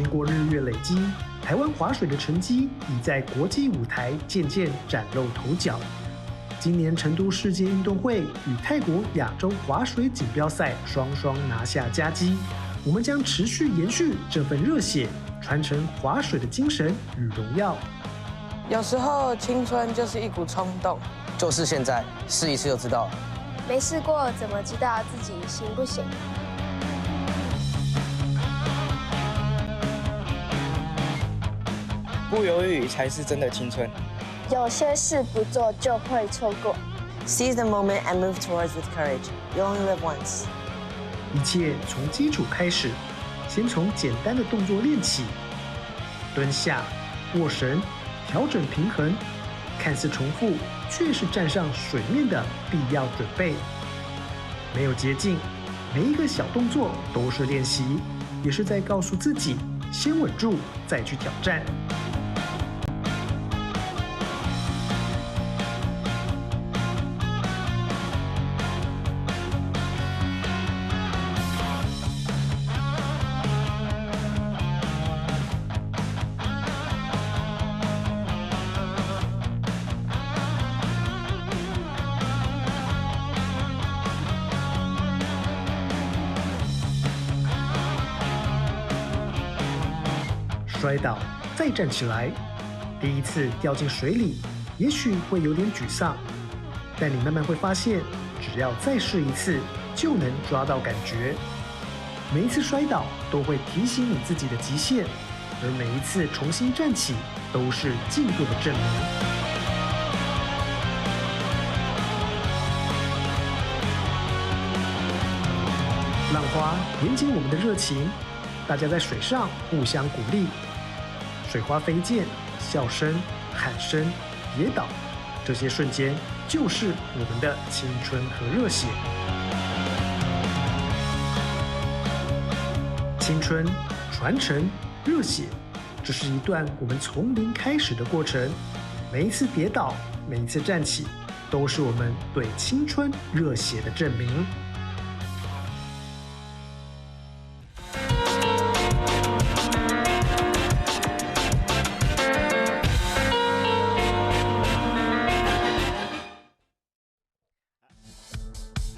经过日月累积，台湾滑水的成绩已在国际舞台渐渐崭露头角。今年成都世界运动会与泰国亚洲滑水锦标赛双双拿下佳绩，我们将持续延续这份热血，传承滑水的精神与荣耀。有时候青春就是一股冲动，就是现在，试一试就知道了。没试过怎么知道自己行不行？不犹豫才是真的青春。有些事不做就会错过。 Seize the moment and move towards with courage. You only live once. 一切从基础开始，先从简单的动作练起，蹲下、握绳、调整平衡，看似重复，却是站上水面的必要准备。没有捷径，每一个小动作都是练习，也是在告诉自己，先稳住，再去挑战。摔倒，再站起来。第一次掉进水里，也许会有点沮丧，但你慢慢会发现，只要再试一次，就能抓到感觉。每一次摔倒都会提醒你自己的极限，而每一次重新站起，都是进步的证明。浪花延紧我们的热情，大家在水上互相鼓励。水花飞溅，笑声、喊声、跌倒，这些瞬间就是我们的青春和热血。青春、传承、热血，这是一段我们从零开始的过程。每一次跌倒，每一次站起，都是我们对青春热血的证明。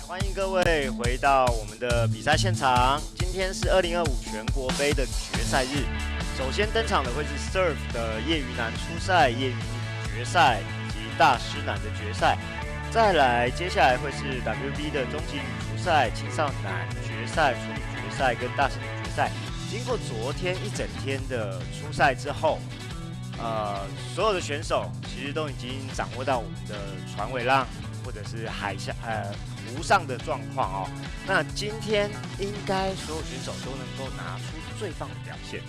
欢迎各位回到我们的比赛现场。今天是2025全国杯的决赛日。首先登场的会是 Surf 的业余男初赛、业余女决赛以及大师男的决赛。再来，接下来会是 WB 的中级女初赛、青少男决赛、处女决赛跟大师女决赛。经过昨天一整天的初赛之后，所有的选手其实都已经掌握到我们的船尾浪或者是海下湖上的状况哦。那今天应该所有选手都能够拿出最棒的表现。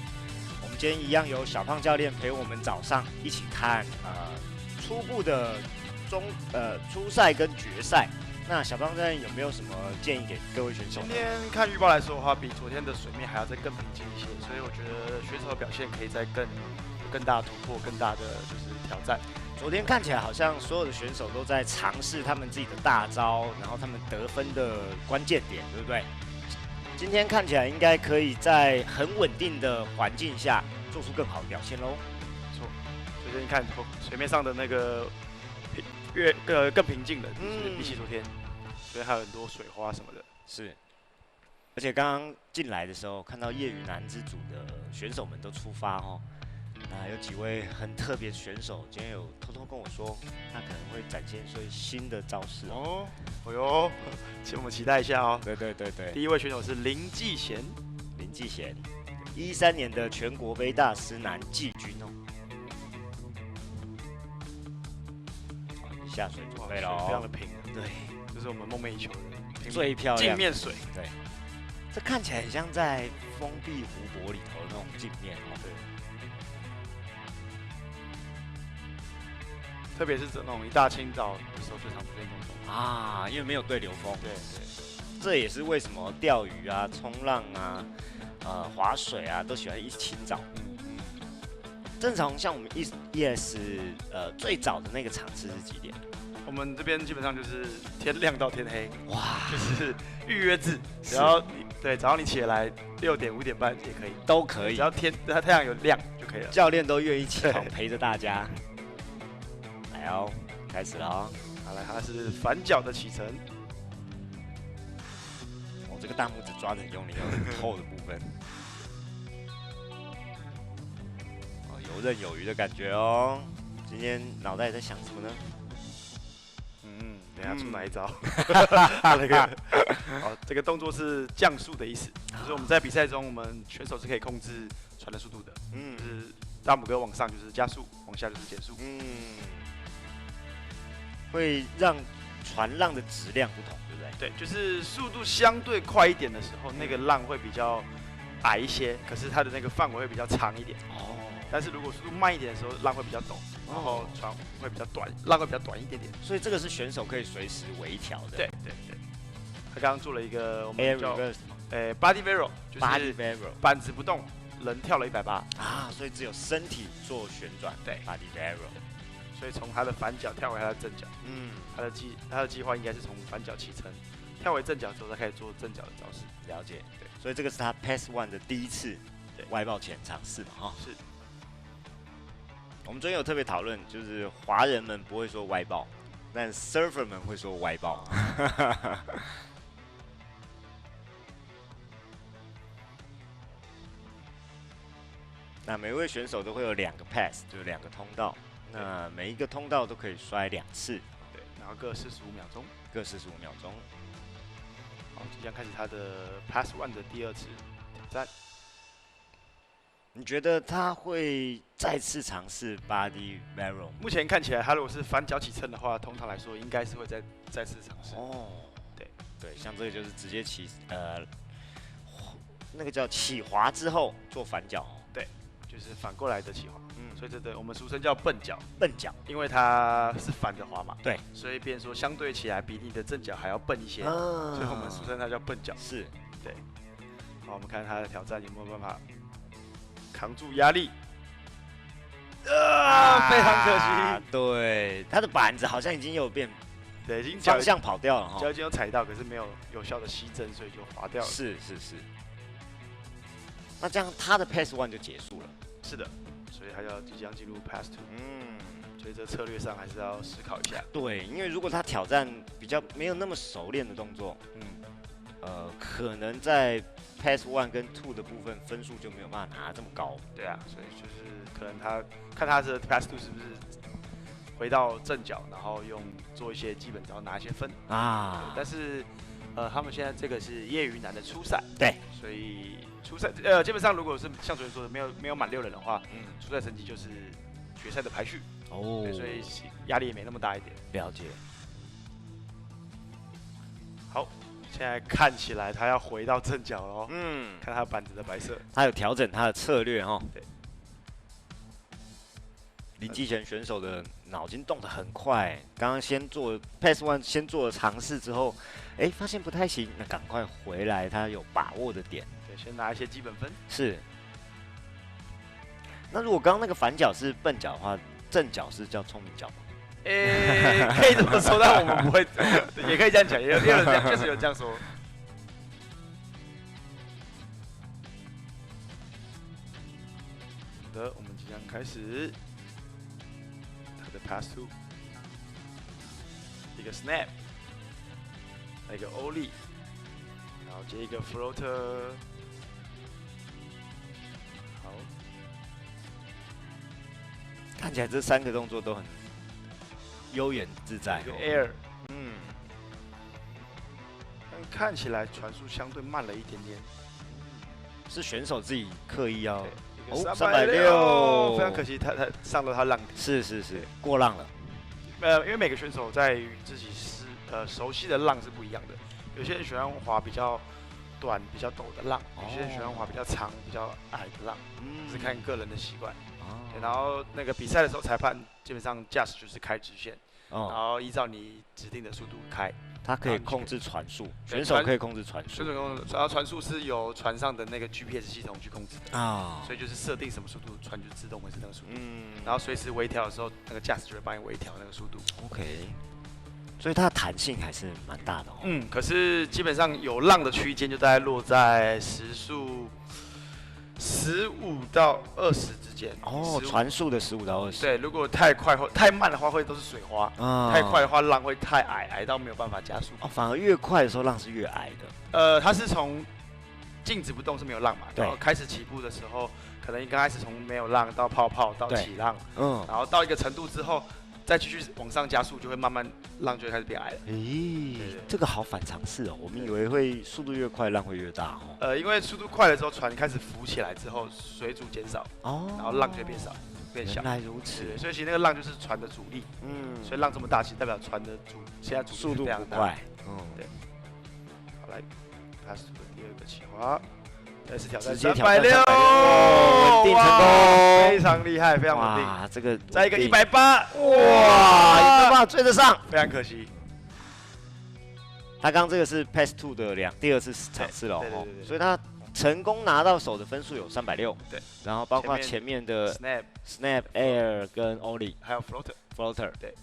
我们今天一样有小胖教练陪我们早上一起看初步的初赛跟决赛。那小胖教练有没有什么建议给各位选手？今天看预报来说的话，比昨天的水面还要再更平静一些，所以我觉得选手的表现可以再更大的突破，更大的就是挑战。昨天看起来好像所有的选手都在尝试他们自己的大招，然后他们得分的关键点，对不对？今天看起来应该可以在很稳定的环境下做出更好的表现喽。没错，所以你看水面上的那个更平静了，就是比起昨天，所以还有很多水花什么的。是，而且刚刚进来的时候看到业余男子组的选手们都出发哦。有几位很特别的选手，今天有偷偷跟我说，他可能会展现出新的招式哦。哦哟，请我们期待一下哦。对。第一位选手是林继贤，13年的全国杯大师男季军哦。下水准备喽，非常的平，对，这是我们梦寐以求的最漂亮镜面水。对，这看起来很像在封闭湖泊里头的那种镜面哦。对。特别是那种一大清早的时候最常出现这种啊，因为没有对流风。对，这也是为什么钓鱼啊、冲浪啊、划水啊都喜欢一清早。正常像我们ES 最早的那个场次是几点？我们这边基本上就是天亮到天黑，哇，就是预约制，只要你对早上你起来6点5点半也可以，都可以，只要太阳有亮就可以了。教练都愿意起床陪着大家。来哦，开始了哦。好，来，它是反脚的起程。我这个大拇指抓得很用力，有很厚的部分。哦，游刃有余的感觉哦。今天脑袋在想什么呢？等一下出哪一招？那个，好，这个动作是降速的意思，就是我们在比赛中，我们选手是可以控制传的速度的。就是大拇哥往上就是加速，往下就是减速。会让传浪的质量不同，对不对？对，就是速度相对快一点的时候，那个浪会比较矮一些，可是它的那个范围会比较长一点。哦。但是如果速度慢一点的时候，浪会比较陡，然后船会比较短，浪会比较短一点点。所以这个是选手可以随时微调的。对。他刚刚做了一个我们叫body vero， 就是 body vero， 板子不动，人跳了180啊，所以只有身体做旋转。对 ，body vero。所以从他的反脚跳回他的正脚。他的计划应该是从反脚起程，跳回正脚之后再开始做正脚的招式。了解。对，所以这个是他 Pass One 的第一次外爆前尝试嘛，哈。是。我们昨天有特别讨论，就是华人们不会说外爆，但 surfer 们会说外爆。那每位选手都会有2个 pass， 就是2个通道。那每一个通道都可以摔2次。对，然后各45秒钟。各45秒钟。好，即将开始他的 Pass One 的第2次挑战。你觉得他会再次尝试 Body Vero？ 目前看起来，他如果是反脚起程的话，通常来说应该是会再次尝试。哦，对，像这个就是直接起那个叫起滑之后做反脚。对，就是反过来的起滑。所以这个我们俗称叫笨脚。笨脚，因为它是反着滑嘛。对，所以变说相对起来比你的正脚还要笨一些，所以我们俗称它叫笨脚。是，对。好，我们看他的挑战有没有办法扛住压力。非常可惜。对，他的板子好像已经有变，对，已经方向跑掉了哈，脚已经有踩到，可是没有有效的吸震，所以就滑掉了。是。那这样他的 Pass One 就结束了。是的，所以他要即将进入 Pass Two。所以这策略上还是要思考一下。对，因为如果他挑战比较没有那么熟练的动作，可能在 Pass One 跟 Two 的部分分数就没有办法拿这么高。对啊，所以就是可能他看他的 Pass Two 是不是回到正脚，然后做一些基本招拿一些分啊。但是他们现在这个是业余男的初赛，对，所以初赛基本上如果是像昨天说的没有满6人的话，初赛成绩就是决赛的排序。哦，所以压力也没那么大一点。了解。好，现在看起来他要回到正脚了。看他板子的白色，他有调整他的策略哈。对。林继贤选手的脑筋动得很快，刚刚先做 Pass One 先做了尝试之后，发现不太行，那赶快回来，他有把握的点。对，先拿一些基本分。是。那如果刚刚那个反脚是笨脚的话，正脚是叫聪明脚吗？可以这么说，但我们不会，也可以这样讲，也有人这样，确实有这样说。好的，我们即将开始他的 Pass Two， 一个 Snap， 一个 Ollie， 然后接一个 Floater。好，看起来这3个动作都很悠远自在。一个 Air， 但看起来传速相对慢了一点点，是选手自己刻意要。360，非常可惜，他上了他浪点。是过浪了。因为每个选手在于自己熟悉的浪是不一样的，有些人喜欢滑比较短、比较陡的浪，有些人喜欢滑比较长、比较矮的浪，是看个人的习惯。然后那个比赛的时候，裁判基本上驾驶就是开直线，然后依照你指定的速度开。他可以控制传速，选手可以控制传速。然后传速是由船上的那个 GPS 系统去控制的啊，所以就是设定什么速度，船就自动会是那个速度。然后随时微调的时候，那个驾驶就会帮你微调那个速度。OK。所以它的弹性还是蛮大的哦。可是基本上有浪的区间就大概落在时速15到20之间。哦，船速的15到20。对，如果太快或太慢的话，会都是水花；太快的话，浪会太矮，矮到没有办法加速。哦，反而越快的时候浪是越矮的。它是从静止不动是没有浪嘛，对，然后开始起步的时候，可能刚开始从没有浪到泡泡到起浪，然后到一个程度之后，再继续往上加速，就会慢慢浪就会开始变矮了。咦，这个好反常识哦，我们以为会速度越快浪会越大哦。因为速度快了之后，船开始浮起来之后，水阻减少，然后浪就会变少。变小，原来如此。所以其实那个浪就是船的阻力，所以浪这么大，其实代表船的现在速度不快，对。好，来，pass 的第2个起滑，再次挑战360，稳定成功，非常厉害，非常稳定。哇，这个再一个180，哇，没办法追得上，非常可惜。他刚这个是 pass 2的第2次尝试了哦，所以他成功拿到手的分数有360，对，然后包括前面的 snap air 跟 ollie， 还有 floater， 对。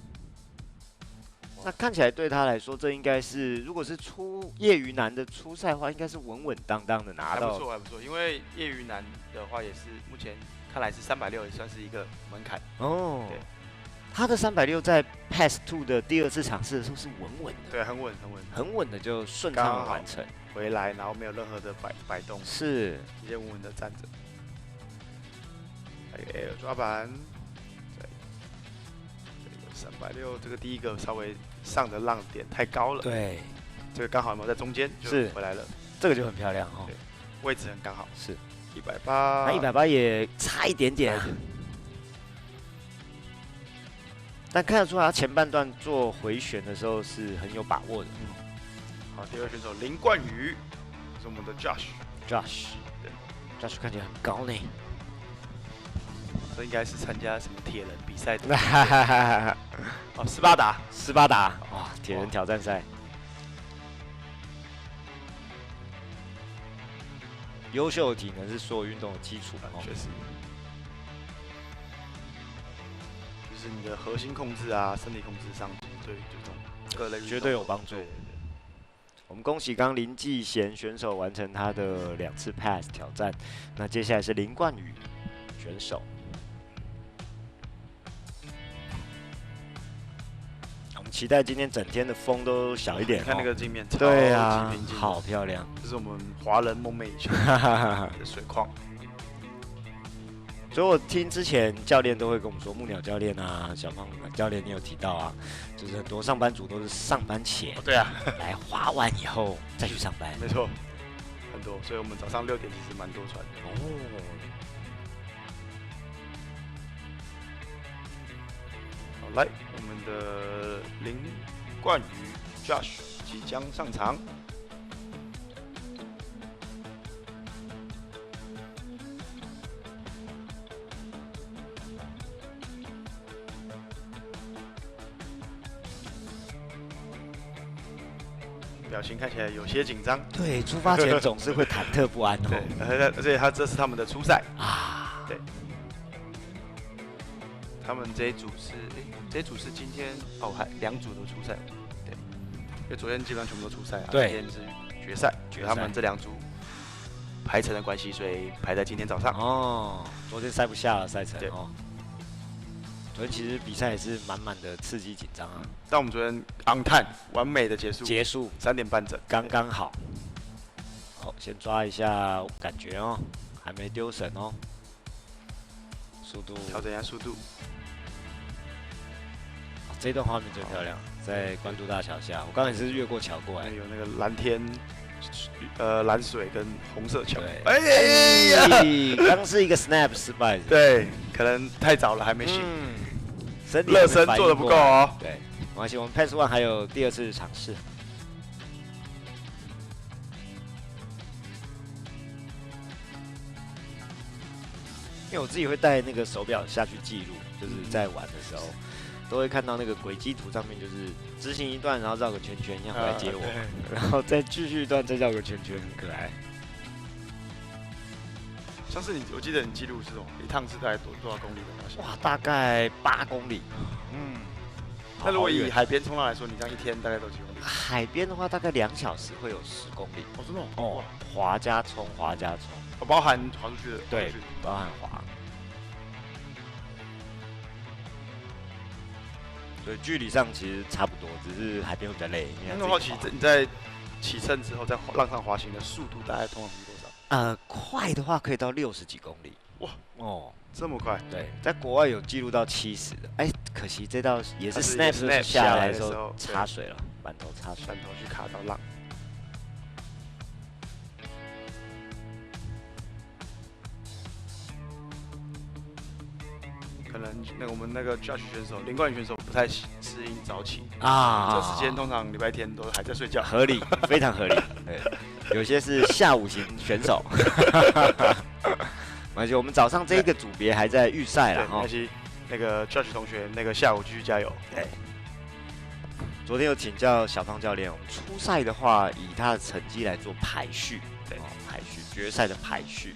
那看起来对他来说，这应该是如果是业余男的初赛的话，应该是稳稳当当的拿到。还不错，还不错，因为业余男的话也是目前看来是360，也算是一个门槛。哦，对，他的360在 pass 2的第2次尝试的时候是稳稳的，对，很稳，很稳的就顺畅的完成。回来，然后没有任何的摆动，是直接稳稳的站着。还有 air 抓板，这个360，这个第一个稍微上的浪点太高了，对，这个刚好有没有在中间就回来了，这个就很漂亮哦，对，位置很刚好，是180，那180也差一点点啊，但看得出来他前半段做回旋的时候是很有把握的。好，第2选手林冠宇是我们的 Josh， 对 ，Josh 看起来很高呢。这应该是参加什么铁人比赛的？哦，斯巴达，哇，铁人挑战赛。优秀的体能是所有运动的基础哦，确实。就是你的核心控制啊，身体控制上，对这种各类运动绝对有帮助。我们恭喜刚林继贤选手完成他的2次 pass 挑战，那接下来是林冠宇选手。我们期待今天整天的风都小一点。看那个镜面，对啊，好漂亮，这是我们华人梦寐以求的水况。所以我听之前教练都会跟我们说，木鸟教练啊，小胖教练你有提到啊，就是很多上班族都是上班前，对啊，来滑完以后再去上班，没错，很多，所以我们早上6点其实蛮多船的。哦，好，来，我们的林冠宇 Josh 即将上场。表情看起来有些紧张，对，出发前总是会忐忑不安哦。对，而且这是他们的初赛啊，对，他们这一组是今天哦，还2组都出赛，对，因为昨天基本上全部都出赛啊，对，今天是决赛，他们这2组排程的关系，所以排在今天早上。哦，昨天塞不下了赛程哦。昨天其实比赛也是满满的刺激紧张啊，但我们昨天 on time 完美的结束3点半整，刚刚好。好，先抓一下感觉哦，还没丢绳哦，速度调整一下速度。这一段画面最漂亮，在关渡大桥下，我刚才也是越过桥过来，有那个蓝天、蓝水跟红色桥。哎呀，刚是一个 snap 失败，对，可能太早了还没醒，热身做的不够哦。对，没关系，我们 pass 1还有第2次尝试。因为我自己会带那个手表下去记录，就是在玩的时候，都会看到那个轨迹图上面，就是执行一段，然后绕个圈圈，一样回来接我，然后再继续一段，再绕个圈圈，很可爱。像是我记得你记录是一趟是大概多少公里的？哇，大概8公里。那如果以海边冲浪来说，你这样一天大概都几公里？海边的话，大概2小时会有10公里。哦，真的哦，滑加冲，滑加冲，哦，包含滑出去的。对，包含滑。所以距离上其实差不多，只是海边会比较累。那好奇，你在起乘之后在浪上滑行的速度大概通常是多少？快的话可以到60几公里。哇，哦，这么快？对，在国外有记录到70的。哎，可惜这道也是 snap 下来的时候插水了，板头插水，板头去卡到浪。可能我们那个 judge 选手林冠宇选手不太适应早起啊，这时间通常礼拜天都还在睡觉，合理，非常合理。对，有些是下午型选手，而且我们早上这一个组别还在预赛了哈。那个 judge 同学，那个下午继续加油。对，昨天有请教小胖教练，我们初赛的话以他的成绩来做排序，对，排序决赛的排序。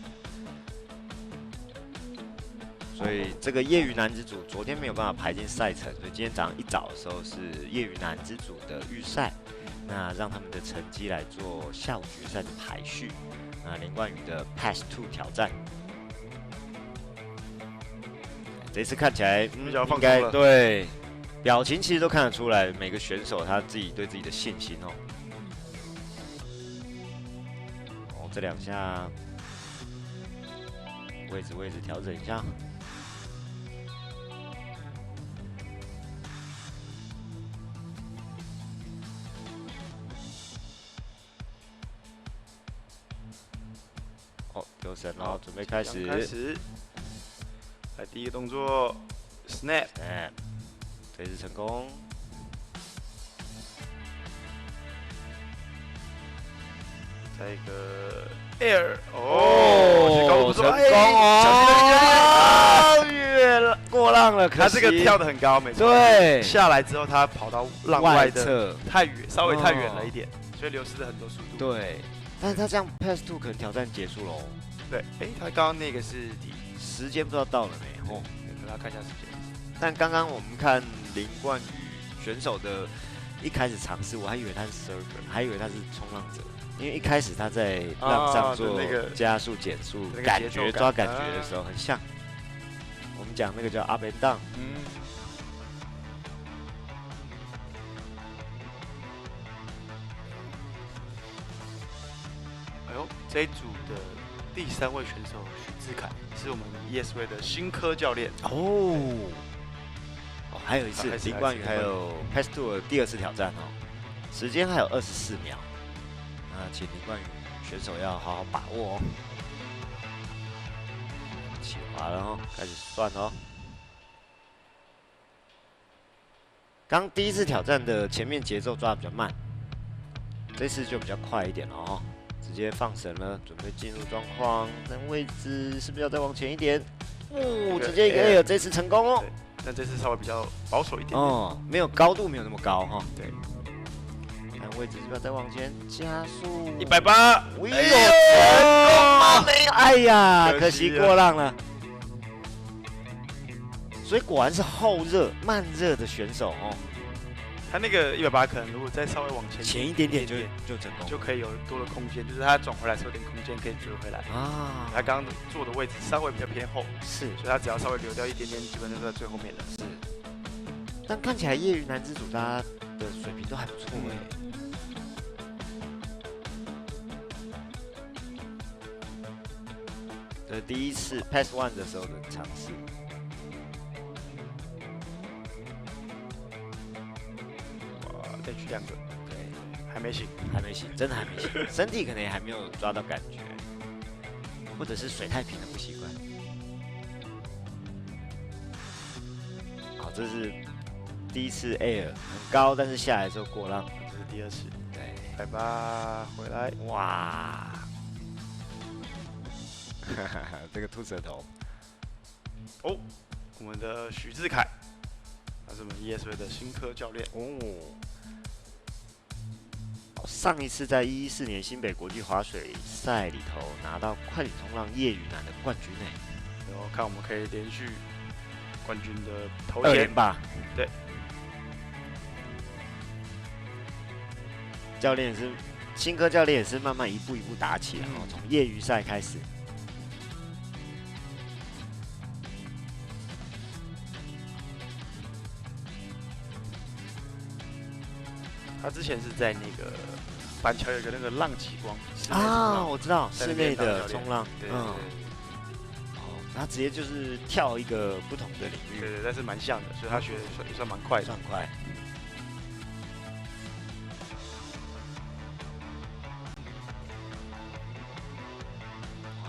所以这个业余男子组昨天没有办法排进赛程，所以今天早上一早的时候是业余男子组的预赛，那让他们的成绩来做下午决赛的排序。那林冠宇的 Pass 2挑战，这次看起来比较放应该松了，对，表情其实都看得出来，每个选手他自己对自己的信心哦。哦，这2下位置调整一下。丢绳了，准备开始。来第一个动作 ，snap， 这次成功。再一个 air， 哦，高度不错，成功哦，越了过浪了，他这个跳得很高，没错。对，下来之后他跑到浪外的侧太远，稍微太远了一点，所以流失了很多速度。对，但是他这样 Pass 2可能挑战结束喽。对，他刚刚那个是时间不知道到了没？哦，给大家看一下时间。但刚刚我们看林冠宇选手的一开始尝试，我还以为他是 surfer， 还以为他是冲浪者，因为一开始他在浪上做加速减速，感觉抓感觉的时候很像。我们讲那个叫 up and down。哎呦，这一组的第3位选手许志凯是我们 ESV 的新科教练哦。还有一次林冠宇还有 Pass 2的第2次挑战哦，时间还有24秒，那请林冠宇选手要好好把握哦。起滑了哦，开始算哦。刚第1次挑战的前面节奏抓得比较慢，这次就比较快一点了哦。直接放绳了，准备进入状况，但位置是不是要再往前一点？哦，直接一个 air， 这次成功哦。但这次稍微比较保守一点哦，没有高度没有那么高哈。对，看位置是不是要再往前加速？180，哎呦，成功吗？没有，哎呀，可惜过浪了。所以果然是后热慢热的选手哦。他那个180可能如果再稍微往前一点点就成功，就可以有多的空间，就是他转回来时候有点空间可以追回来啊。他刚刚坐的位置稍微比较偏后，是，所以他只要稍微留掉一点点，基本上就在最后面了。是，但看起来业余男子组大家的水平都还不错哎。这第1次 Pass 1的时候的尝试。再去2个，对，还没醒，真的还没醒，身体可能也还没有抓到感觉，或者是水太平了不习惯。好，这是第1次 air 很高，但是下来之后过浪，这是第2次，对，180回来，哇，这个吐舌头。哦，我们的许志凯，他是我们 ESV 的新科教练哦。上一次在114年新北国际滑水赛里头拿到快艇冲浪业余男的冠军呢，然后看我们可以连续冠军的头2连霸，对，教练也是，新科教练也是慢慢一步一步打起来，从业余赛开始。他之前是在那个板桥有个那个浪极光我知道室内的冲浪，对。他直接就是跳一个不同的领域，对，但是蛮像的，所以他学的也算蛮快的，算快。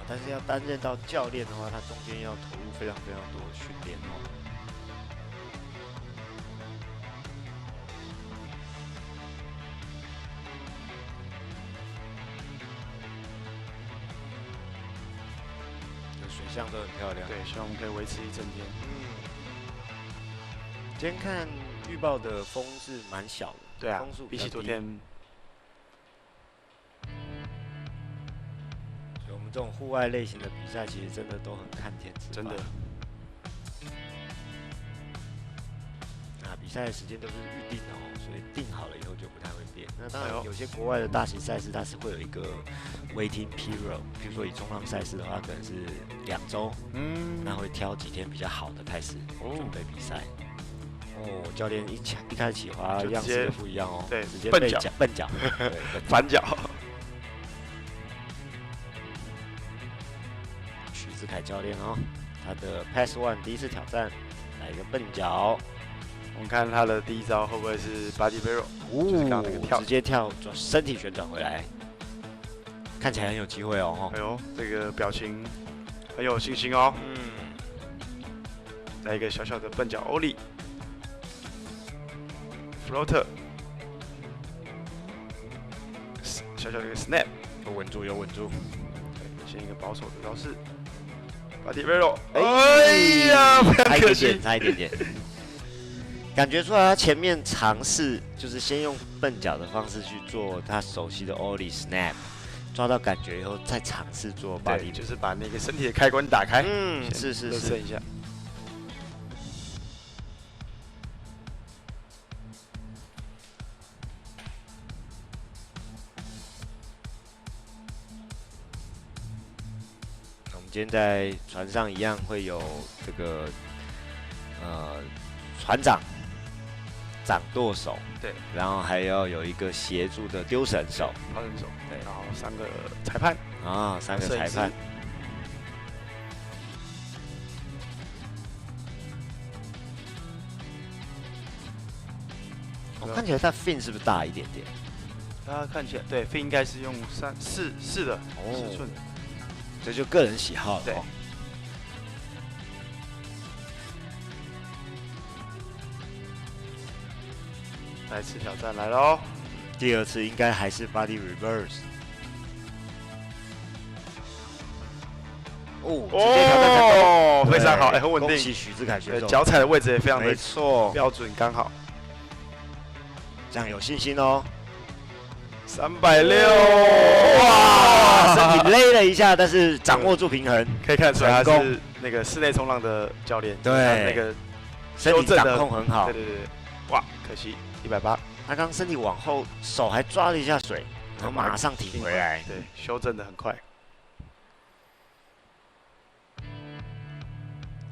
但是要担任到教练的话，他中间要投入非常非常多的训练哦。水象都很漂亮，对，希望我们可以维持一整天。今天看预报的风是蛮小的，对啊，风速比起昨天。所以我们这种户外类型的比赛，其实真的都很看天吃饭，真的。比赛的时间都是预定的哦，所以定好了以后就不太会变。那当然，有些国外的大型赛事，它是会有一个 waiting period， 比如说以冲浪赛事的话，可能是2周，那会挑几天比较好的开始准备比赛。教练一开始起滑样式不一样哦，对，直接笨脚，对，反脚。许志凯教练哦，他的 Pass One 第一次挑战来一个笨脚。我们看他的第一招会不会是 Body Barrel， 就是刚刚那个跳，直接跳转身体旋转回来，看起来很有机会哦。哎呦，这个表情很有信心哦。来一个小小的笨脚欧力 ，Floater， 小小的一个 Snap， 有稳住，有稳住。对，先一个保守的招式 ，Body Barrel， 哎呀，差一点点，差一点点。感觉出来，他前面尝试就是先用笨脚的方式去做他熟悉的 Ollie Snap， 抓到感觉以后再尝试做 Body， 就是把那个身体的开关打开。是。热身一下。我们今天在船上一样会有这个船长。掌舵手，对，然后还要有一个协助的丢绳手，抛绳手，对，然后3个裁判，3个裁判。看起来他 fin 是不是大一点点？他看起来对 fin 应该是用4的4寸，这就个人喜好了。对。再次挑战来喽！第2次应该还是 body reverse。直接挑战成功，非常好，很稳定。恭喜许志凯选手，脚踩的位置也非常的没错，标准刚好。这样有信心哦。360，哇，身体勒了一下，但是掌握住平衡，可以看出来他是那个室内冲浪的教练，对，那个身体掌控很好。对，哇，可惜。180，他刚身体往后，手还抓了一下水，然后马上挺回来。对，修正的很快。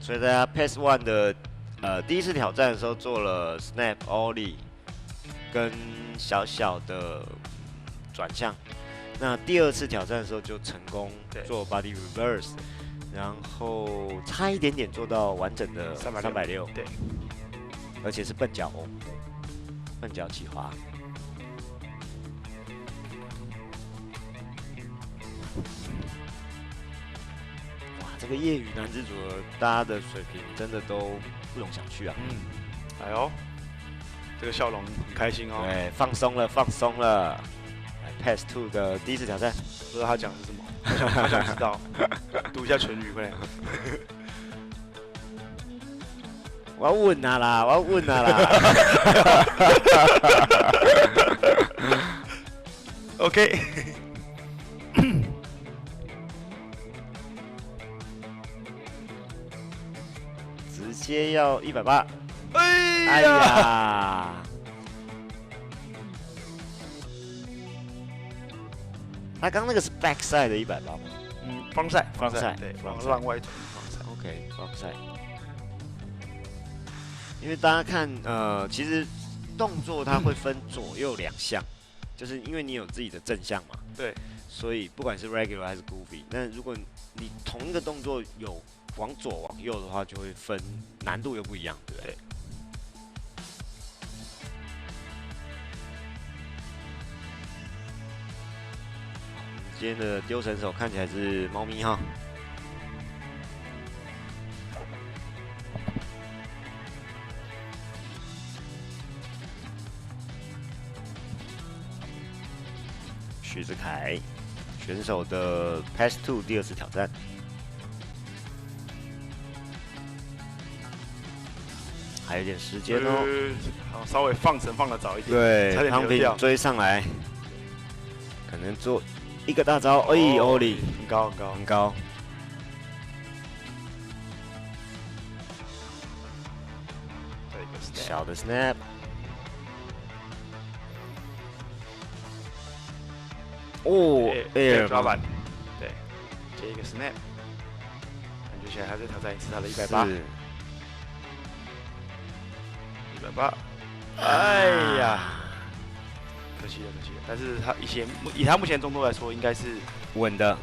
所以在他 Pass One 的第1次挑战的时候做了 Snap Ollie 跟小小的转向，那第2次挑战的时候就成功做 Body Reverse， 然后差一点点做到完整的360，对，而且是笨脚哦。笨脚起滑，哇！这个业余男子组的大家的水平真的都不容小觑啊。哎呦，这个笑容很开心哦。对，放松了，放松了。来 Pass 2的第1次挑战，不知道他讲的是什么，我想知道，读一下唇语快点。我要问他啦，我要问他啦。OK。直接要180。哎呀！他刚那个是 backside 的180吗？方赛，对，方赛浪外转方赛。OK， 方赛。因为大家看，其实动作它会分左右2项，就是因为你有自己的正向嘛。对。所以不管是 regular 还是 goofy， 那如果你同一个动作有往左往右的话，就会分难度又不一样，对不对？今天的丢绳手看起来是猫咪哈。许志凯选手的 Pass 2第2次挑战，还有点时间哦。好，稍微放绳放得早一点。对，汤平追上来，可能做一个大招，欧里很高。小的 snap。抓板，对，接一个 snap， 感觉起来还是挑战一次他的180。180，哎呀，可惜了。但是他以他目前动作来说，应该是稳的，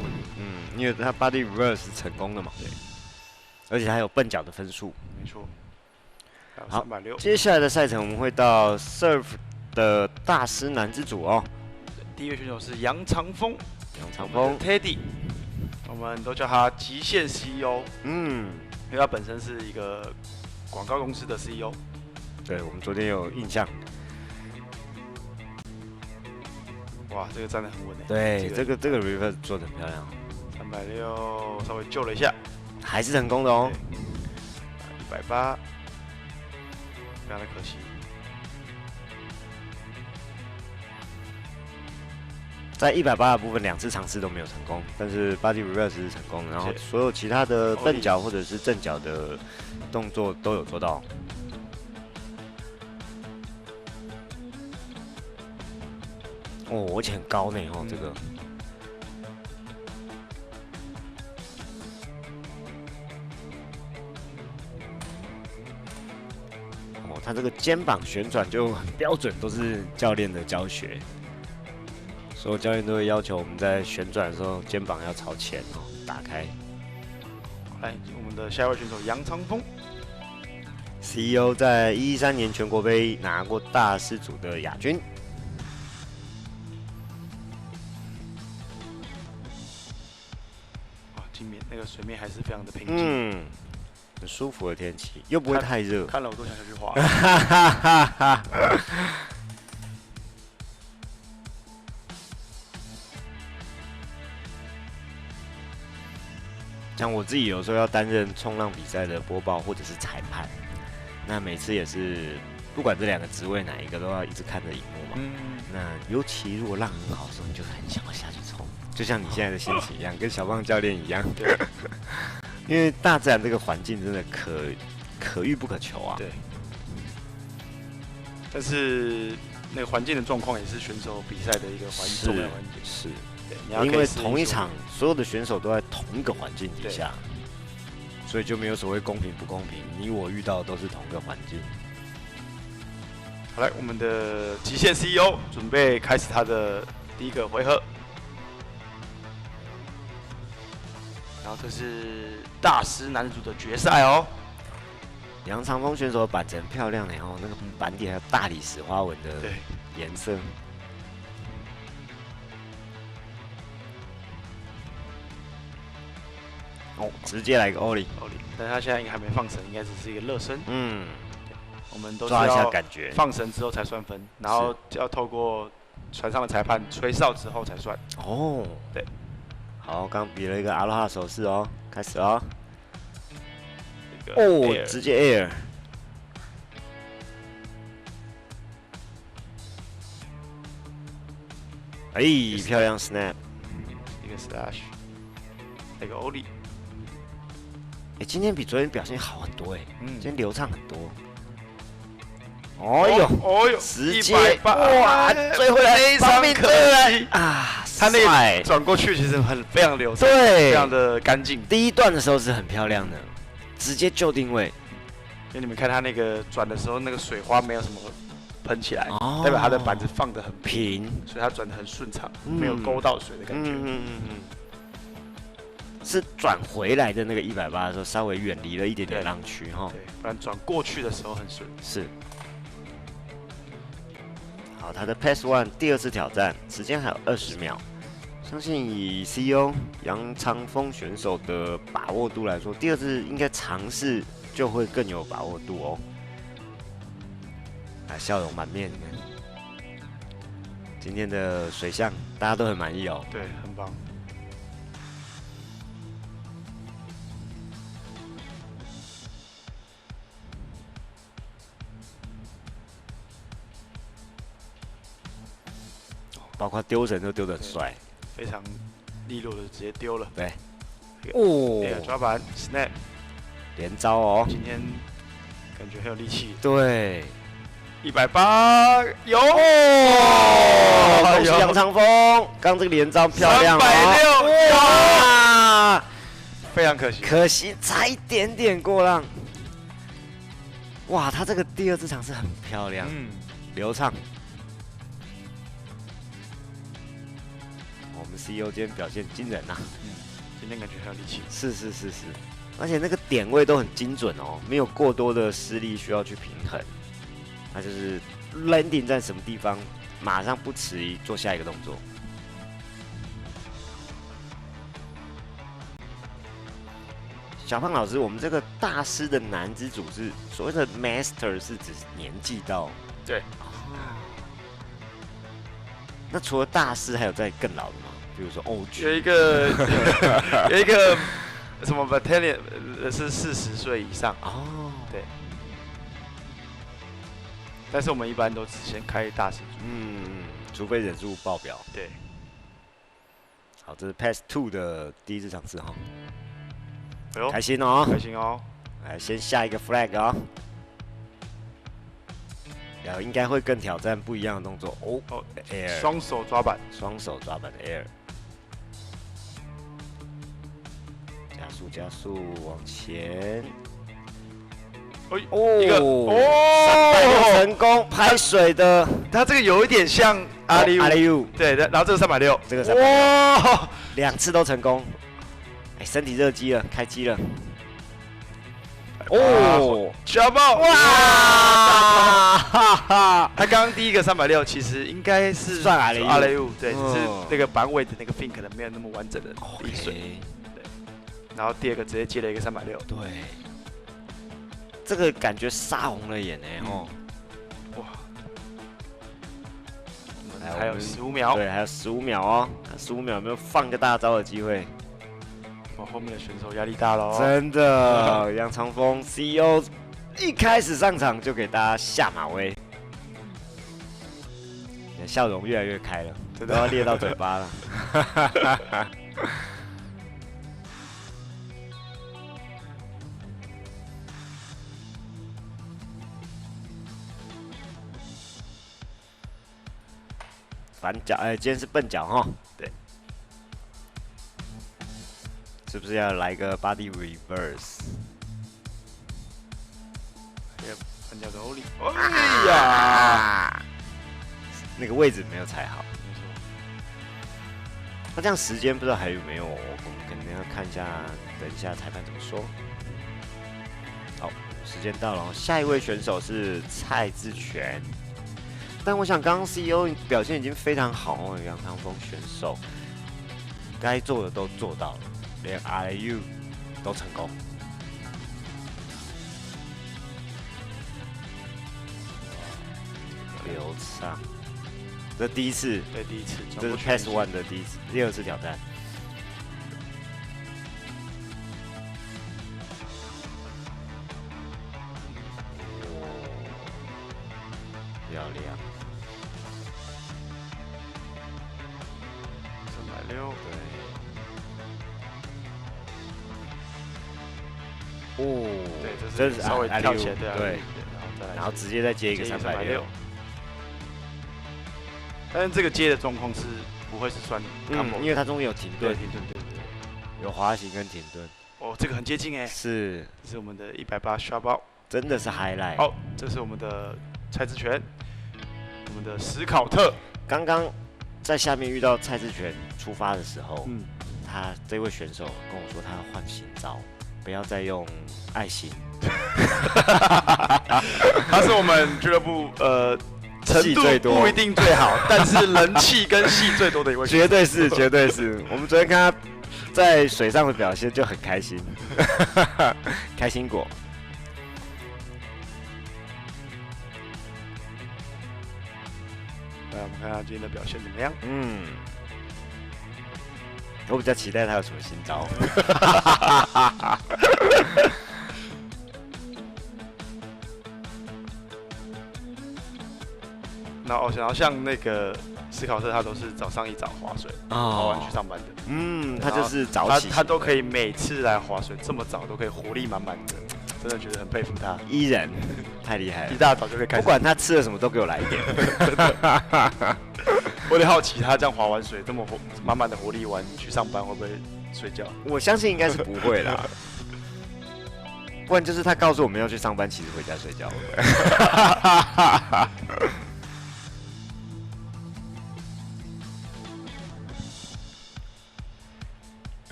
因为他 body reverse 是成功的嘛，对，而且还有笨脚的分数，没错。好，接下来的赛程我们会到 Surf 的大师男之组哦。第一位选手是杨长风 Teddy， 我们都叫他极限 CEO。因为他本身是一个广告公司的 CEO。对，我们昨天有印象。哇，这个站得很稳诶。对，这个 reverse 做得很漂亮。360稍微救了一下，还是成功的哦。180，非常的可惜。在180的部分，2次尝试都没有成功，但是 body reverse 是成功的，然后所有其他的蹬脚或者是正脚的动作都有做到。而且很高呢这个。他这个肩膀旋转就很标准，都是教练的教学。所有教练都会要求我们在旋转的时候，肩膀要朝前打开。来，我们的下一位选手杨长风 ，CEO 在113年全国杯拿过大师组的亚军。今年那个水面还是非常的平静，很舒服的天气，又不会太热。看了我都想下去滑。像我自己有时候要担任冲浪比赛的播报或者是裁判，那每次也是不管这2个职位哪一个，都要一直看着荧幕嘛。那尤其如果浪很好的时候，你就很想要下去冲，就像你现在的心情一样，跟小胖教练一样。对。因为大自然这个环境真的可遇不可求啊。对。但是那个环境的状况也是选手比赛的一个重要环节。是。因为同一场所有的选手都在同一个环境底下，所以就没有所谓公平不公平，你我遇到的都是同一个环境。好，来，我们的极限 CEO 准备开始他的第1个回合，然后这是大师男组的决赛哦。杨长风选手的板子很漂亮呢，那个板底还有大理石花纹的颜色。直接来一个欧里，但是他现在应该还没放绳，应该只是一个热身。我们都是抓一下感觉，放绳之后才算分，然后要透过船上的裁判吹哨之后才算。对。好，刚比了一个阿罗哈手势哦，开始哦。直接 air。漂亮 snap。一个 slash， 一个欧里。今天比昨天表现好很多今天流畅很多。直接哇，追回来，非常可惜他那个转过去其实非常流畅，对，非常的干净。第一段的时候是很漂亮的，直接就定位。因为你们看他那个转的时候，那个水花没有什么喷起来，哦代表他的板子放得很平，所以他转得很顺畅，没有勾到水的感觉。是转回来的那个180的时候，稍微远离了一点点浪区哈。对，不然转过去的时候很顺。是。好，他的 Pass One 第2次挑战，时间还有20秒。相信以 CEO 杨长峰选手的把握度来说，第2次应该尝试就会更有把握度哦。啊，笑容满面，你看，今天的水象大家都很满意哦。对，很棒。包括丢人都丢得很帅，非常利落的直接丢了。对，哦，抓板 snap 连招哦，今天感觉很有力气。对，180有哦，恭喜杨长风，刚这个连招漂亮哦，360哇，非常可惜，可惜差一点点过浪。哇，他这个第2次尝试很漂亮，流畅。我们 CEO 今天表现惊人呐，今天感觉很有力气。是，而且那个点位都很精准哦，没有过多的施力需要去平衡，那就是 landing 在什么地方，马上不迟疑做下一个动作。小胖老师，我们这个大师的男之主是所谓的 master， 是指年纪到？对。那除了大师，还有在更老的吗？比如说OG，有一个什么 battalion 是40岁以上哦，对。但是我们一般都只先开大师组，除非忍住爆表。对。好，这是 Pass 2的第1次尝试哈。哎呦，开心哦，开心哦。来，先下一个 flag 哦。然后应该会更挑战不一样的动作哦。Air， 双手抓板的 Air， 加速往前。一个360成功拍水的，它这个有一点像阿里乌，对，然后这个360，这个360，2次都成功。哎，身体热机了，开机了。哦，小爆！哇！哈哈，他刚刚第一个360其实应该是算阿雷乌，对，只是那个板尾的那个 fin 可能没有那么完整的滴水。对，然后第2个直接接了一个360。对，这个感觉杀红了眼哎哦。哇！还有15秒。对，还有15秒哦，15秒有没有放个大招的机会？后面的选手压力大了，真的，杨长风 CEO 一开始上场就给大家下马威，笑容越来越开了，都要裂到嘴巴了。反脚，今天是笨脚哈，对。是不是要来个 body reverse？ 反脚的欧里，哎呀，那个位置没有踩好。那这样时间不知道还有没有？我们可能要看一下，等一下裁判怎么说。好，时间到了，下一位选手是蔡志全。但我想刚刚 CEO 表现已经非常好哦，杨长风选手该做的都做到了。连 RU 都成功，流畅。这第1次，对，第1次，这是 Pass One 的第2次挑战。漂亮。360，对。对，这是稍微跳起来，对，然后直接再接一个360。但是这个接的状况是不会是算因 combo，为它中间有停顿，停顿，对。有滑行跟停顿。哦，这个很接近哎，是，这是我们的180刷包，真的是 highlight。好，这是我们的蔡志权，我们的史考特。刚刚在下面遇到蔡志权出发的时候，嗯，他这位选手跟我说他要换新招，不要再用爱心。他是我们俱乐部程度戏最多不一定最好，但是人气跟戏最多的一位选手。绝对是，绝对是。我们昨天看他在水上的表现就很开心，开心果。来，我们看看今天的表现怎么样。我比较期待他有什么新招。然后像那个史考特，他都是早上一早划水，划完去上班的。他就是早起，他都可以每次来划水这么早都可以活力满满的，真的觉得很佩服他。伊人太厉害了，一大早就可以开始，不管他吃了什么都给我来一点。我有点好奇，他这样划完水这么满满的活力完去上班会不会睡觉？我相信应该是不会啦。不然就是他告诉我们要去上班，其实回家睡觉。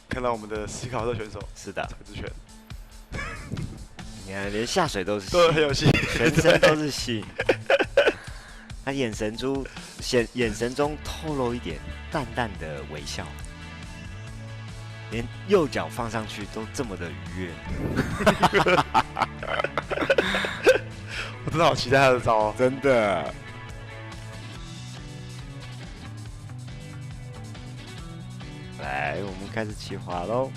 看到我们的史考特选手是的，蔡志权，你看连下水都是戏，都很有戏，全身都是戏。他眼神中透露一点淡淡的微笑，连右脚放上去都这么的愉悦。我真的好期待他的招哦，真的。来，我们开始起滑喽。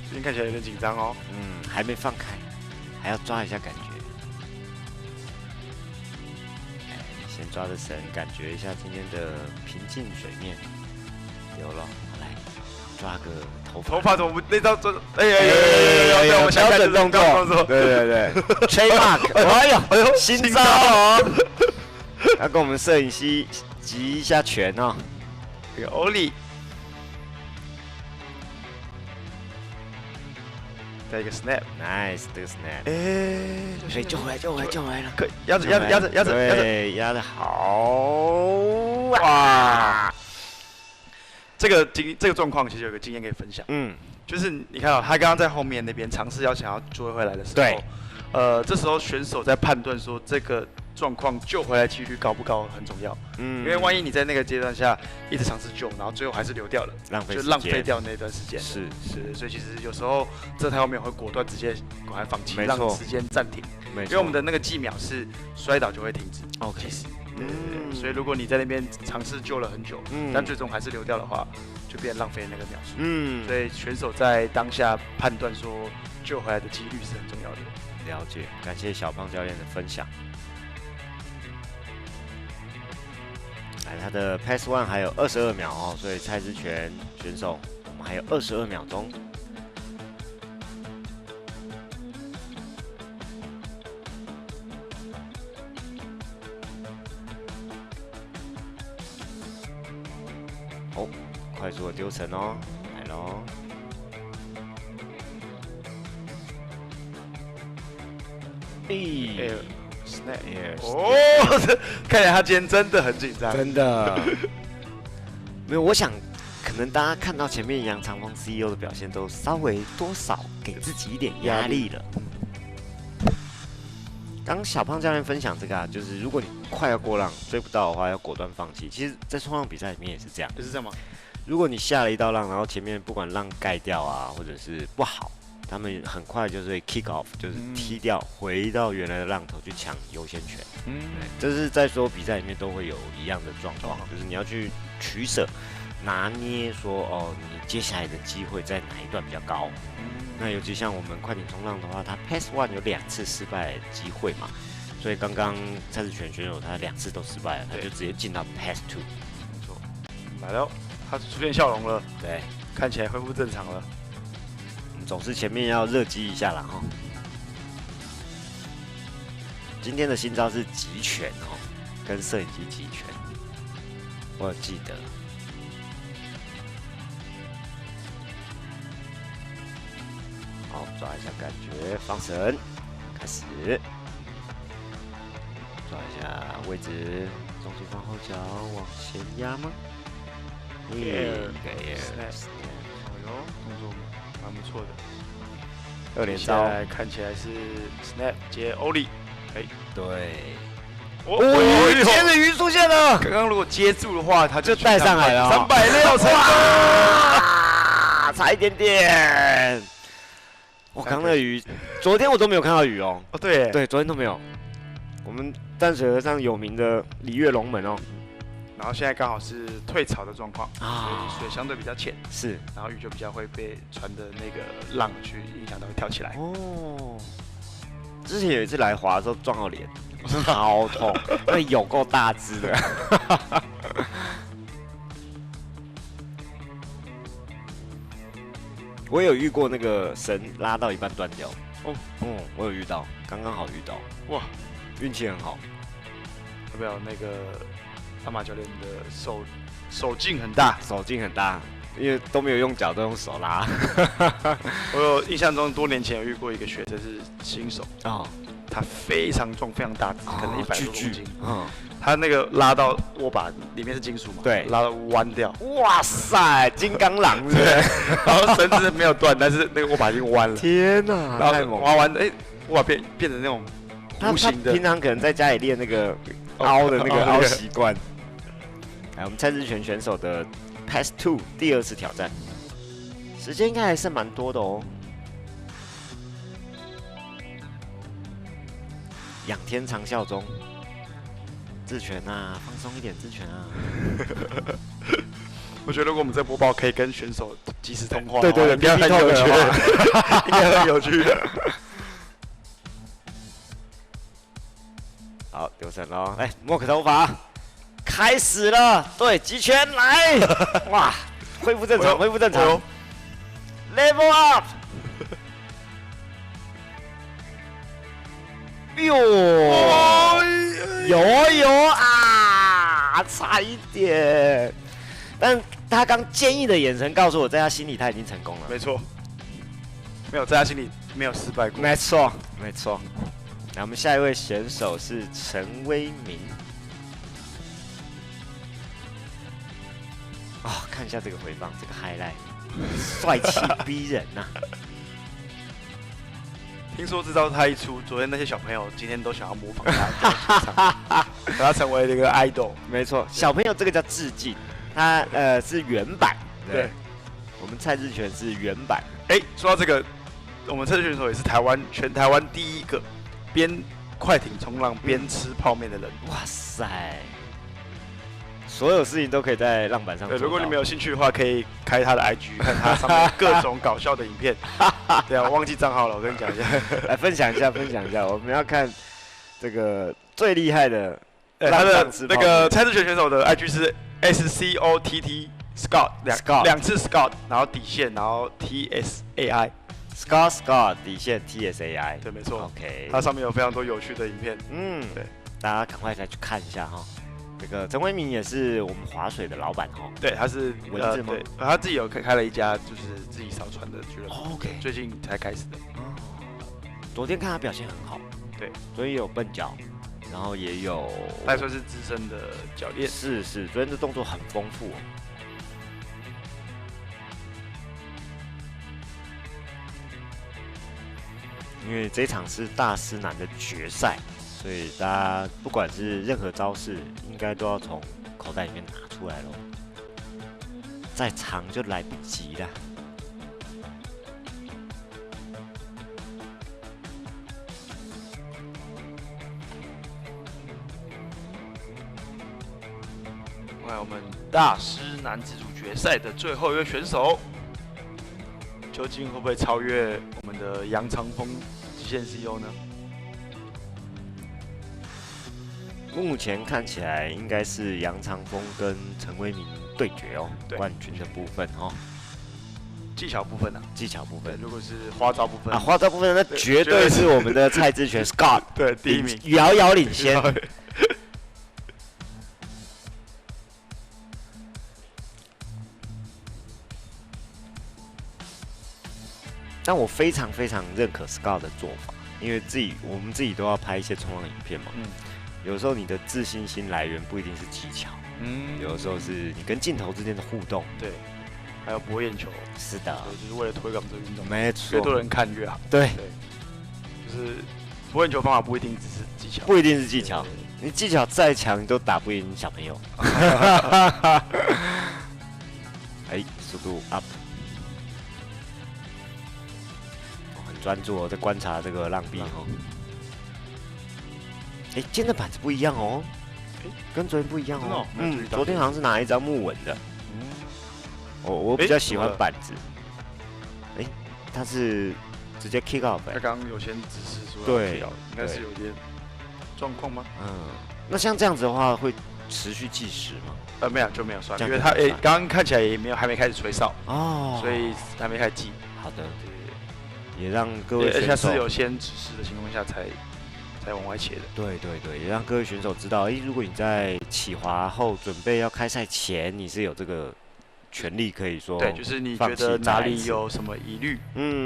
最近看起来有点紧张哦。还没放开，还要抓一下感觉。先抓着绳，感觉一下今天的平静水面。有了，来抓个头发。头发怎么不那张做？有标准动作。对 ，trademark。哎呦，新招哦！要跟我们摄影师集一下拳哦。这个欧力，再一个 snap，nice， 这个 snap， 可以救回来了，可以压着，对，压得好，哇！这个状况其实有个经验可以分享，就是你看到他刚刚在后面那边尝试想要追回来的时候，对，这时候选手在判断说这个状况救回来几率高不高很重要，因为万一你在那个阶段下一直尝试救，然后最后还是流掉了，就浪费掉那段时间，是，所以其实有时候这太后面会果断直接赶快放弃，让时间暂停，因为我们的那个计秒是摔倒就会停止 ，OK， 所以如果你在那边尝试救了很久，但最终还是流掉的话，就变浪费那个秒数，所以选手在当下判断说救回来的几率是很重要的。了解，感谢小胖教练的分享。来，他的 Pass One 还有22秒哦，所以蔡志权选手，我们还有22秒钟。快速的丢绳哦，来喽！snap， 哦，看起来他今天真的很紧张，真的。没有，我想可能大家看到前面杨长风 CEO 的表现，都稍微多少给自己一点压力了。刚小胖教练分享这个啊，就是如果你快要过浪追不到的话，要果断放弃。其实，在冲浪比赛里面也是这样，就是这样吗？如果你下了一道浪，然后前面不管浪盖掉啊，或者是不好，他们很快就是会 kick off， 就是踢掉，回到原来的浪头去抢优先权。这是在说比赛里面都会有一样的状况，就是你要去取舍、拿捏说哦，你接下来的机会在哪一段比较高。那尤其像我们快艇冲浪的话，他 Pass One 有2次失败的机会嘛，所以刚刚蔡志权选手他2次都失败了，他就直接进到 Pass Two。没错，来了，他出现笑容了，对，看起来恢复正常了。总是前面要热机一下啦哈。今天的新招是击拳哦，跟摄影机击拳，我有记得。好，抓一下感觉，放绳，开始。抓一下位置，重心放后脚，往前压吗？可以。哦哟，动作蛮不错的。2连招，看起来是 snap 接 Ollie， 对。哦，接着鱼出现了。刚刚如果接住的话，他就带上来了360成功，差一点点。我刚那个鱼，昨天我都没有看到鱼哦。哦，对，昨天都没有。我们淡水河上有名的里月龙门哦。然后现在刚好是退潮的状况啊，所以水相对比较浅，是，然后鱼就比较会被船的那个浪去影响到，会跳起来。哦，之前有一次来滑的时候撞到脸，好痛，那有够大只的。我有遇过那个绳拉到一半断掉，我有遇到，刚刚好遇到，哇，运气很好。要不要那个？阿马教练的手劲很大，因为都没有用脚，都用手拉。我有印象中多年前有遇过一个学生是新手哦，他非常重，非常大，可能100多公斤。他那个拉到握把里面是金属嘛，对，拉到弯掉。哇塞，金刚狼是不是？然后绳子没有断，但是那个握把已经弯了。天哪，然后挖完，握把变成那种弧形的。他平常可能在家里练那个凹的那个凹习惯。来，我们蔡志权选手的 Pass 2第2次挑战，时间应该还剩蛮多的哦。仰天长啸中，志权啊，放松一点，志权啊。我觉得如果我们这播报可以跟选手即时通话，对，应该很有趣，应该很有趣。好，丢绳喽，来，摸个头发。开始了，对，击拳来，哇，恢复正常，Level up， 有啊，差一点，但他刚坚毅的眼神告诉我，在他心里他已经成功了，没错，没有在他心里没有失败过，没错。那我们下一位选手是陈威明。看一下这个回放，这个 highlight， 帅气逼人呐！听说这招他一出，昨天那些小朋友今天都想要模仿他，让他成为这个 idol。没错，小朋友这个叫致敬，他是原版。对，我们蔡志权是原版。说到这个，我们蔡志权选手也是全台湾第一个边快艇冲浪边吃泡面的人。哇塞！所有事情都可以在浪板上做到。如果你们有兴趣的话，可以开他的 IG， 看他上面各种搞笑的影片。对啊，我忘记账号了，我跟你讲一下。来分享一下。我们要看这个最厉害的。他的那个蔡志权选手的 IG 是 SCOTT Scott 两次 Scott， 然后底线，然后 TSAI。Scott 底线 TSAI。对，没错。OK。它上面有非常多有趣的影片。对，大家赶快再去看一下哈。这个陈威明也是我们划水的老板哈，对，他是文字吗？对，他自己有开了一家就是自己扫船的俱乐部 ，OK， 最近才开始的。昨天看他表现很好，对，所以有笨脚，然后也有，他算是资深的教练，是，昨天的动作很丰富哦。因为这场是大师男的决赛。所以大家不管是任何招式，应该都要从口袋里面拿出来咯，再藏就来不及了。来，我们大师男自主决赛的最后一位选手，究竟会不会超越我们的杨长峰极限 CEO 呢？目前看起来应该是杨长峰跟陈威明对决哦，冠军的部分哦。技巧部分啊，技巧部分。如果是花招部分啊，花招部分那绝对是我们的蔡志全 Scott 对第一名，遥遥领先。但我非常非常认可 Scott 的做法，因为我们自己都要拍一些冲浪影片嘛。有时候你的自信心来源不一定是技巧，有的时候是你跟镜头之间的互动。对，还有博眼球。是的，就是为了推广这个运动。没错，越多人看越好。对，就是博眼球方法不一定只是技巧，不一定是技巧，你技巧再强，你都打不赢小朋友。哎，速度 up。专注在观察这个浪壁哦。哎，今天的板子不一样哦，跟昨天不一样哦。昨天好像是拿一张木纹的。我比较喜欢板子。哎，他是直接 kick off。他刚刚有先指示说对，应该是有点状况吗？那像这样子的话，会持续计时吗？没有就没有算，因为他刚刚看起来也没有还没开始吹哨哦，所以还没开始计。好的。也让各位选手，而且是有先指示的情况下才往外切的。对，也让各位选手知道，如果你在起滑后准备要开赛前，你是有这个权利可以说，对，就是你觉得哪里有什么疑虑，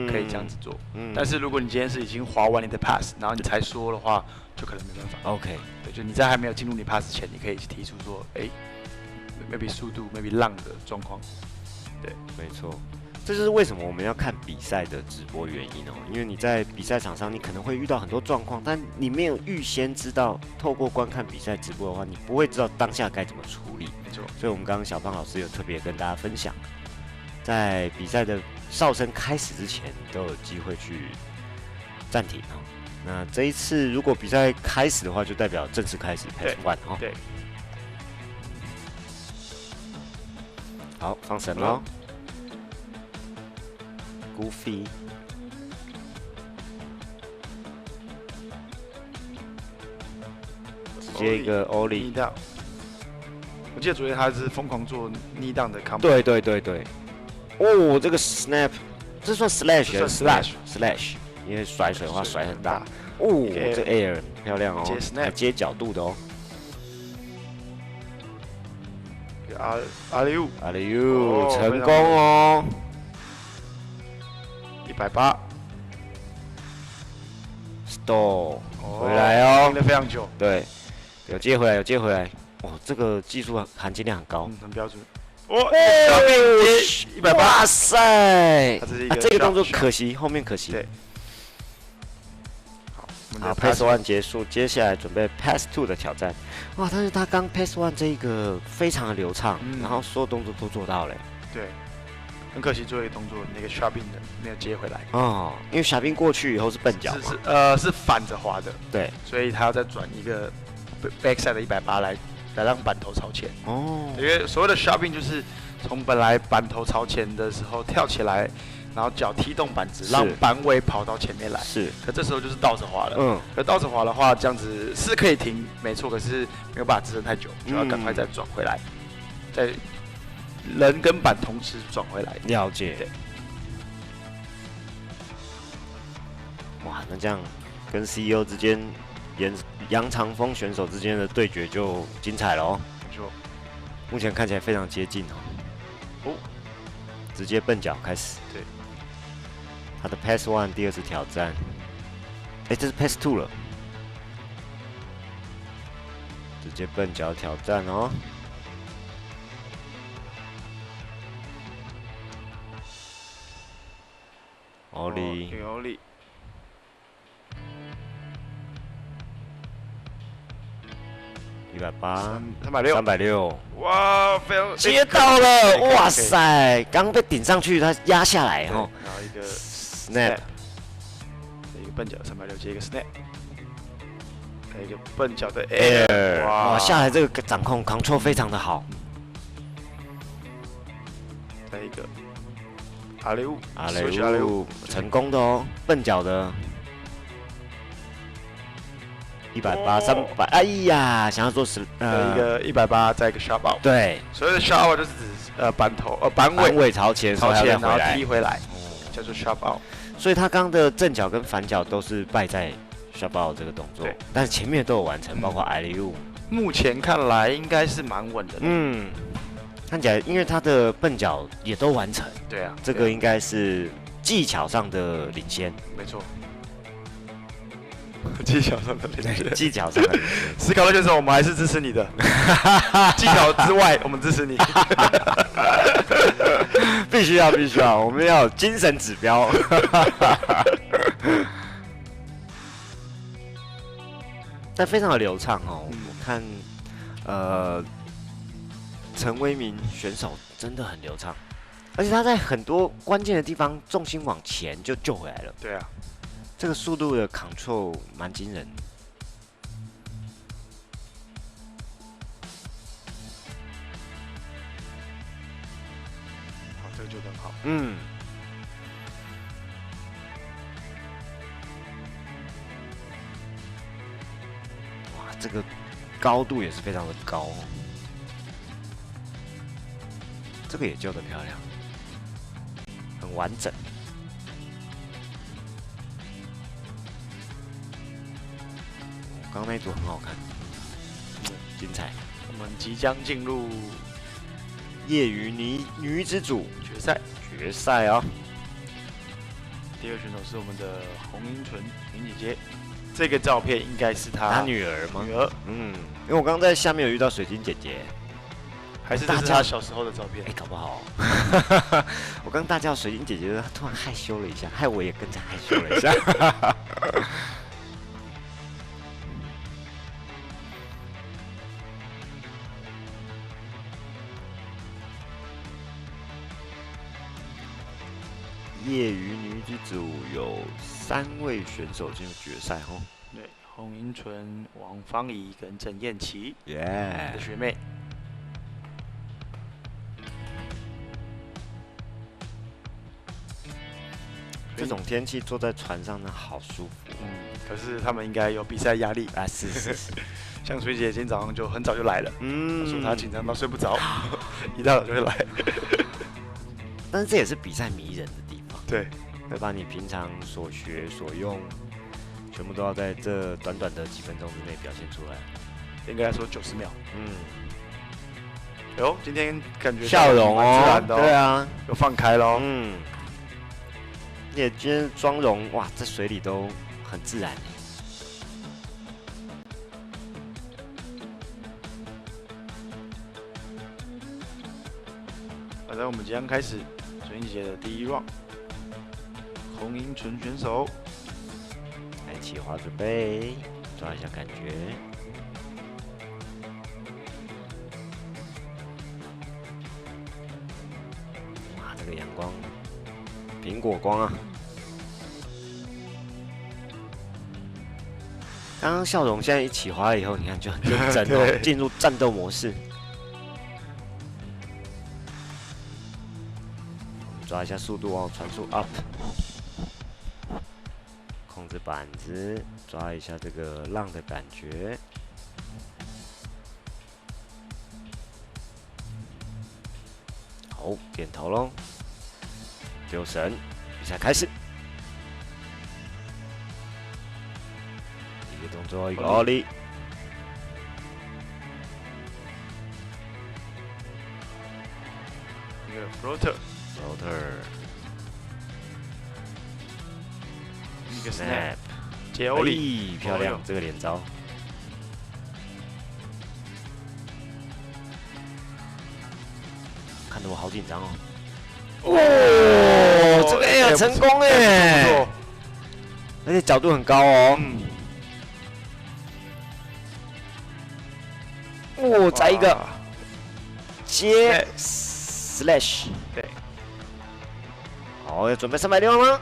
可以这样子做。但是如果你今天是已经滑完你的 pass， 然后你才说的话，就可能没办法。OK， 对，就你在还没有进入你 pass 前，你可以提出说，maybe 速度 ，maybe 浪的状况。对，没错。这就是为什么我们要看比赛的直播原因哦，因为你在比赛场上，你可能会遇到很多状况，但你没有预先知道，透过观看比赛直播的话，你不会知道当下该怎么处理。没错，所以我们刚刚小胖老师有特别跟大家分享，在比赛的哨声开始之前，都有机会去暂停哦。那这一次如果比赛开始的话，就代表正式开始 Pass One 哦。对。好，放绳喽。Goofy， 直接一个 Ollie。我记得昨天他是疯狂做knee down的 combo。对。哦，这个 snap， 这算 slash，因为甩水的话甩很大。哦，这 air 漂亮哦，还接角度的哦。阿里乌，成功哦。180 ，stall 回来哦，盯得非常久。对，有接回来。哦，这个技术含金量很高，很标准。180，哇塞！这个动作可惜，后面可惜。对。好 ，Pass One 结束，接下来准备 Pass Two 的挑战。哇，但是他刚 Pass One 这一个非常的流畅，然后所有动作都做到了。对。很可惜，最后一个动作那个 sharping 的没有接回来哦，因为小兵过去以后是笨脚嘛，是反着滑的，对，所以他要再转一个 backside 的180来让板头朝前哦。因为所谓的 sharping 就是从本来板头朝前的时候跳起来，然后脚踢动板子，让板尾跑到前面来。是，可这时候就是倒着滑了。可倒着滑的话，这样子是可以停，没错，可是没有办法支撑太久，就要赶快再转回来，再。人跟板同时转回来，了解。哇，那这样跟 CEO 之间，杨长风选手之间的对决就精彩了哦。没错，目前看起来非常接近哦。直接笨脚开始。对。他的 Pass One 第2次挑战，这是 Pass Two 了。直接笨脚挑战哦。Ollie， 180， 360，哇，非常接到了，哇塞，刚被顶上去，他压下来哦。然后一个 snap， 一个笨脚360接一个 snap， 还有一个笨脚的 air， 哇，下来这个掌控 control 非常的好。再一个。阿雷乌成功的哦，笨脚的。180、300，哎呀，想要做一个180再一个 shot out。对，所谓的 shot out 就是指板尾朝前，朝前，然后然踢回来，叫做 shot out。所以他刚刚的正脚跟反脚都是败在 shot out 这个动作，对，但是前面都有完成，包括 alley-oop。目前看来应该是蛮稳的。嗯，看起来因为他的笨脚也都完成，对啊，这个应该是技巧上的领先。没错。技巧上的领先，技巧上的领先。斯考特选手，我们还是支持你的。技巧之外，我们支持你。必须要，我们要有精神指标。但非常的流畅哦，我看，陈威明选手真的很流畅，而且他在很多关键的地方重心往前就救回来了。对啊，这个速度的 control 蛮惊人的。好，这个就很好。嗯。哇，这个高度也是非常的高哦。这个也救得漂亮，很完整。刚刚那一组很好看，精彩。我们即将进入业余女子组决赛哦。第二选手是我们的洪英纯林姐姐，这个照片应该是她女儿吗？女儿，因为我刚刚在下面有遇到水晶姐姐，还是这是她小时候的照片？搞不好。我刚大叫水晶姐姐，她突然害羞了一下，害我也跟着害羞了一下。业余女子组有3位选手进入决赛哦。对，洪英纯、王芳怡跟郑燕琪，耶，的学妹。这种天气坐在船上呢，好舒服。可是他们应该有比赛压力啊，是。像水姐今天早上就很早就来了，说她紧张到睡不着，一大早就会来。但是这也是比赛迷人的地方，对，会把你平常所学所用，全部都要在这短短的几分钟之内表现出来。应该来说90秒。哎呦，今天感觉笑容哦，自然的哦，对啊，有放开喽。也今天妆容哇，在水里都很自然。好的，我们即将开始水晶姐姐的第一 round。洪英纯选手，来起滑准备，抓一下感觉。哇，这个阳光，苹果光啊！刚刚笑容现在一起滑了以后，你看就很认真哦，进入战斗模式。抓一下速度哦，传速 up， 控制板子，抓一下这个浪的感觉。好，点头喽，丢绳，比赛开始。一个动作，一个奥利。一个 floater。一个 snap， 接欧里，漂亮，这个连招。看得我好紧张哦。哦，这个 air 成功哎，而且角度很高哦。再一个接 slash， 对。好，要准备360吗？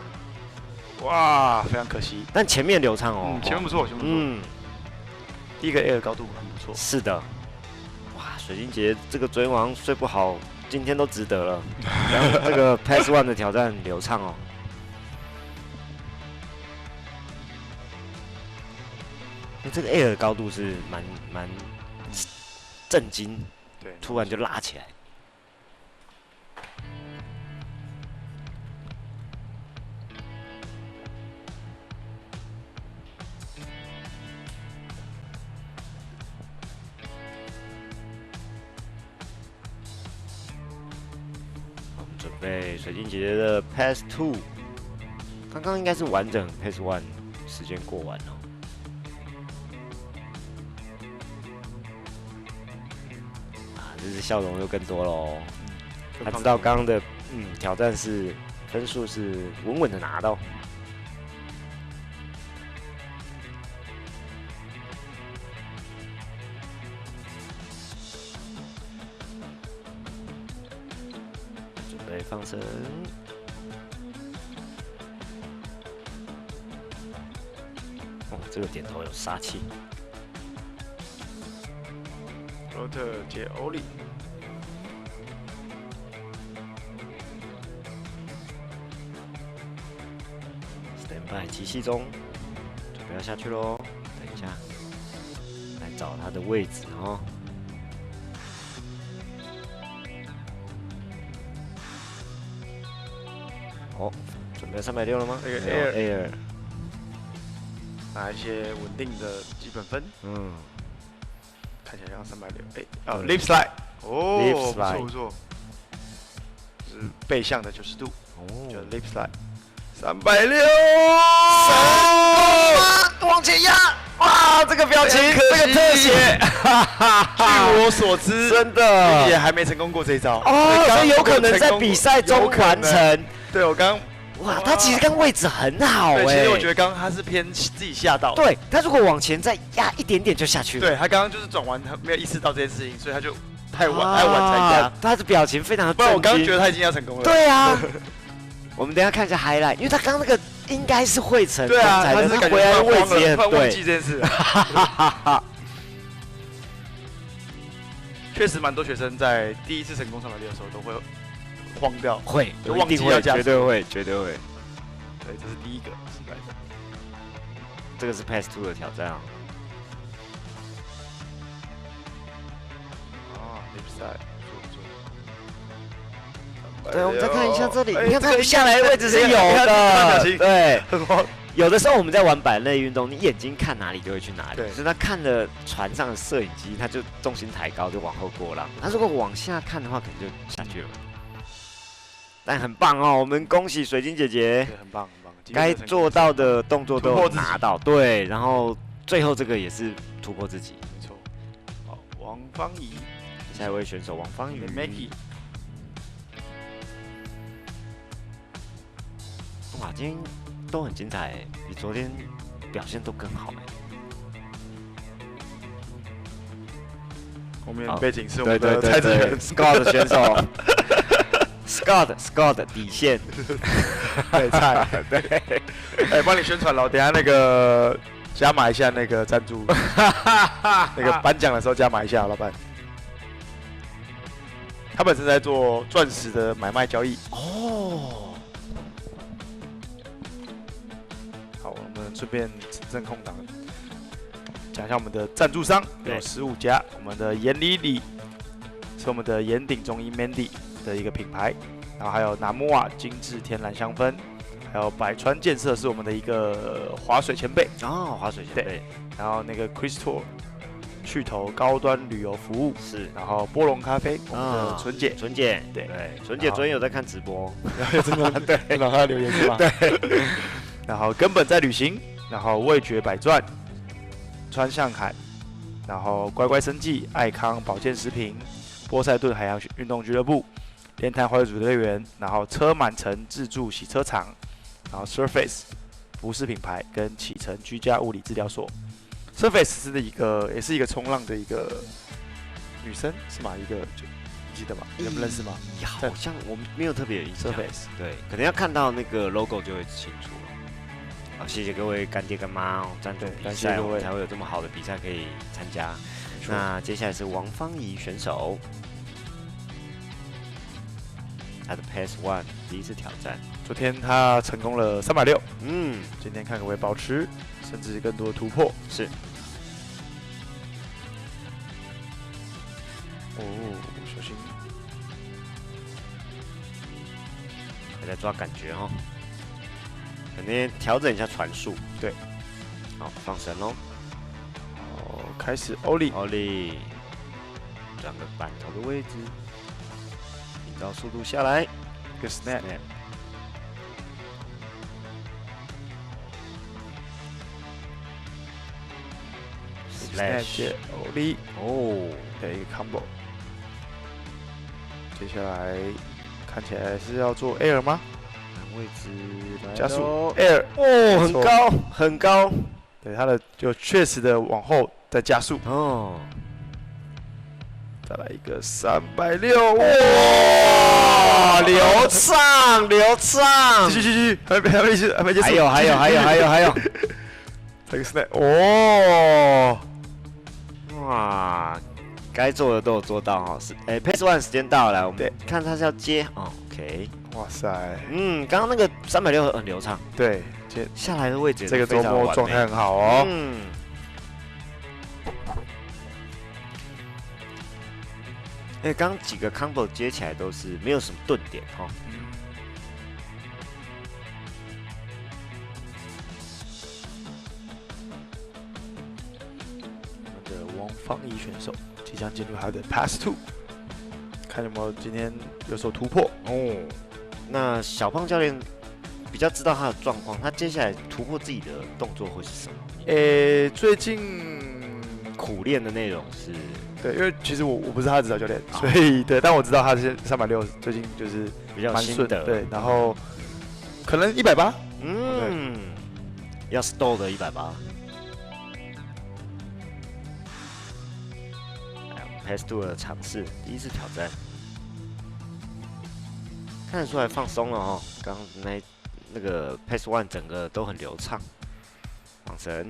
哇，非常可惜。但前面流畅哦，前面不错，前面不错。第一个 air 高度很不错。是的。哇，水晶姐这个昨天晚上睡不好，今天都值得了。这个 Pass One 的挑战流畅哦。这个 air 的高度是蛮震惊，对，突然就拉起来。我们准备水晶姐姐的 Pass 2， 刚刚应该是完整 Pass 1时间过完了。这次笑容又更多喽。他知道刚刚的挑战是分数是稳稳的拿到。准备放绳。哦，这个点头有杀气。罗特接欧里。Stand by 集气中，准备要下去喽。等一下，来找他的位置哦。哦，准备360了吗？这个 air 拿一些稳定的基本分。看起来像360。lip slide。哦， lip 不 slide 错不错。是背向的90度。就 lip slide。360。往前压！哇，这个表情，这个特写，据我所知，真的也还没成功过这一招。所以有可能在比赛中完成。对，我刚。哇，他其实刚位置很好对，其实我觉得刚刚他是偏自己吓到。对，他如果往前再压一点点就下去了。对，他刚刚就是转弯，他没有意识到这件事情，所以他就太晚才压。他的表情非常的震惊。不然我刚刚觉得他已经要成功了。对啊。我们等一下看一下 highlight， 因为他刚刚那个应该是会成功才的，他回来的位置也很对。忘记这件事。确实蛮多学生在第一次成功360的时候都会慌掉，会，就忘记要加，绝对会，绝对会。对，这是第一个失败的。这个是 Pass 2的挑战啊。lip slide， 对，我们再看一下这里，你看他下来的位置是有的，对，有的时候我们在玩板类运动，你眼睛看哪里就会去哪里，所以他看了船上的摄影机，他就重心抬高，就往后过浪。他如果往下看的话，可能就下去了。但很棒哦，我们恭喜水晶姐姐，很棒很棒，该做到的动作都有拿到，对，然后最后这个也是突破自己，没错。好，王芳怡，下一位选手王芳瑜 ，Maggie。哇，今天都很精彩，比昨天表现都更好后面背景是我们的蔡志源 Scott 的选手，Scott 底线，对蔡，对，帮你宣传了，等下那个加码一下那个赞助，那个颁奖的时候加码一下，老板。他本身在做钻石的买卖交易。哦。好，我们顺便趁空档讲一下我们的赞助商，有15家。我们的眼里里是我们的岩顶中医 Mandy 的一个品牌，然后还有拿莫瓦精致天然香氛，还有百川建设是我们的一个滑水前辈哦，滑水前辈，然后那个 Crystal 去头高端旅游服务是，然后波龙咖啡，我们的纯姐，对，纯姐昨天有在看直播，真的对，看到她的留言是吗？对，然后根本在旅行，然后味觉百转，川向海，然后乖乖生计，爱康保健食品，波塞顿海洋运动俱乐部，连潭滑水组队员，然后车满城自助洗车场，然后 Surface 服饰品牌跟启程居家物理治疗所。Surface 是也是一个冲浪的一个女生是吗？一个你记得吗？你们认识吗？好像我没有特别印象。Surface 对，可能要看到那个 logo 就会清楚了。好，谢谢各位干爹干妈哦，赞助比赛，我们才会有这么好的比赛可以参加。那接下来是王芳怡选手，他的 Pass 1第一次挑战，昨天他成功了360，今天看可不可以保持，甚至更多的突破。是，哦，小心。还在抓感觉哈，肯定调整一下传速。对，好，放神喽。好，开始欧力，奥利，转个板头的位置，引导速度下来，一个 snap， 接欧力，哦，的一个 combo。接下来看起来是要做 air 吗？位置来加速咯 air，哦，很高很高。对，它的就确实的往后再加速。哦，再来一个360，哇，流畅流畅。继续，还没结束。还有。这个 snap， 哦，哇，该做的都有做到哈。是，Pace One 时间到了，我们看他是要接哦 ，OK。哇塞，刚刚那个360很流畅，对，下来的位置这个周末状态很好哦。刚几个 combo 接起来都是没有什么顿点哈。我们的王芳怡选手即将进入他的 Pass Two， 看有没有今天有所突破哦。那小胖教练比较知道他的状况，他接下来突破自己的动作会是什么？最近苦练的内容是，对，因为其实我不是他的指导教练，所以对，但我知道他是360，最近就是比较蛮顺的，对，然后可能180，要 stall 的180。Pass Two 的尝试，第一次挑战，看得出来放松了哦。刚刚那个 Pass One 整个都很流畅，放神。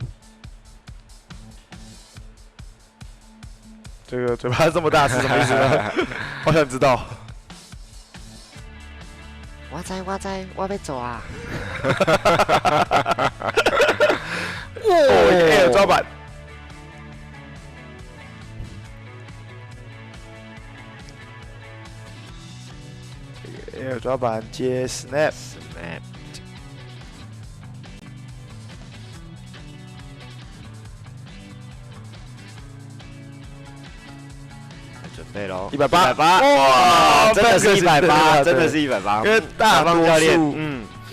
这个嘴巴这么大是什么意思呢？好想知道。我知，我要走啊！哦，抓板。Air 抓板接 snap， 准备喽，180，哇，真的是180，真的是180，因为大多教练数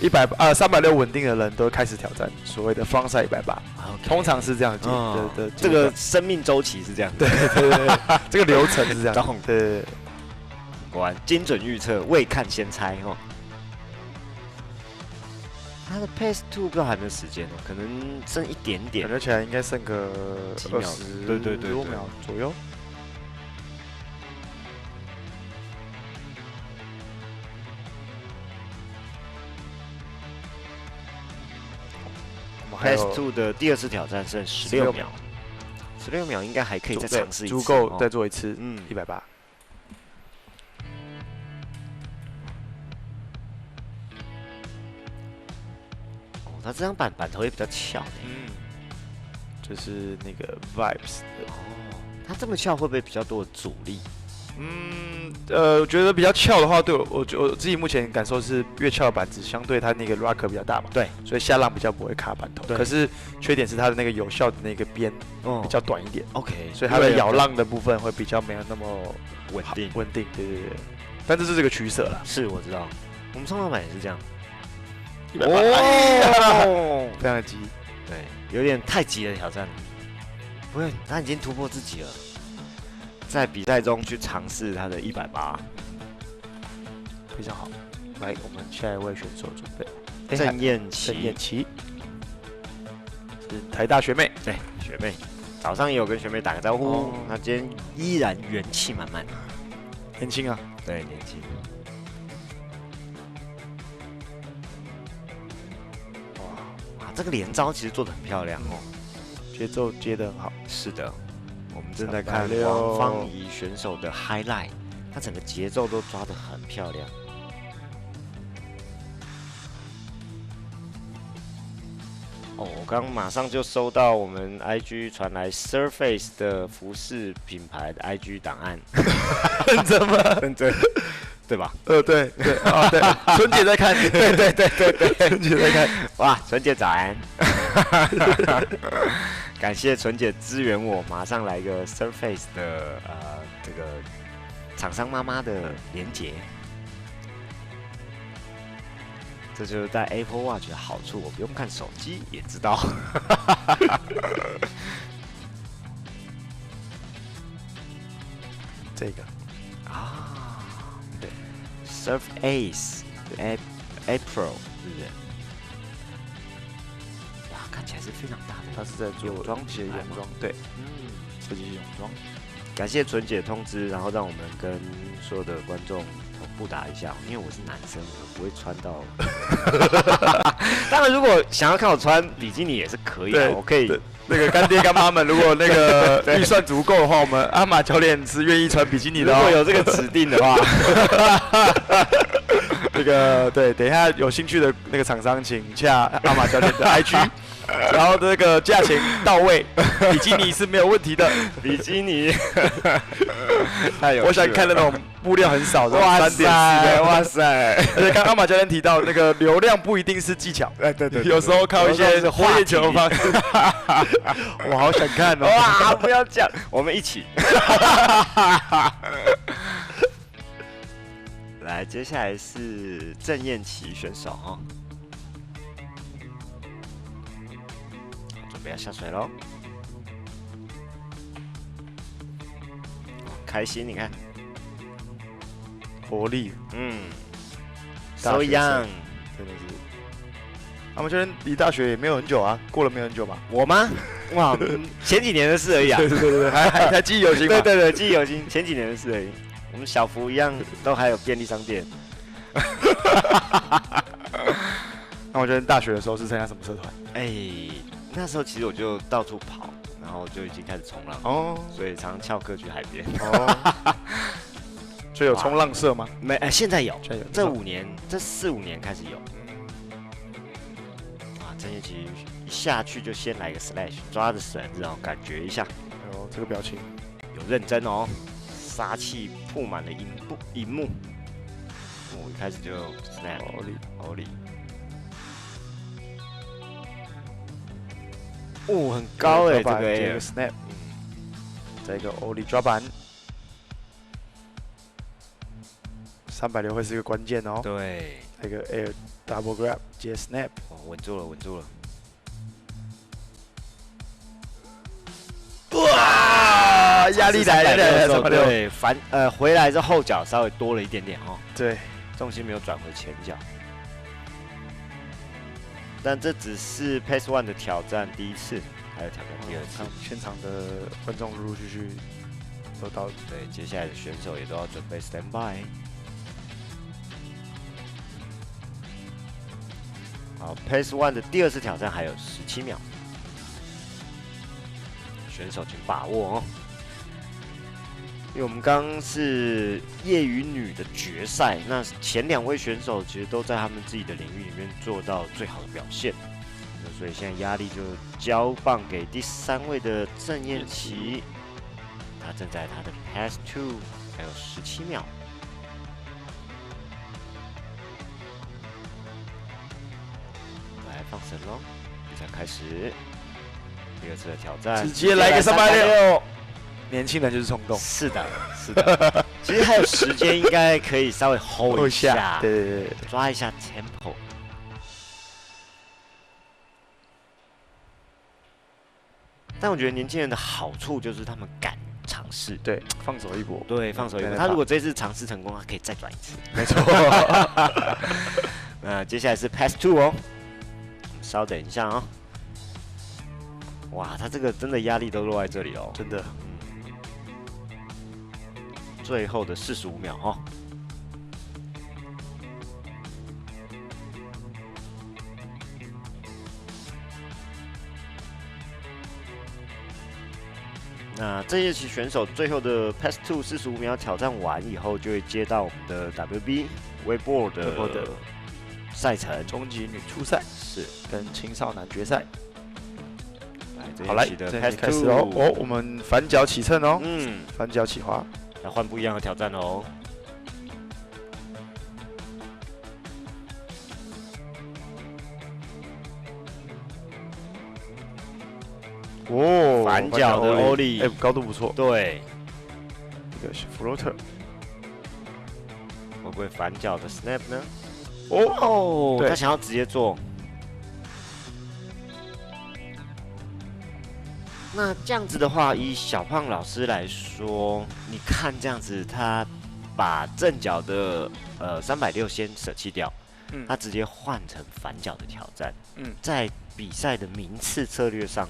360稳定的人都开始挑战所谓的 frontside 180，通常是这样的这个生命周期是这样，对，这个流程是这样，对。果然精准预测，未看先猜哦。他的 Pace Two 不知道还有没有时间哦，可能剩一点点，感觉起来应该剩个几秒，对15秒左右。Pace Two 的第2次挑战剩16秒，16秒应该还可以再尝试一次，足够再做一次180。他这张板头也比较翘，就是那个 vibes 的。他这么翘会不会比较多的阻力？我觉得比较翘的话，对我自己目前感受是，越翘的板子相对它那个 rocker 比较大嘛，对，所以下浪比较不会卡板头。可是缺点是它的那个有效的那个边比较短一点，OK， 所以它的咬浪的部分会比较没有那么稳定，对。但这是这个取舍啦，是我知道，我们冲浪板也是这样。非常的急，对，有点太急的挑战了。不会，他已经突破自己了，在比赛中去尝试他的180，非常好。来，我们下一位选手准备，郑燕琪，是台大学妹，对，学妹，早上也有跟学妹打个招呼，她今天依然元气满满，年轻啊，对，年轻。这个连招其实做得很漂亮哦，节奏接得很好。是的，我们正在看王芳怡选手的 highlight， 她整个节奏都抓得很漂亮。哦，我刚马上就收到我们 IG 传来 Surface 的服饰品牌的 IG 档案，认真吗？认真，对吧？对对啊，对，纯姐在看，对，纯姐在看，哇，纯姐早安，感谢纯姐支援我，马上来一个 Surface 的这个厂商妈妈的连结。这就是带 Apple Watch 的好处，我不用看手机也知道。这个啊，对 ，Surface April 是不是？哇，看起来是非常大的。他是在做泳装一些泳装，对，设计泳装。感谢纯姐通知，然后让我们跟所有的观众布达一下，因为我是男生，我不会穿到。当然，如果想要看我穿比基尼也是可以的，我可以。那个干爹干妈们，如果那个预算足够的话，我们阿玛教练是愿意穿比基尼的。如果有这个指定的话，这个对，等一下有兴趣的那个厂商，请洽阿玛教练的 IG。然后这个价钱到位，比基尼是没有问题的。比基尼，我想看那种布料很少的3.4，哇塞！而且刚阿玛教练提到，那个流量不一定是技巧，对，有时候靠一些火眼球的方式。我好想看哦！哇，不要这样，我们一起。来，接下来是郑燕琪选手哦。不要下水喽！开心，你看，活力，So young， 真的是。阿玛教练离大学也没有很久啊，过了没有很久吧？我吗？哇，前几年的事而已啊！对，还记忆犹新嘛？对，记忆犹新，前几年的事而已。我们小福一样都还有便利商店。那我觉得大学的时候是参加什么社团？那时候其实我就到处跑，然后就已经开始冲浪哦，所以常翘课去海边哦。所以有冲浪社吗？没，现在有，这4-5年开始有。啊，郑燕琪一下去就先来一个 slash， 抓着绳子然后感觉一下。哦，这个表情有认真哦，杀气铺满了荧幕。我一开始就 snap， 欧里。哦，很高哎，这个 snap， 再一个欧里抓板，360会是一个关键哦。对，这个 air double grab 接 snap， 哦，稳住了。哇，压力来了，对，回来之后后脚稍微多了一点点哦。对，重心没有转回前脚。但这只是 Pace One 的挑战第1次，还有挑战第2次。现场的观众陆陆续续都到，对，接下来的选手也都要准备 stand by。好 ，Pace One 的第2次挑战还有17秒，选手请把握哦。因为我们刚刚是业余女的决赛，那前2位选手其实都在他们自己的领域里面做到最好的表现，所以现在压力就交棒给第3位的郑燕琪，他正在他的 Pass 2， 还有17秒。来放绳喽，比赛开始，第2次的挑战，直接来个360。年轻人就是冲动。是的。其实还有时间，应该可以稍微 hold 一下，对，抓一下 tempo。但我觉得年轻人的好处就是他们敢尝试，对，放手一搏，对，放手一搏。他如果这次尝试成功，他可以再转1次。没错。那接下来是 Pass 2哦，稍等一下哦。哇，他这个真的压力都落在这里哦，真的。最后的45秒哦。那郑燕琪选手最后的 Pass 2 45秒挑战完以后，就会接到我们的 WB Wakeboard 的赛程，终极女初赛是跟青少男决赛。好来，的这 Pass 开始 Two 哦。哦，我们反脚起乘哦，反脚起滑，来换不一样的挑战哦。哦，反脚的欧力，哎，高度不错。对，一个是 floater， 会不会反脚的 snap 呢？哦，对他想要直接做。那这样子的话，以小胖老师来说，你看这样子，他把正脚的360先舍弃掉，他直接换成反脚的挑战。在比赛的名次策略上，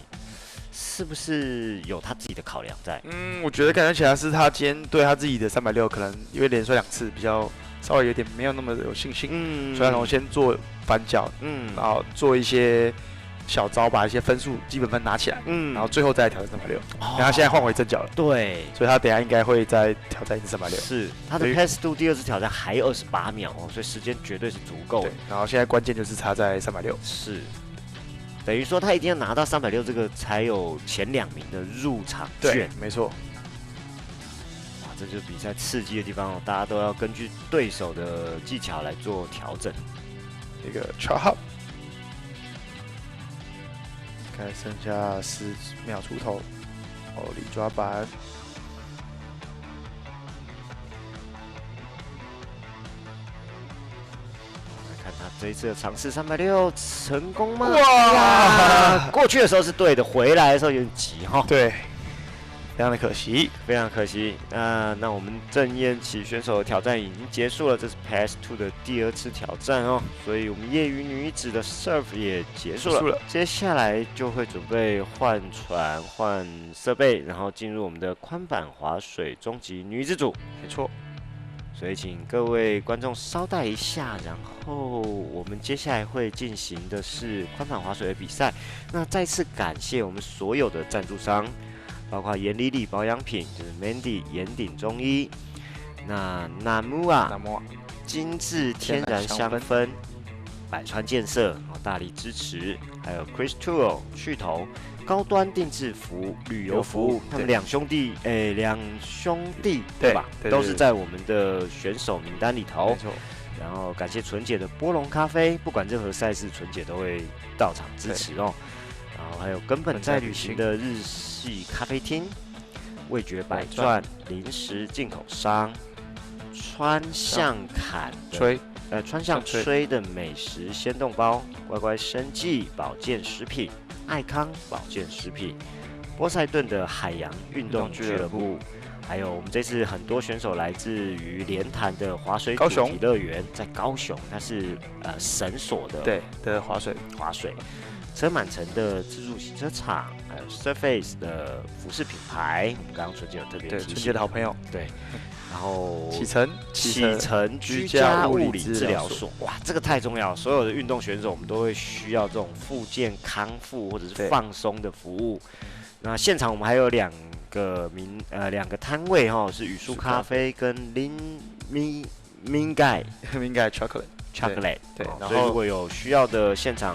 是不是有他自己的考量在？我觉得感觉起来是他今天对他自己的360可能因为连摔2次，比较稍微有点没有那么有信心，所以我先做反脚，然后做一些小招，把一些分数基本分拿起来，然后最后再来挑战360。然后他现在换回正脚了，对，所以他等一下应该会再挑战一次360。是他的 Pass 2第2次挑战还有28秒哦，所以时间绝对是足够的。然后现在关键就是差在360，是等于说他一定要拿到360这个才有前2名的入场券，没错。哇，这就是比赛刺激的地方哦，大家都要根据对手的技巧来做调整。一个 chop hop。看剩下10秒出头，欧力抓板，来看他这一次的尝试360成功吗？哇！过去的时候是对的，回来的时候有点急哈。对，非常的可惜，非常可惜。那我们郑彦启选手的挑战已经结束了，这是 Pass 2的第2次挑战哦，所以我们业余女子的 Surf 也结束了。接下来就会准备换船、换设备，然后进入我们的宽板滑水终极女子组。没错。所以请各位观众稍待一下，然后我们接下来会进行的是宽板滑水的比赛。那再次感谢我们所有的赞助商。包括颜丽丽保养品，就是 Mandy 岩顶中医，那 Namua 精致天然香氛，百川建设大力支持，还有 Chris Tool 去头高端定制旅游服务，他们两兄弟对吧？都是在我们的选手名单里头。没错。然后感谢纯姐的波龙咖啡，不管任何赛事，纯姐都会到场支持哦。然后还有根本在旅行的日系咖啡厅，味觉百转零食进口商，川象吹的美食鲜冻包，乖乖生技保健食品，爱康保健食品，波塞顿的海洋运动俱乐部，还有我们这次很多选手来自于莲潭的滑水主题乐园，在高雄，那是绳索的滑水。车满城的自助洗车场，还有 Surface 的服饰品牌，我们刚刚纯姐有特别提醒，纯姐的好朋友，对。然后启程居家物理治疗所，哇，这个太重要了！所有的运动选手，我们都会需要这种复健康复或者是放松的服务。那现场我们还有两个摊位哈，是语速咖啡跟Mingai Chocolate， 对，然后如果有需要的现场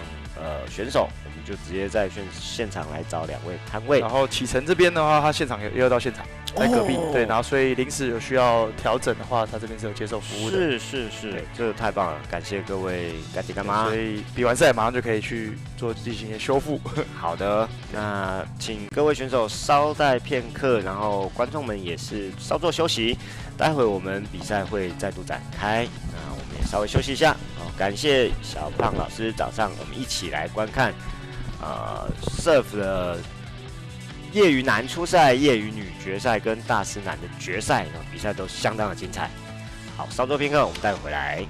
选手，我们就直接在现场来找2位摊位。然后启程这边的话，他现场也要到现场，在隔壁，对，然后所以临时有需要调整的话，他这边是有接受服务的。是，这个太棒了，感谢各位干爹干妈。所以比完赛马上就可以去进行一些修复。好的，那请各位选手稍待片刻，然后观众们也是稍作休息，待会我们比赛会再度展开。那我们也稍微休息一下。感谢小胖老师，早上我们一起来观看Surf 的业余男初赛、业余女决赛跟大师男的决赛，比赛都相当的精彩。好，稍作片刻，我们待会回来。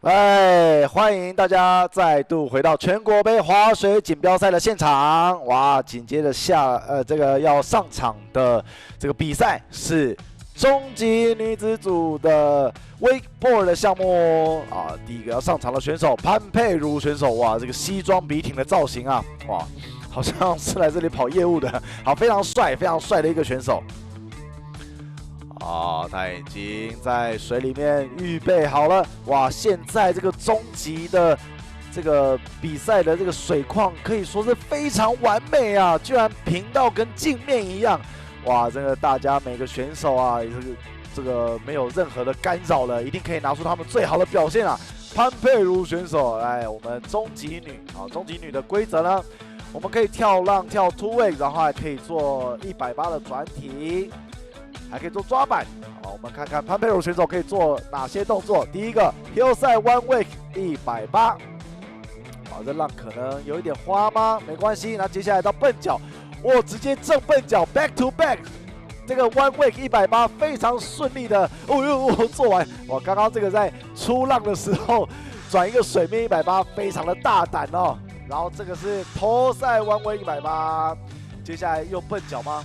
哎，欢迎大家再度回到全国杯滑水锦标赛的现场。哇，紧接着这个要上场的这个比赛是终极女子组的 wakeboard 的项目啊。第一个要上场的选手潘佩如选手，哇，这个西装笔挺的造型啊，哇，好像是来这里跑业务的，好，非常帅的一个选手。啊，他已经在水里面预备好了。哇，现在这个终极的这个比赛的这个水况可以说是非常完美啊，居然平到跟镜面一样。哇，这个大家每个选手啊，这个没有任何的干扰了，一定可以拿出他们最好的表现啊。潘佩如选手，哎，我们终极女啊，终极女的规则呢，我们可以跳浪跳 two way， 然后还可以做180的转体。还可以做抓板，好，我们看看潘佩如选手可以做哪些动作。第一个 hillside one wake 180，好，这浪可能有一点花吗？没关系，那接下来到笨脚，哇，直接正笨脚 back to back， 这个 one wake 180非常顺利的，做完。哇，刚刚这个在出浪的时候转一个水面180，非常的大胆哦。然后这个是头赛 one wake 180，接下来又笨脚吗？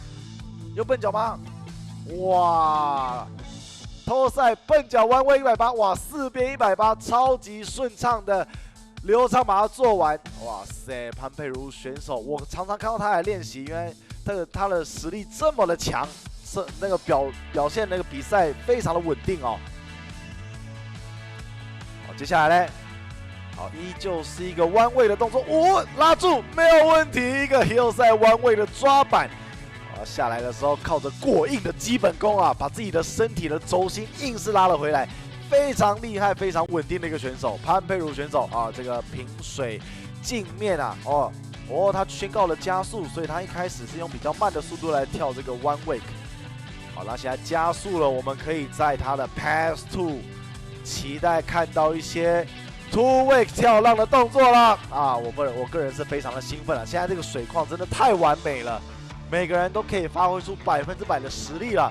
又笨脚吗？哇，偷赛笨脚弯位180，哇，4边180，超级顺畅的流畅把它做完。哇塞，潘佩如选手，我常常看到他来练习，因为他的实力这么的强，那个表现那个比赛非常的稳定哦。好，接下来呢，好，依旧是一个弯位的动作，拉住没有问题，一个 hillside 弯位的抓板。下来的时候靠着过硬的基本功啊，把自己的身体的轴心硬是拉了回来，非常厉害、非常稳定的一个选手，潘佩如选手啊，这个平水镜面啊，他宣告了加速，所以他一开始是用比较慢的速度来跳这个 one wake。好，那现在加速了，我们可以在他的 pass two 期待看到一些 two wake 跳浪的动作了啊！我个人是非常的兴奋了，现在这个水况真的太完美了。每个人都可以发挥出100%的实力了。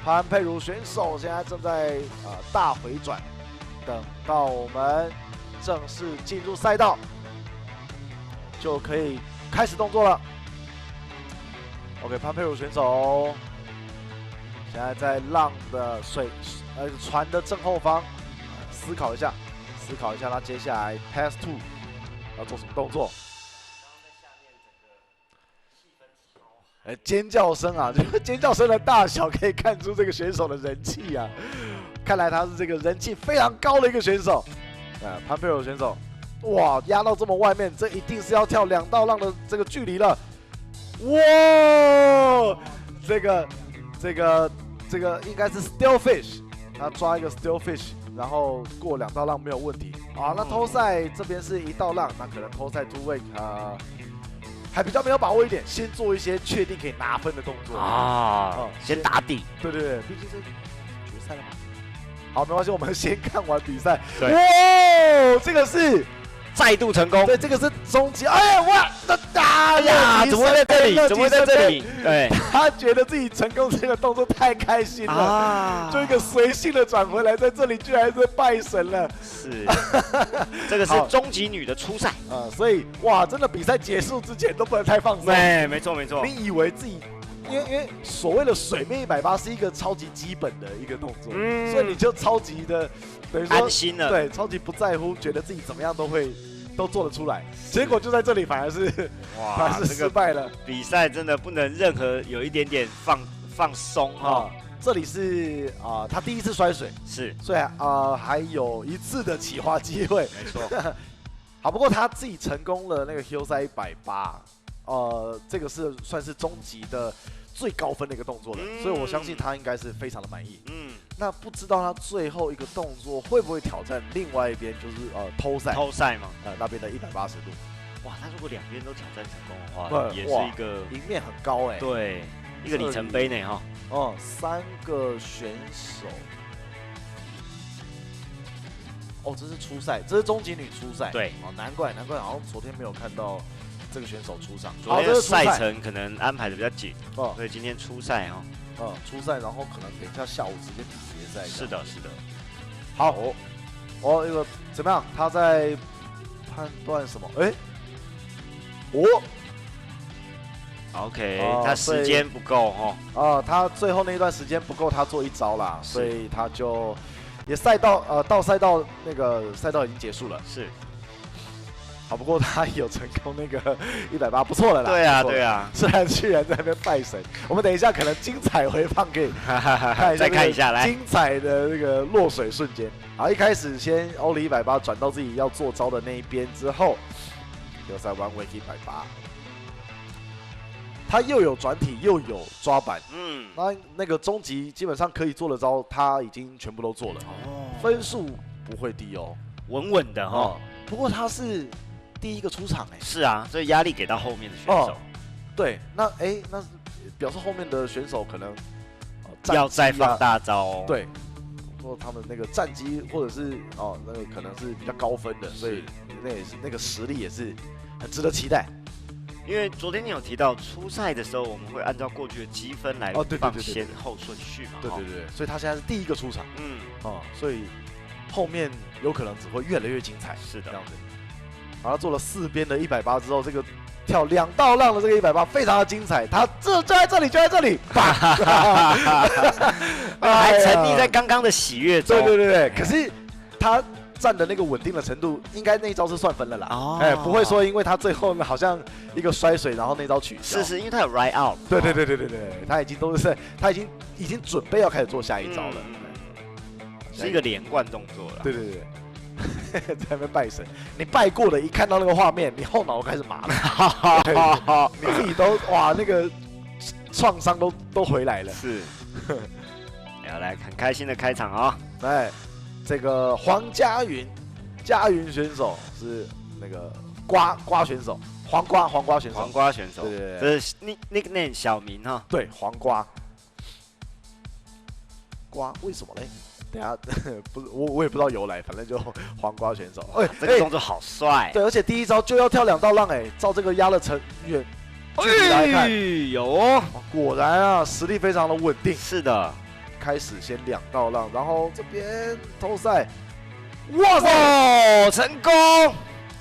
潘佩如选手现在正在大回转，等到我们正式进入赛道，就可以开始动作了。OK， 潘佩如选手现在在浪的船的正后方，思考一下他接下来 pass two 要做什么动作。尖叫声啊，这个尖叫声的大小可以看出这个选手的人气啊！看来他是这个人气非常高的一个选手。潘佩如选手，哇，压到这么外面，这一定是要跳2道浪的这个距离了。哇，这个应该是 still fish， 他抓一个 still fish， 然后过2道浪没有问题。啊，那偷赛这边是1道浪，那可能偷赛 two wake 还比较没有把握一点，先做一些确定可以拿分的动作啊，先打底。对，毕竟是决赛了嘛。好，没关系，我们先看完比赛。对，哇，这个是再度成功。对，这个是终极。哎呀，哇，哎呀，怎么会在这里？怎么会在这里？对，他觉得自己成功这个动作太开心了啊，就一个随性的转回来，在这里居然是拜神了。是，这个是终极女的初赛啊，所以哇，真的比赛结束之前都不能太放松。没错。你以为自己，因为所谓的水面180是一个超级基本的一个动作，所以你就超级的等于说安心了，对，超级不在乎，觉得自己怎么样都做得出来，结果就在这里反而是失败了。比赛真的不能任何有一点点放松哈。这里是他第一次摔水，是，所以还有1次的起滑机会，没错。好，不过他自己成功了那个 hillside 180，这个是算是终极的最高分的一个动作了，所以我相信他应该是非常的满意。那不知道他最后一个动作会不会挑战另外一边，就是偷赛嘛，那边的180度。哇，他如果2边都挑战成功的话，也是一个赢面很高哎。对，一个里程碑呢哈。3个选手。这是初赛，这是终极女初赛。对，难怪好像昨天没有看到这个选手出场。昨天赛程可能安排的比较紧，所以今天初赛初赛，然后可能等一下下午直接比决赛。是的。好，哦，那个怎么样？他在判断什么？哎，哦。OK， 他时间不够哈。他最后那一段时间不够他做一招啦，所以他就也到赛道那个赛道已经结束了。是。好，不过他有成功那个180，不错了啦。对啊，对啊。虽然巨人在那边拜神，我们等一下可能精彩回放可以看一下，再看一下来精彩的那个落水瞬间。好，一开始先欧里180转到自己要做招的那一边之后，又再弯位180。他又有转体又有抓板，那个终极基本上可以做的招，他已经全部都做了，分数不会低哦，稳稳的哈。不过他是第一个出场是啊，所以压力给到后面的选手。对，那表示后面的选手可能要再放大招哦。对，说他们那个战绩或者是那个可能是比较高分的，所以那个实力也是很值得期待。因为昨天你有提到初赛的时候，我们会按照过去的积分来放先后顺序嘛。对，所以他现在是第一个出场。所以后面有可能只会越来越精彩。是的，这样子。然后做了4边的180之后，这个跳2道浪的这个180非常的精彩。他就在这里，还沉溺在刚刚的喜悦中。对，可是他站的那个稳定的程度，应该那一招是算分了啦。不会说因为他最后好像一个摔水，然后那招取消。是，因为他有 ride out。对，他已经准备要开始做下一招了。是一个连贯动作了。对，在那边拜神，你拜过的，一看到那个画面，你后脑开始麻了。你自己都那个创伤都回来了。是。要来很开心的开场啊！这个黄家云选手是那个瓜选手，黄瓜选手，对，这是 nickname 小名哈。对，黄瓜为什么嘞？等下不是我也不知道由来，反正就黄瓜选手。这个动作好帅。对，而且第一招就要跳2道浪，照这个压了远距离来看，有哦，果然啊，实力非常的稳定。是的。开始先2道浪，然后这边偷赛，哇塞，成功！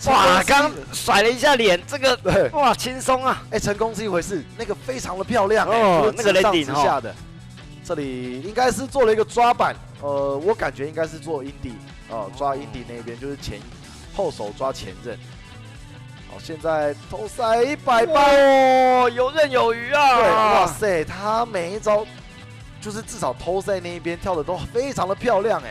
哇，刚甩了一下脸，这个对，哇，轻松啊！成功是一回事，那个非常的漂亮那个 landing 之下的，这里应该是做了一个抓板，我感觉应该是做 indie 抓 indie 那边就是后手抓前刃。好，现在偷赛180，游刃有余啊！对，哇塞，他每一招。就是至少偷赛那一边跳的都非常的漂亮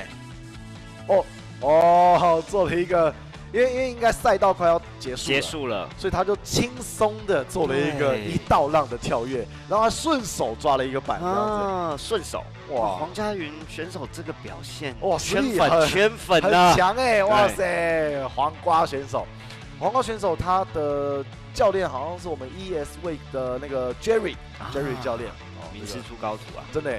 做了一个，因为应该赛道快要结束了，所以他就轻松的做了一个1道浪的跳跃，然后他顺手抓了一个板，这样子顺手。哇，黄家云选手这个表现，圈粉很强哇塞，黄瓜选手他的教练好像是我们 ES Week 的那个 Jerry 教练。名师出高徒啊！真的。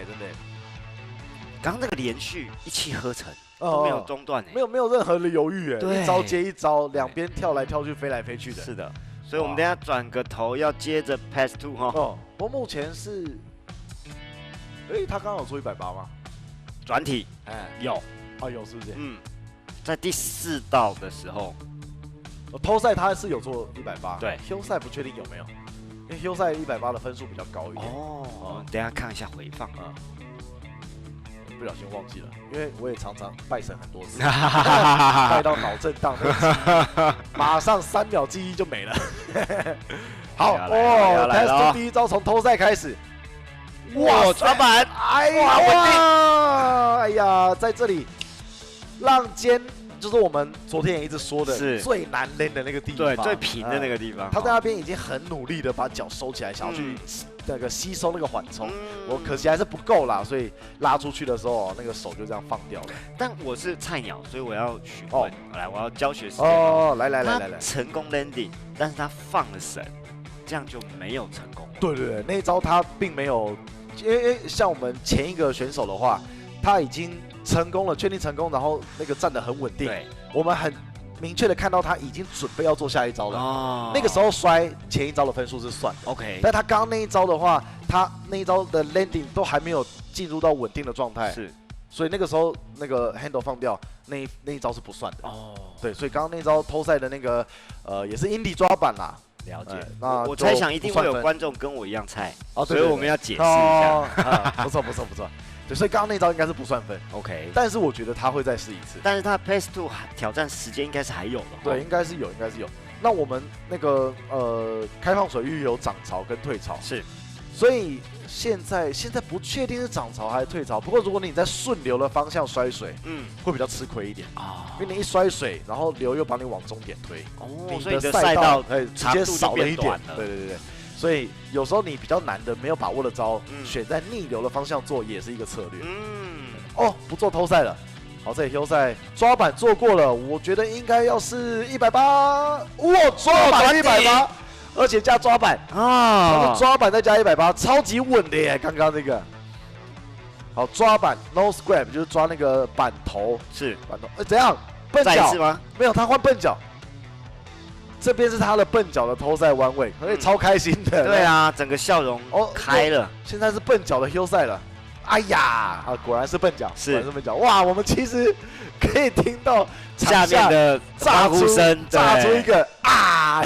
刚刚那个连续一气呵成，都没有中断没有任何的犹豫一招接一招，两边跳来跳去，飞来飞去的。是的，所以我们等一下转个头要接着 Pass 2哈。不过目前是，他刚刚有做180吗？转体，有有是不是？在第4道的时候，偷赛他是有做180，对，休赛不确定有没有。因为休赛180的分数比较高一点等一下看一下回放不小心忘记了，因为我也常常拜神很多次，拜到脑震荡，马上3秒记忆就没了。好，Test 第一招从偷赛开始，哇，抓板，哎呀，在这里浪尖。就是我们昨天也一直说的最难练的那个地方，对，最平的那个地方。他在那边已经很努力的把脚收起来，想要去那个吸收那个缓冲，我可惜还是不够啦，所以拉出去的时候，那个手就这样放掉了。但我是菜鸟，所以我要询问，来，我要教学时间来，他成功 landing， 但是他放了神，这样就没有成功。对，那一招他并没有，因为像我们前一个选手的话，他已经成功了，确定成功，然后那个站得很稳定。对，我们很明确的看到他已经准备要做下一招了。那个时候摔前一招的分数是算的。OK， 但他刚刚那一招的话，他那一招的 landing 都还没有进入到稳定的状态。是，所以那个时候那个 handle 放掉，那一招是不算的。哦，对，所以刚刚那招偷赛的那个也是 indie 抓板啦。了解。那我猜想一定会有观众跟我一样猜，哦，所以我们要解释一下。不错。对，所以刚刚那招应该是不算分。OK， 但是我觉得他会再试一次。但是他 Pass 2挑战时间应该是还有的。对，应该是有。那我们那个开放水域有涨潮跟退潮，是，所以现在不确定是涨潮还是退潮。不过如果你在顺流的方向摔水，会比较吃亏一点啊，因为你一摔水，然后流又把你往终点推，所以你的赛道直接长少了一点。了。对。所以有时候你比较难的、没有把握的招，选在逆流的方向做也是一个策略。不做偷赛了。好，这里 Hill 赛抓板做过了，我觉得应该要是180，哇，抓板180，而且加抓板啊，抓板再加180，超级稳的耶！刚刚那个，好，抓板 nose grab 就是抓那个板头，是板头，怎样？笨脚吗？没有，他换笨脚。这边是他的笨脚的偷赛弯位，所以超开心的。对啊，整个笑容开了。现在是笨脚的 Hill 赛了。哎呀，果然是笨脚，是笨脚。哇，我们其实可以听到下面的炸呼声，炸出一个啊！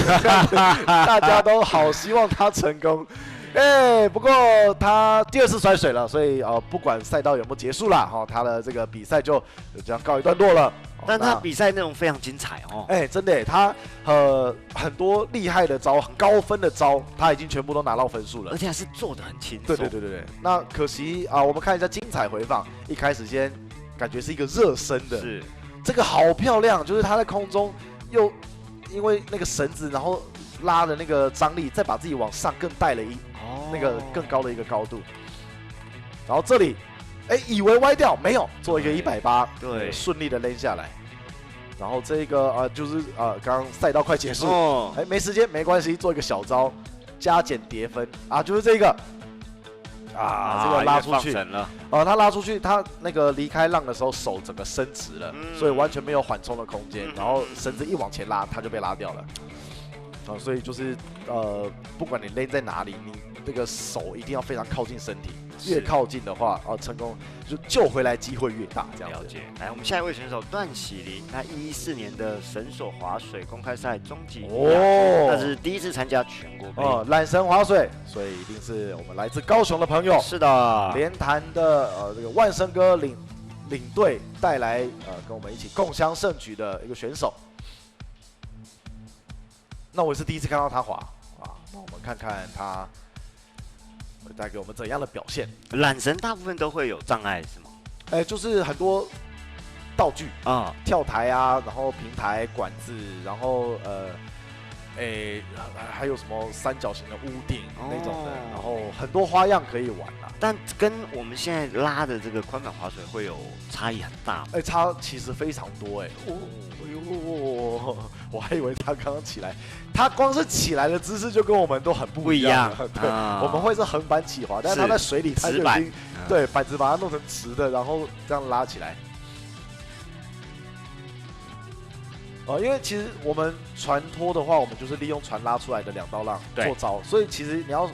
大家都好希望他成功。不过他第2次摔水了，所以不管赛道有没有结束啦，他的这个比赛就这样告一段落了。但他比赛内容非常精彩哦。真的，他很多厉害的招、高分的招，他已经全部都拿到分数了，而且还是做得很轻松。对。那可惜啊，我们看一下精彩回放，一开始先感觉是一个热身的，是这个好漂亮，就是他在空中又因为那个绳子，然后拉的那个张力，再把自己往上更带了那个更高的一个高度，然后这里以为歪掉，没有做一个180，对，顺利的扔下来。然后这个就是刚刚赛道快结束，没时间没关系，做一个小招，加减叠分就是这个这个拉出去了，他拉出去，他那个离开浪的时候手整个伸直了，所以完全没有缓冲的空间，然后绳子一往前拉，他就被拉掉了。所以就是不管你勒在哪里，你这个手一定要非常靠近身体，越靠近的话，成功就救回来机会越大。这样了解。来，我们下一位选手段喜麟，他114年的神手滑水公开赛终极他是第1次参加全国杯缆绳滑水，所以一定是我们来自高雄的朋友。是的，连潭的这个万生哥领队带来跟我们一起共襄盛举的一个选手。那我也是第一次看到他滑那我们看看他会带给我们怎样的表现。缆绳大部分都会有障碍是吗？就是很多道具跳台然后平台管子，然后还有什么三角形的屋顶那种的，然后很多花样可以玩啦。但跟我们现在拉的这个宽板滑水会有差异很大。差其实非常多我还以为他刚刚起来，他光是起来的姿势就跟我们都很不一样。对，我们会是横板起滑，但是他在水里他就已经对板子把它弄成直的，然后这样拉起来。因为其实我们船拖的话，我们就是利用船拉出来的2道浪做招，所以其实你要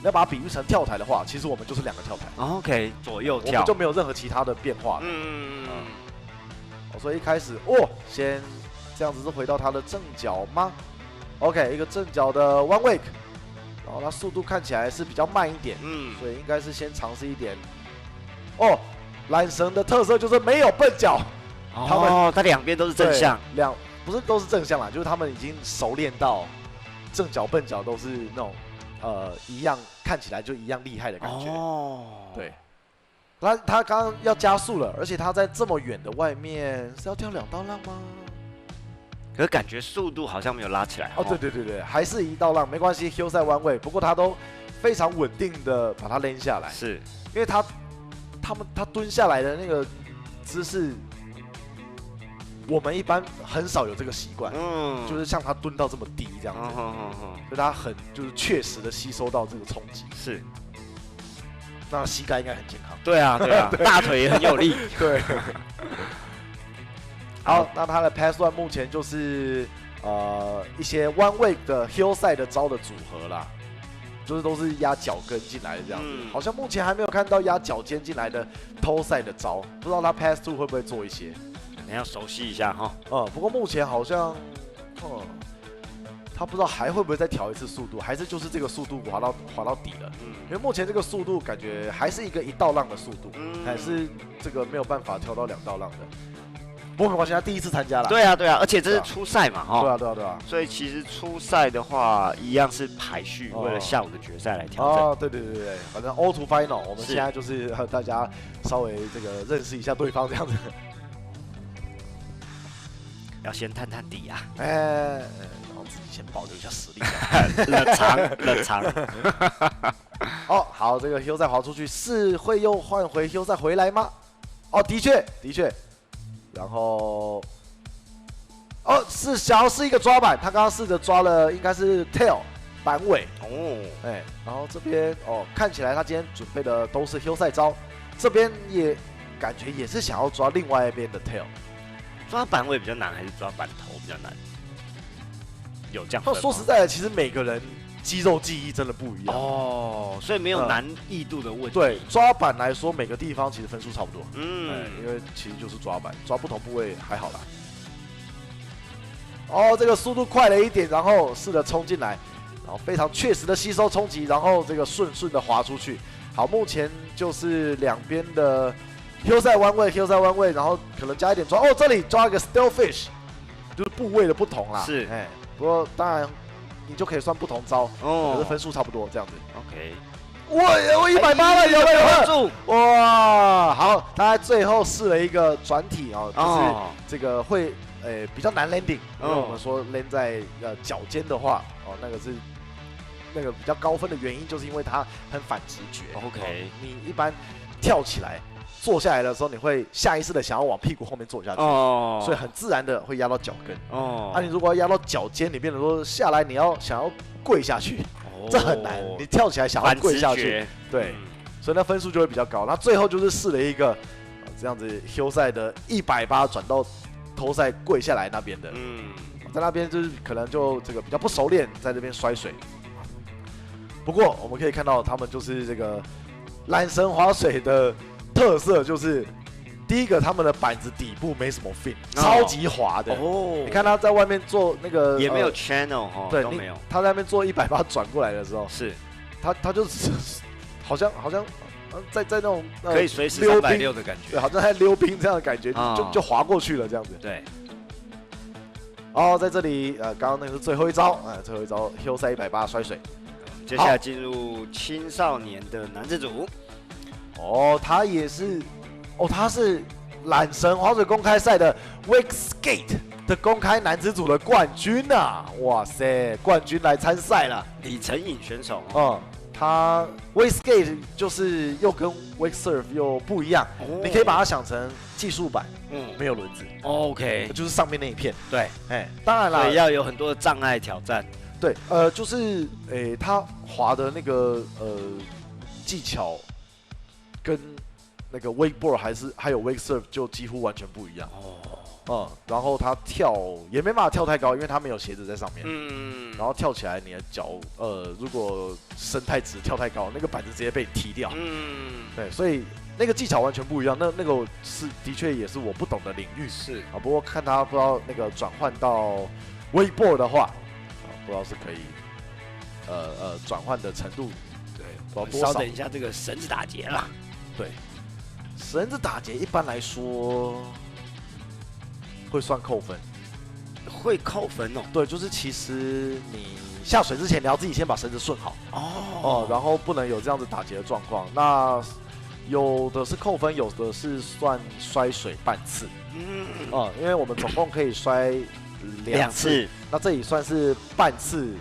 把它比喻成跳台的话，其实我们就是2个跳台。OK， 左右跳，我们就没有任何其他的变化了。所以一开始先这样子是回到他的正脚吗 ？OK， 一个正脚的 one wake， 然后他速度看起来是比较慢一点，所以应该是先尝试一点。缆绳的特色就是没有笨脚，他2边都是正向，不是都是正向啦，就是他们已经熟练到正脚笨脚都是那种一样，看起来就一样厉害的感觉。对。他刚刚要加速了，而且他在这么远的外面是要跳2道浪吗？可是感觉速度好像没有拉起来。对，还是1道浪，没关系 ，Hill 赛弯位，不过他都非常稳定的把它扔下来。是，因为他蹲下来的那个姿势，我们一般很少有这个习惯，就是像他蹲到这么低这样子，所以他很就是确实的吸收到这个冲击。是。那膝盖应该很健康。对啊，大腿也很有力。对。好，那他的 Pass One 目前就是一些 One Wake 的 Hill 赛的招的组合啦。就是都是压脚跟进来的这样子，好像目前还没有看到压脚尖进来的偷赛的招，不知道他 pass through 会不会做一些，你要熟悉一下哈。不过目前好像，他不知道还会不会再调一次速度，还是就是这个速度滑到底了。因为目前这个速度感觉还是一道浪的速度，还是这个没有办法调到2道浪的。不过没关系，他第一次参加了。对啊，对啊，而且这是初赛嘛，哈。对啊，对啊，对啊。所以其实初赛的话，一样是排序，为了下午的决赛来调整。对对对对，反正 all to final， 我们现在就是和大家稍微这个认识一下对方这样子。要先探探底啊。然后自己先保留一下实力。冷藏。好，这个 Hill 赛滑出去是会又换回 Hill 赛回来吗？的确。然后，是想要试一个抓板，他刚刚试着抓了，应该是 tail 板尾然后这边看起来他今天准备的都是 Hill 赛招，这边也感觉也是想要抓另外一边的 tail， 抓板尾比较难，还是抓板头比较难？有这样分吗？说实在的，其实每个人肌肉记忆真的不一样所以没有难易度的问题。对，抓板来说，每个地方其实分数差不多。因为其实就是抓板，抓不同部位还好啦。这个速度快了一点，然后试着冲进来，然后非常确实的吸收冲击，然后这个顺的滑出去。好，目前就是两边的 Hill 赛弯位，然后可能加一点抓。这里抓一个 Steel Fish， 就是部位的不同啦。是，不过当然。你就可以算不同招，可是分数差不多这样子。OK， 我180了，有了！哇，好，他最后试了一个转体就是这个会比较难 landing， 因为我们说 land 在脚尖的话，那个是那个比较高分的原因，就是因为它很反直觉。OK， 你一般跳起来。坐下来的时候，你会下意识的想要往屁股后面坐下去，所以很自然的会压到脚跟。你如果要压到脚尖，你变成说下来你想要跪下去，这很难。你跳起来想要跪下去，对，所以那分数就会比较高。那最后就是试了一个这样子 Hill 赛的180转到偷赛跪下来那边的，在那边就是可能就这个比较不熟练，在这边摔水。不过我们可以看到他们就是这个缆绳滑水的。特色就是第一个，他们的板子底部没什么 fin， 超级滑的。你看他在外面做那个也没有 channel 对，都没有。他在那边做180转过来的时候，是他就是好像在那种可以随时360的感觉，对，好像在溜冰这样的感觉，就滑过去了这样子。对。在这里刚刚那个是最后一招最后一招 Hill 赛180摔水。接下来进入青少年的男子组。他也是，他是缆绳滑水公开赛的 Wake Skate 的公开男子组的冠军啊！哇塞，冠军来参赛了，李承颖选手。他 Wake Skate 就是又跟 Wake Surf 又不一样，你可以把它想成技术版，没有轮子。OK， 就是上面那一片。对，当然啦，所以要有很多的障碍挑战。对，就是他滑的那个技巧。跟那个 wakeboard 还有 wake surf 就几乎完全不一样然后他跳也没办法跳太高，因为他没有鞋子在上面。然后跳起来，你的脚如果伸太直跳太高，那个板子直接被你踢掉。对，所以那个技巧完全不一样。那个是的确也是我不懂的领域。是不过看他不知道那个转换到 wakeboard 的话，不知道是可以转换的程度。对，稍等一下，这个绳子打结了。对，绳子打结一般来说会算扣分，会扣分哦。对，就是其实你下水之前你要自己先把绳子顺好然后不能有这样子打结的状况。那有的是扣分，有的是算摔水半次。因为我们总共可以摔2次，那这里算是半次，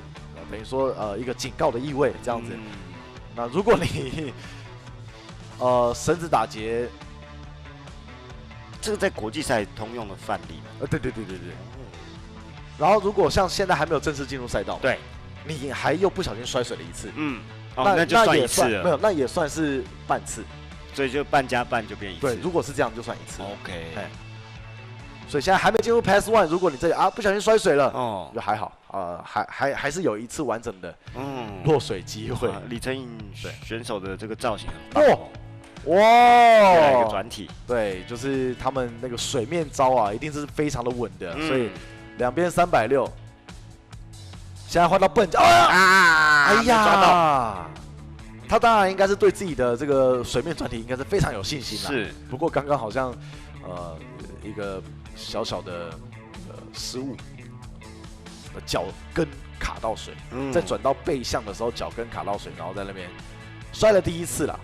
等于说一个警告的意味这样子。那如果你绳子打结，这个在国际赛通用的范例。对。然后如果像现在还没有正式进入赛道，对，你还又不小心摔水了一次，那就算一次了。没有，那也算是半次，所以就半加半就变一次。对，如果是这样就算一次。OK。所以现在还没进入 Pass One， 如果你这里不小心摔水了，就还好。还是有一次完整的落水机会。李承颖选手的这个造型哇，一个转体，对，就是他们那个水面招啊，一定是非常的稳的，所以两边360。现在换到笨脚哎呀，他当然应该是对自己的这个水面转体应该是非常有信心啦。是，不过刚刚好像一个小小的失误，脚跟卡到水，在转到背向的时候脚跟卡到水，然后在那边摔了第一次啦。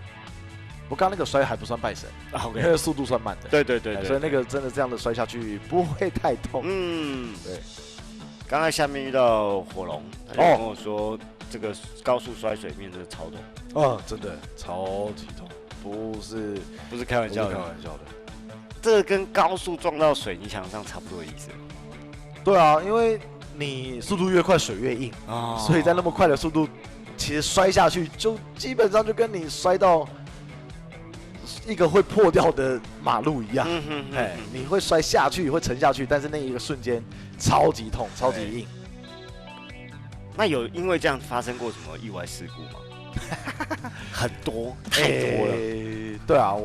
我刚刚那个摔还不算败神，因为速度算慢的。对，所以那个真的这样的摔下去不会太痛。对。刚才下面遇到火龙，他就跟我说这个高速摔水面真的超痛。真的超级痛，不是开玩笑的。这个跟高速撞到水泥墙上差不多的意思。对啊，因为你速度越快，水越硬所以在那么快的速度，其实摔下去就基本上就跟你摔到一个会破掉的马路一样。你会摔下去，会沉下去，但是那一个瞬间超级痛，超级硬。那有因为这样发生过什么意外事故吗？很多，太多了。对啊，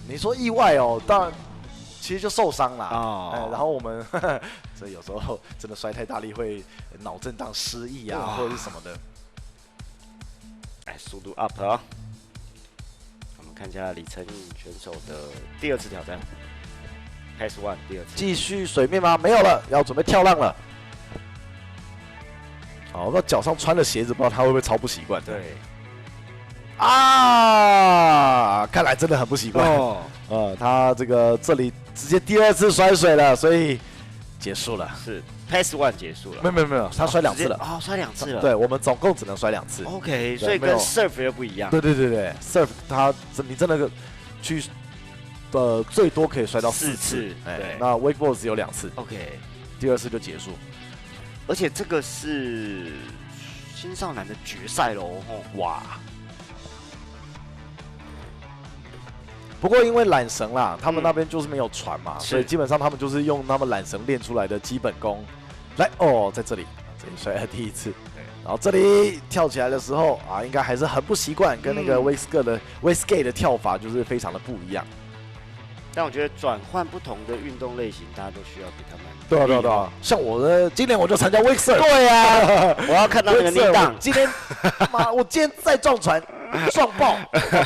你说意外哦，当然其实就受伤啦。然后我们这有时候真的摔太大力会脑震荡失忆啊，或者是什么的。速度 up 啊！我们看一下李承颖选手的第二次挑战 ，Pass One 第二次。继续水面吗？没有了，要准备跳浪了。好，那脚上穿的鞋子，不知道他会不会超不习惯？对。看来真的很不习惯。他这里直接第二次摔水了，所以结束了。是 Pass One 结束了。没有，他摔2次了。摔2次了。对，我们总共只能摔2次。OK， 所以跟 Surf 又不一样。对 ，Surf 你真的去最多可以摔到4次。对，那 Wakeboard 只有2次。OK， 第二次就结束。而且这个是青少男的决赛喽，哇！不过因为缆绳啦，他们那边就是没有船嘛，所以基本上他们就是用他们缆绳练出来的基本功来。在这里摔了第一次，然后这里跳起来的时候应该还是很不习惯，跟那个 Wake 的跳法就是非常的不一样。但我觉得转换不同的运动类型，大家都需要给他们。对啊，像今年我就参加 Wake Surf。对啊，我要看到那个逆荡。今天我今天再撞船，撞爆，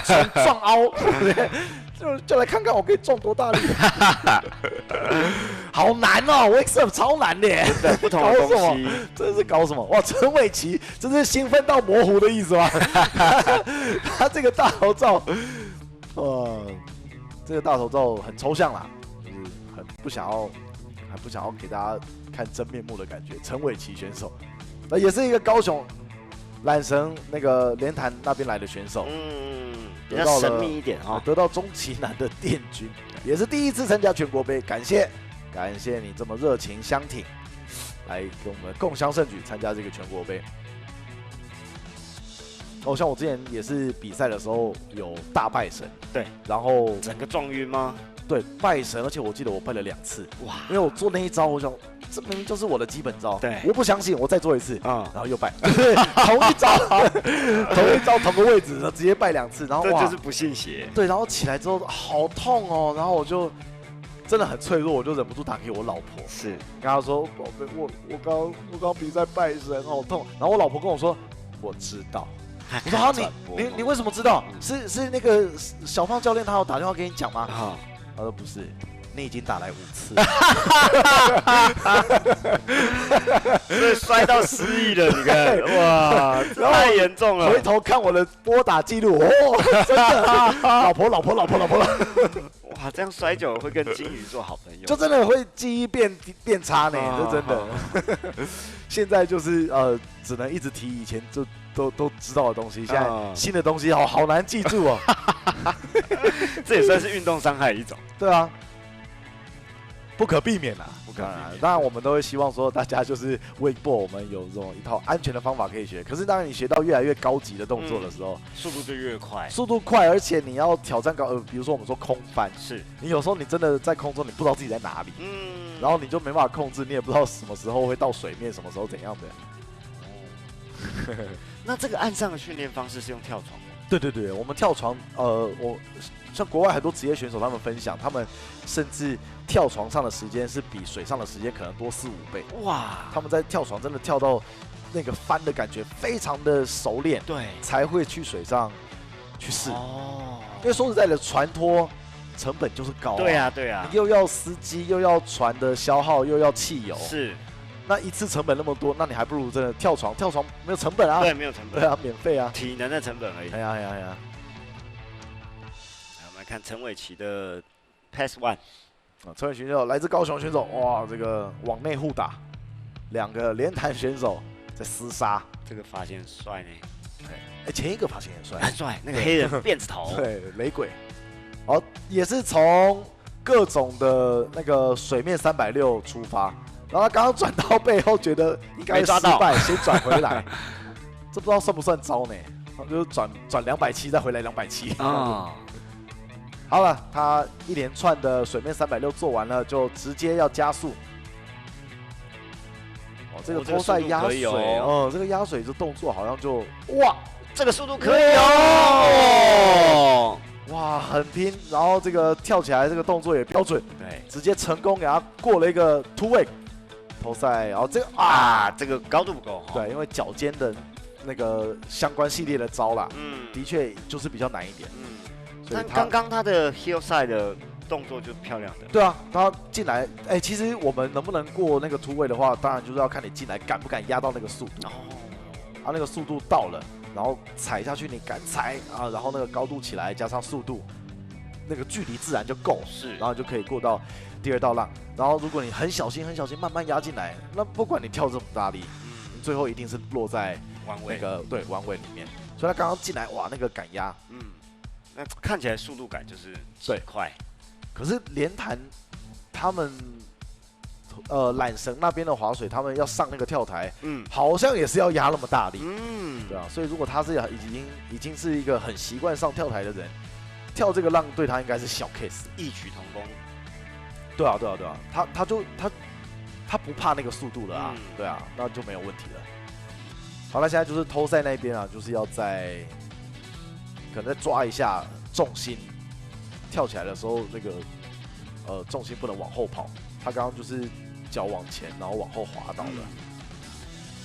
船撞凹，就来看看我可以撞多大力。好难哦 ，Wake Surf 超难的耶。对，不同的东西，这是搞什么？哇，陈伟奇，这是兴奋到模糊的意思吗？他这个大头照，这个大头照很抽象啦，就是很不想要给大家看真面目的感觉。陈伟奇选手，也是一个高雄缆绳那个莲潭那边来的选手，比较神秘一点得到中旗男的殿军，也是第一次参加全国杯，感谢你这么热情相挺，来跟我们共襄盛举，参加这个全国杯。像我之前也是比赛的时候有大拜神，对，然后整个撞晕吗？对，拜神，而且我记得我拜了2次，哇！因为我做那一招，我想这明明就是我的基本招，对，我不相信，我再做一次，然后又拜，就是同一招同个位置，然后直接拜2次，然后哇，这就是不信邪。对，然后起来之后好痛哦，然后我就真的很脆弱，我就忍不住打给我老婆，是跟她说，宝贝，我刚比赛拜神好痛，然后我老婆跟我说，我知道。我说好，你为什么知道？是那个小胖教练他有打电话给你讲吗？他说不是，你已经打来5次，所以摔到失忆了，你看，哇，太严重了。回头看我的拨打记录，真的，老婆，哇，这样摔久了会跟金鱼做好朋友，就真的会记忆变差呢，这真的。现在就是只能一直提以前都知道的东西，现在新的东西好难记住哦。这也算是运动伤害一种。对啊，不可避免啦，不可避免。当然，我们都会希望说大家就是 wakeboard， 我们有这种一套安全的方法可以学。可是当然，你学到越来越高级的动作的时候，速度就越快，速度快，而且你要挑战高，比如说我们说空翻，是你有时候你真的在空中，你不知道自己在哪里，然后你就没办法控制，你也不知道什么时候会到水面，什么时候怎样的。那这个岸上的训练方式是用跳床吗？对，我们跳床，我像国外很多职业选手，他们分享，他们甚至跳床上的时间是比水上的时间可能多4-5倍。哇！他们在跳床真的跳到那个翻的感觉非常的熟练，对，才会去水上去试。哦，因为说实在的，船拖成本就是高、对啊，你又要司机，又要船的消耗，又要汽油，是。那一次成本那么多，那你还不如真的跳床，跳床没有成本啊，对，没有成本，对啊，免费啊，体能的成本而已。哎呀，来，我们来看陈伟奇的 Pass One， 陈伟奇选手来自高雄选手，哇，这个往内互打，2个连弹选手在厮杀，这个发型很帅呢。哎，前一个发型很帅，很帅，那个黑人辫子头，对，雷鬼，好，也是从各种的那个水面360出发。然后他刚刚转到背后，觉得应该失败，先转回来，这不知道算不算招呢？就是转270再回来270啊。好了，他一连串的水面360做完了，就直接要加速。哦，这个拖赛压水哦，这个压水这动作好像就哇，这个速度可以哦，哇，很拼。然后这个跳起来这个动作也标准，对，直接成功给他过了一个突位。头赛，然后这个这个高度不够，对，因为脚尖的那个相关系列的招啦，的确就是比较难一点，但刚刚他的 hillside 的动作就是漂亮的，对啊，他进来，哎，其实我们能不能过那个突位的话，当然就是要看你进来敢不敢压到那个速度，那个速度到了，然后踩下去你敢踩啊，然后那个高度起来加上速度，那个距离自然就够，是，然后就可以过到第2道浪。然后如果你很小心慢慢压进来，那不管你跳这么大力，你最后一定是落在那个弯位里面。所以他刚刚进来，哇，那个敢压，那看起来速度感就是最快。可是连弹他们缆绳那边的滑水，他们要上那个跳台，好像也是要压那么大力，对啊。所以如果他是已经是一个很习惯上跳台的人，跳这个浪对他应该是小 case， 异曲同工。对啊，他不怕那个速度了啊，对啊，那就没有问题了。好了，现在就是偷赛那边啊，就是要可能再抓一下重心，跳起来的时候那个重心不能往后跑，他刚刚就是脚往前，然后往后滑倒了。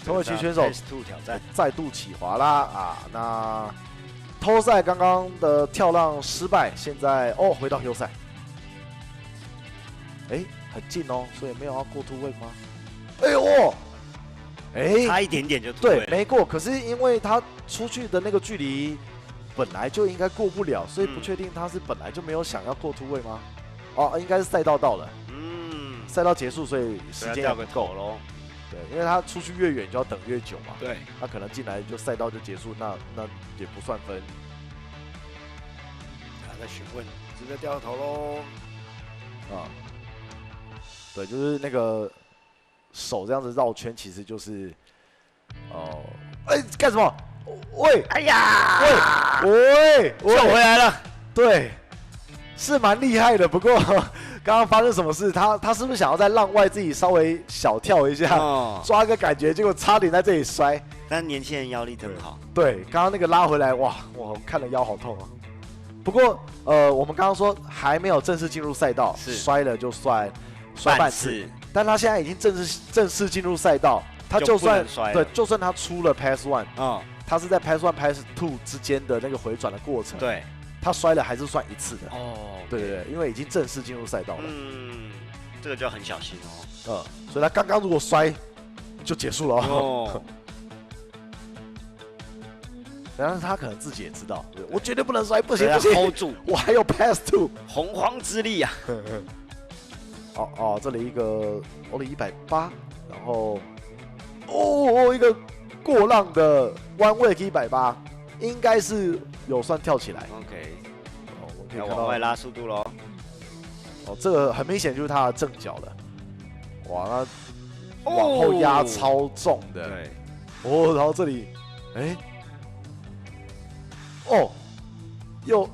陈伟奇选手挑战再度起滑啦啊！那偷赛刚刚的跳浪失败，现在回到休赛。哎，很近哦，所以没有要过突位吗？哎呦，差一点点就突位了。对，没过。可是因为他出去的那个距离本来就应该过不了，所以不确定他是本来就没有想要过突位吗？哦，应该是赛道到了，赛道结束，所以时间也不够喽。对，因为他出去越远就要等越久嘛。对，他可能进来就赛道就结束，那也不算分。他在询问，直接掉头喽。对，就是那个手这样子绕圈，其实就是干什么？喂，哎呀，喂，救回来了。对，是蛮厉害的。不过刚刚发生什么事？他是不是想要在浪外自己稍微小跳一下，抓个感觉，结果差点在这里摔？但年轻人腰力真好。对，刚刚那个拉回来，哇，我看了腰好痛啊。不过我们刚刚说还没有正式进入赛道，摔了就算摔半次，但他现在已经正式进入赛道，他就算他出了 Pass One，他是在 Pass One Pass Two 之间的那个回转的过程，对，他摔了还是算一次的。对，因为已经正式进入赛道了。这个就要很小心哦。所以他刚刚如果摔就结束了哦。然后他可能自己也知道，我绝对不能摔，不行，hold 住，我还有 Pass Two， 洪荒之力啊。这里一个Ollie 180，然后一个过浪的弯位180，应该是有算跳起来。OK， 要往外拉速度喽。哦，这个很明显就是他的正脚了。哇，那往后压超重的。对。哦，然后这里，哎，哦，有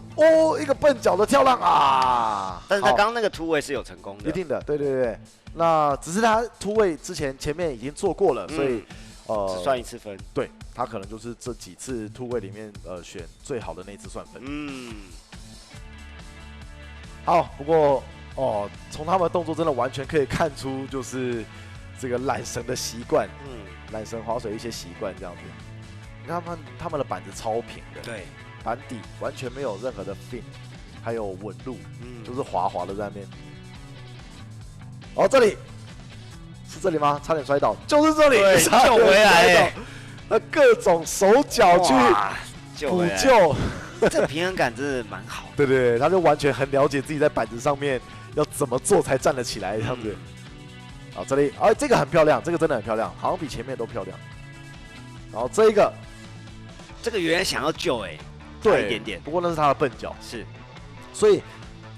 一个笨脚的跳浪啊！但是他刚刚那个突围是有成功的，一定的，对对对。那只是他突围之前前面已经做过了，所以只算1次分。对，他可能就是这几次突围里面选最好的那次算分。好，不过从他们的动作真的完全可以看出就是这个缆绳的习惯，缆绳划水一些习惯这样子。你看他们的板子超平的，对，板底完全没有任何的 fin， 还有纹路，就是滑滑的在那边。哦，这里是这里吗？差点摔倒，就是这里，救回来，各种手脚去补救，这平衡感真的蛮好。对对对，他就完全很了解自己在板子上面要怎么做才站得起来这样子。好，这里，这个很漂亮，这个真的很漂亮，好像比前面都漂亮。然后这个原来想要救对，一点点，不过那是他的笨脚，是，所以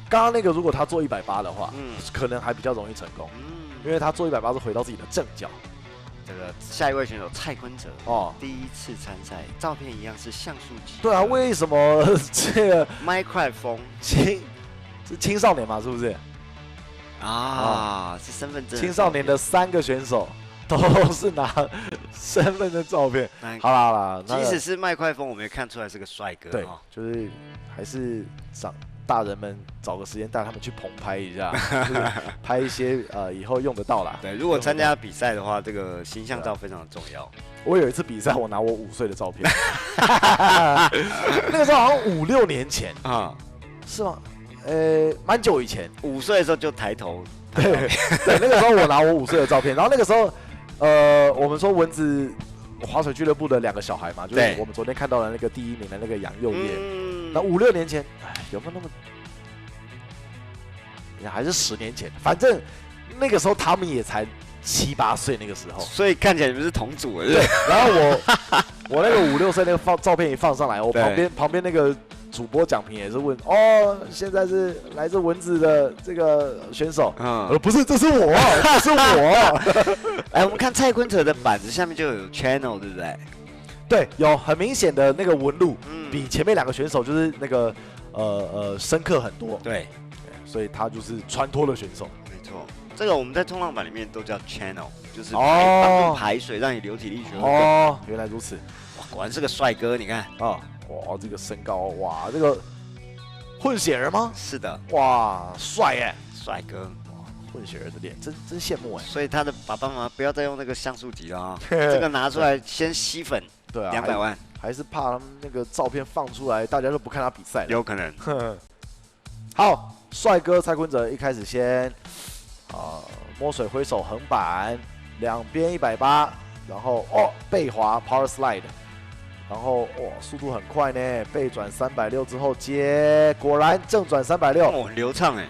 刚刚那个如果他做180的话，可能还比较容易成功，因为他做180是回到自己的正脚。这个下一位选手蔡坤哲第一次参赛，照片一样是像素级。对啊，为什么这个麦块风是青少年嘛？是不是？是身份证。青少年的3个选手都是拿身份证照片。好啦，即使是麦块风，我们也看出来是个帅哥。对，就是还是大人们找个时间带他们去棚拍一下，就是拍一些以后用得到啦。对，如果参加比赛的话，这个形象照非常的重要。我有一次比赛，我拿我5岁的照片，那个时候好像5、6年前啊，是吗？蛮久以前，5岁的时候就抬头。对，那个时候我拿我5岁的照片，然后那个时候，我们说蚊子滑水俱乐部的2个小孩嘛，就是我们昨天看到的那个第1名的那个杨佑业。那5、6年前，有没有那么？还是10年前，反正那个时候他们也才7、8岁那个时候，所以看起来你们是同组的。对，然后我那个5、6岁那个照片一放上来，我旁边那个主播讲评也是问现在是来自蚊子的这个选手，不是，这是我，这是我。我们看蔡坤哲的板子下面就有 channel， 对不对？对，有很明显的那个纹路，比前面2个选手就是那个深刻很多。对，所以他就是穿脱的选手。没错，这个我们在冲浪板里面都叫 channel， 就是帮助排水，让你流体力学。原来如此。哇，果然是个帅哥，你看哇，这个身高，哇，这个混血儿吗？是的。哇，帅耶，帅哥。混血儿的脸真羡慕哎。所以他的爸爸妈妈不要再用那个像素级了啊，这个拿出来先吸粉。对啊，200万，还是怕他们那个照片放出来，大家都不看他比赛了。有可能。好，帅哥蔡坤哲一开始先摸水挥手横板，2边180，然后背滑 power slide， 然后速度很快呢，背转360之后接，果然正转360，很流畅哎。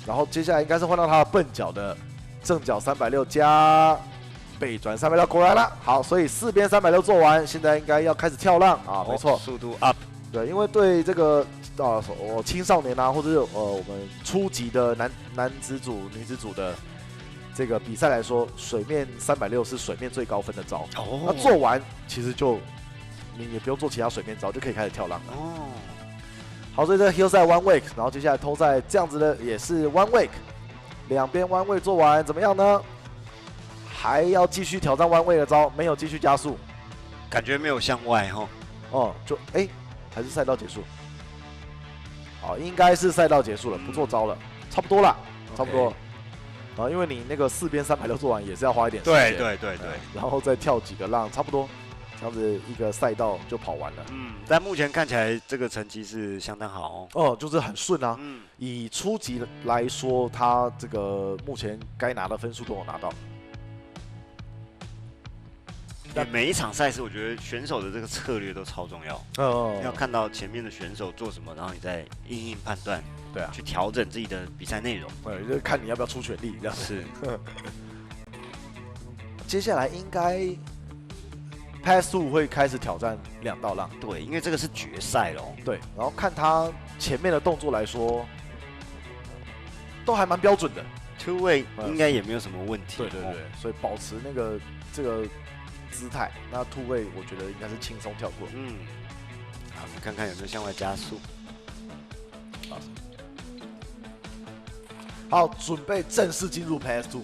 然后接下来应该是换到他的笨脚的正脚360加背转360，果然了。好，所以4边360做完，现在应该要开始跳浪啊，没错，速度 up。对，因为对这个青少年啊，或者是我们初级的男子组、女子组的这个比赛来说，水面360是水面最高分的招。那做完其实就你也不用做其他水面招，就可以开始跳浪了。好，所以这 hillside one wake， 然后接下来偷在这样子的也是 one wake，2边 one wake 做完怎么样呢？还要继续挑战 one wake 的招，没有继续加速，感觉没有向外就还是赛道结束。好，应该是赛道结束了，不做招了，差不多了，差不多。因为你那个4边360做完也是要花一点时间，对，然后再跳几个浪，差不多这样子一个赛道就跑完了。但目前看起来这个成绩是相当好就是很顺啊。以初级来说，他这个目前该拿的分数都有拿到。每一场赛事，我觉得选手的这个策略都超重要。要看到前面的选手做什么，然后你再因应判断，对啊，去调整自己的比赛内容。就是看你要不要出全力这样。是。接下来应该 Pass 2会开始挑战2道浪。对，因为这个是决赛咯。对，然后看他前面的动作来说，都还蛮标准的。two way 应该也没有什么问题。对，所以保持那个这个姿态，那two way我觉得应该是轻松跳过。好，我们看看有没有向外加速。好，准备正式进入 pass two。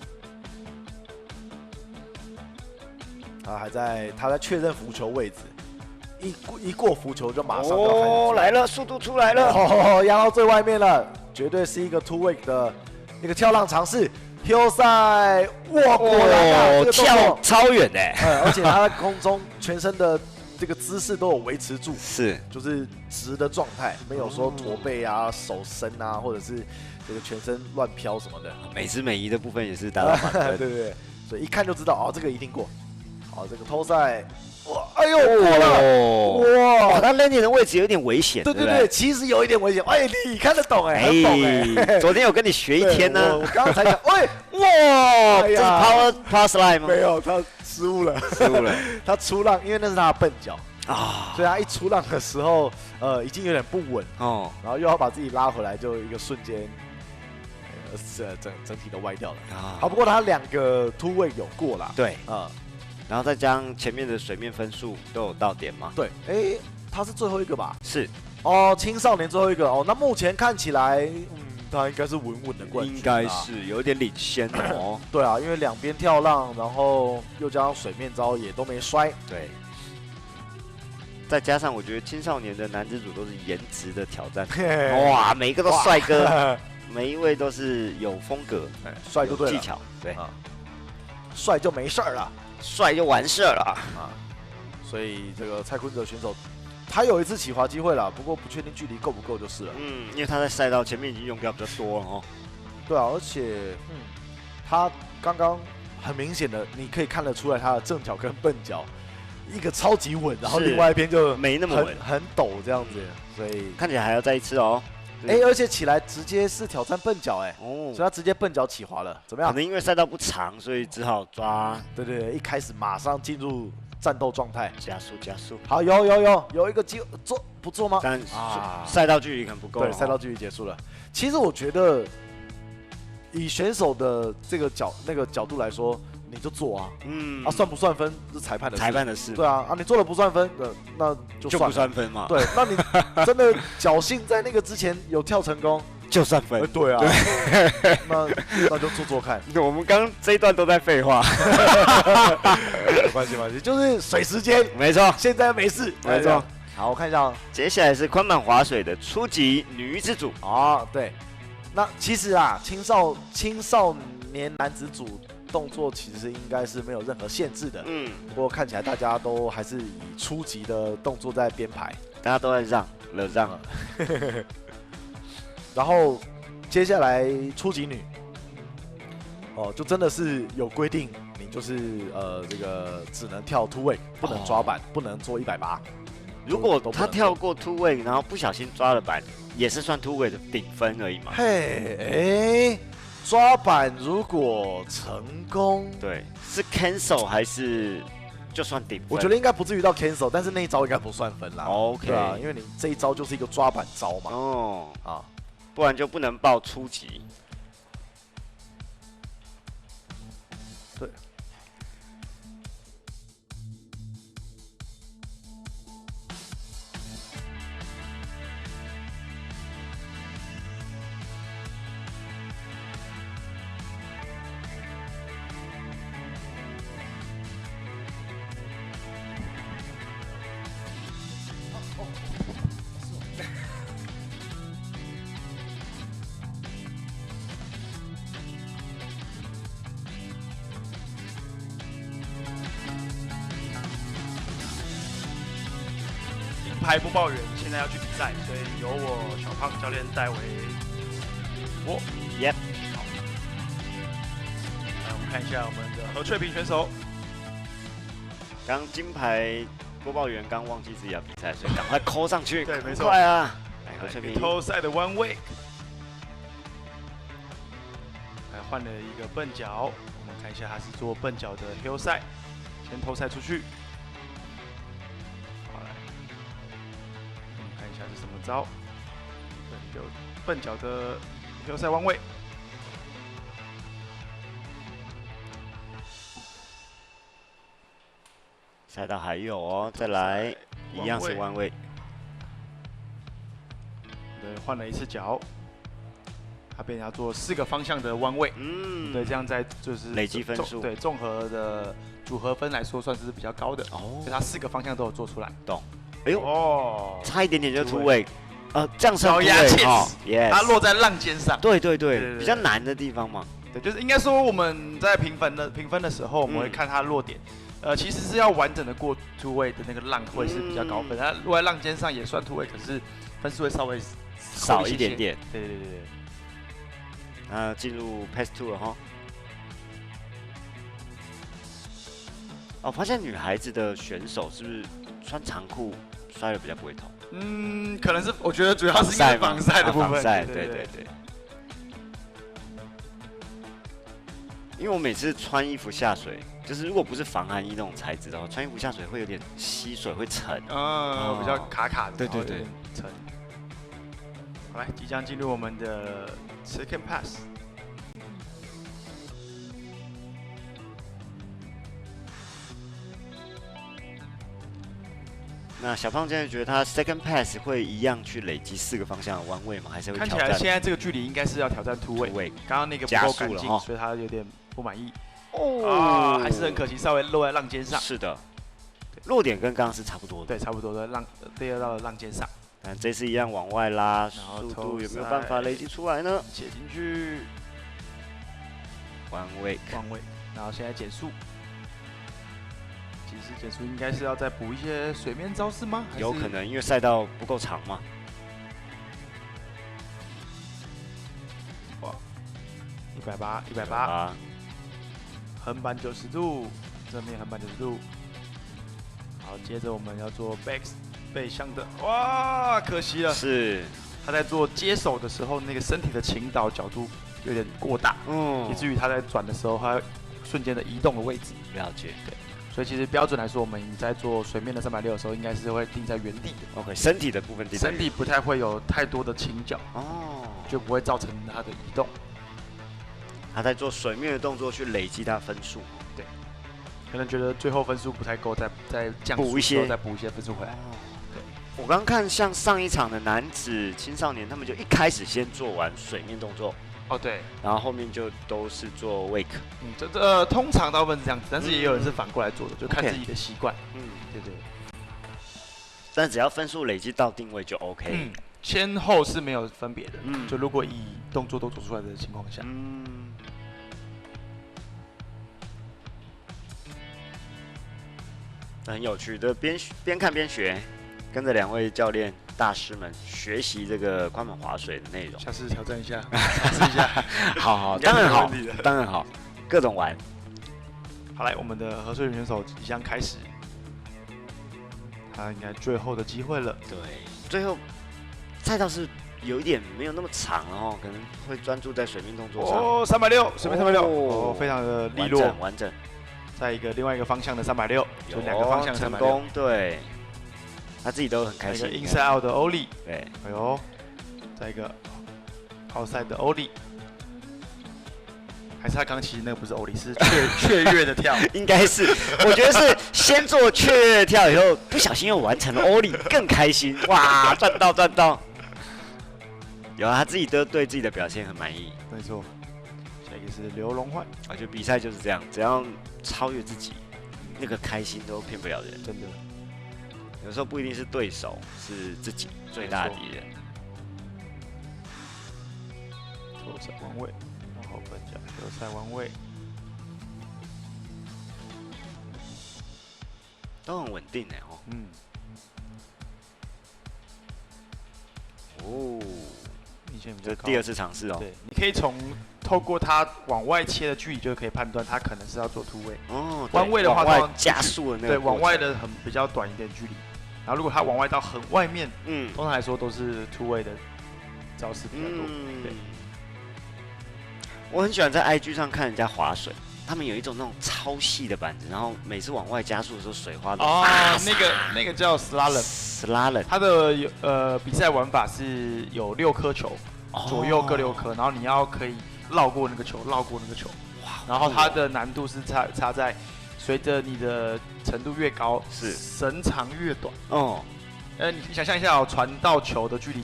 他在确认浮球位置，一过浮球就马上就要来了，速度出来了，压到最外面了，绝对是一个 two way 的一个跳浪尝试。Hill 赛，哇，果然啊，这个跳超远的，而且他在空中全身的这个姿势都有维持住，是，就是直的状态，没有说驼背啊、手伸啊，或者是这个全身乱飘什么的。美姿美仪的部分也是达到满分，对，所以一看就知道哦，这个一定过。好，这个偷赛，哇，哎呦，过了，哇，他 landing 的位置有点危险，对，其实有一点危险。哎，你看得懂哎，很懂哎。昨天有跟你学一天呢，我刚刚才讲，喂，哇，这是 power slide 吗？没有，他失误了，他出浪，因为那是他的笨脚啊，所以他一出浪的时候，已经有点不稳哦，然后又要把自己拉回来，就一个瞬间，整体都歪掉了啊。好，不过他2个突位有过啦，对啊。然后再加上前面的水面分数都有到点吗？对，哎，他是最后一个吧？是，哦，青少年最后一个哦。那目前看起来，他应该是稳稳的冠军，应该是有点领先哦。对啊，因为两边跳浪，然后又加上水面招也都没摔。对，再加上我觉得青少年的男子组都是颜值的挑战，哇，每一个都帅哥，每一位都是有风格，帅就对了，技巧，对啊，帅就没事儿了。帅就完事了啊！所以这个蔡坤哲选手，他有一次起滑机会了，不过不确定距离够不够就是了。因为他在赛道前面已经用掉比较多了哦。对啊，而且他刚刚很明显的，你可以看得出来他的正脚跟笨脚，一个超级稳，然后另外一边就没那么稳，很陡这样子，所以看起来还要再一次哦。而且起来直接是挑战笨脚，所以他直接笨脚起滑了，怎么样？可能因为赛道不长，所以只好抓。对，一开始马上进入战斗状态，加速。好，有一个机会做不做吗？但赛道距离可能不够。对，赛道距离结束了。其实我觉得，以选手的这个角度来说，你就做啊，算不算分是裁判的事。对啊，你做了不算分，那就不算分嘛。对，那你真的侥幸在那个之前有跳成功，就算分。对啊，那就做看。我们刚这一段都在废话，没关系，就是水时间。没错，现在没事。没错。好，我看一下，接下来是宽板滑水的初级女子组。对。那其实啊，青少年男子组动作其实应该是没有任何限制的。不过看起来大家都还是以初级的动作在编排，大家都在让。然后接下来初级女，就真的是有规定，你就是这个只能跳two way，不能抓板，不能做180。如果他跳过two way，然后不小心抓了板，也是算two way的顶分而已嘛。抓板如果成功，对，是 cancel 还是就算顶分？我觉得应该不至于到 cancel， 但是那一招应该不算分啦。OK， 对啊，因为你这一招就是一个抓板招嘛。不然就不能报初级。对。排播报员现在要去比赛，所以由我小胖教练代为主播。好，来我们看一下我们的何翠萍选手。刚金牌播报员刚忘记自己要比赛，所以赶快扣上去。对，没错。快啊！来，何翠萍。偷赛的 one way， 还换了一个笨脚，我们看一下他是做笨脚的 hill 赛，先偷赛出去。招，有笨脚的hill 赛one way，赛道还有哦，再来，一样是弯位。对，换了一次脚，他变成要做4个方向的弯位。对，这样在就是累积分数。对，综合的组合分来说算是比较高的。哦，所以他4个方向都有做出来。懂。哎呦，哦，差一点点就突位。这样是突位哦，它落在浪尖上。对，比较难的地方嘛。对，就是应该说我们在评分的时候，我们会看它落点。其实是要完整的过突位的那个浪会是比较高分，它落在浪尖上也算突位，可是分数会稍微少一点点。对。那进入 Pass 2了哈。发现女孩子的选手是不是穿长裤摔的比较不会痛？可能是我觉得主要是因为防晒的部分。防晒，对。因为我每次穿衣服下水，就是如果不是防寒衣那种材质的话，穿衣服下水会有点吸水，会沉。比较卡卡的。对。沉。好来，即将进入我们的 Second Pass。那小胖现在觉得他 second pass 会一样去累积4个方向的弯位吗？还是会挑战？看起来现在这个距离应该是要挑战突位。刚刚那个不够干净，所以他有点不满意。还是很可惜，稍微落在浪尖上。是的，落点跟刚刚是差不多的。对，差不多的第2道的浪尖上。但这次一样往外拉，速度有没有办法累积出来呢？切进去，弯位，然后现在减速。其实减速应该是要再补一些水面招式吗？有可能，因为赛道不够长嘛。哇，180，横板90度，正面横板90度。好，接着我们要做背向的，哇，可惜了。是，他在做接手的时候，那个身体的倾倒角度有点过大，以至于他在转的时候，他瞬间的移动的位置。了解，对。所以其实标准来说，我们在做水面的360的时候，应该是会定在原地的。OK， 身体的部分定在原地，身体不太会有太多的倾角，就不会造成它的移动。他在做水面的动作去累积他分数。对，可能觉得最后分数不太够，再降补一些，再补一些分数回来。对，我刚看像上一场的男子青少年，他们就一开始先做完水面动作。对，然后后面就都是做 wake。通常大部分是这样子，但是也有人是反过来做的，就看自己的习惯。对。但只要分数累积到定位就 OK。先后是没有分别的。就如果以动作都做出来的情况下。很有趣的，边看边学，跟着2位教练大师们学习这个宽板滑水的内容。下次挑战一下，尝试一下。好，当然好，各种玩。好，来，我们的河水选手即将开始，他应该最后的机会了。对，最后赛道是有一点没有那么长哦，可能会专注在水面动作上。360，水面360，非常的利落，完整。在另外一个方向的360，就2个方向成功，对，他自己都很开心。一个 inside out 的欧力，对，再一个 outside 的欧力，还是他刚其实那个不是欧力，是雀跃的跳，应该是，我觉得是先做雀跃跳，以后不小心又完成了欧力，更开心，哇，赚到，有他自己都对自己的表现很满意，没错。下一个是刘龙焕，我觉得比赛就是这样，只要超越自己，那个开心都骗不了人，真的。有时候不一定是对手，是自己最大的敌人。左塞弯位，然后本脚右塞弯位，都很稳定哎这第2次尝试哦。对，你可以透过它往外切的距离就可以判断它可能是要做突位。弯位的话，往外加速的那个。对，往外的比较短一点距离。然后如果它往外到很外面，通常来说都是突位的招式比较多。对。我很喜欢在 IG 上看人家滑水，他们有一种那种超细的板子，然后每次往外加速的时候，水花都那个叫 slalom， 它的比赛玩法是有6颗球，左右各6颗，然后你要可以绕过那个球，然后它的难度是差在随着你的程度越高，是绳长越短。哦，你想象一下哦，传到球的距离，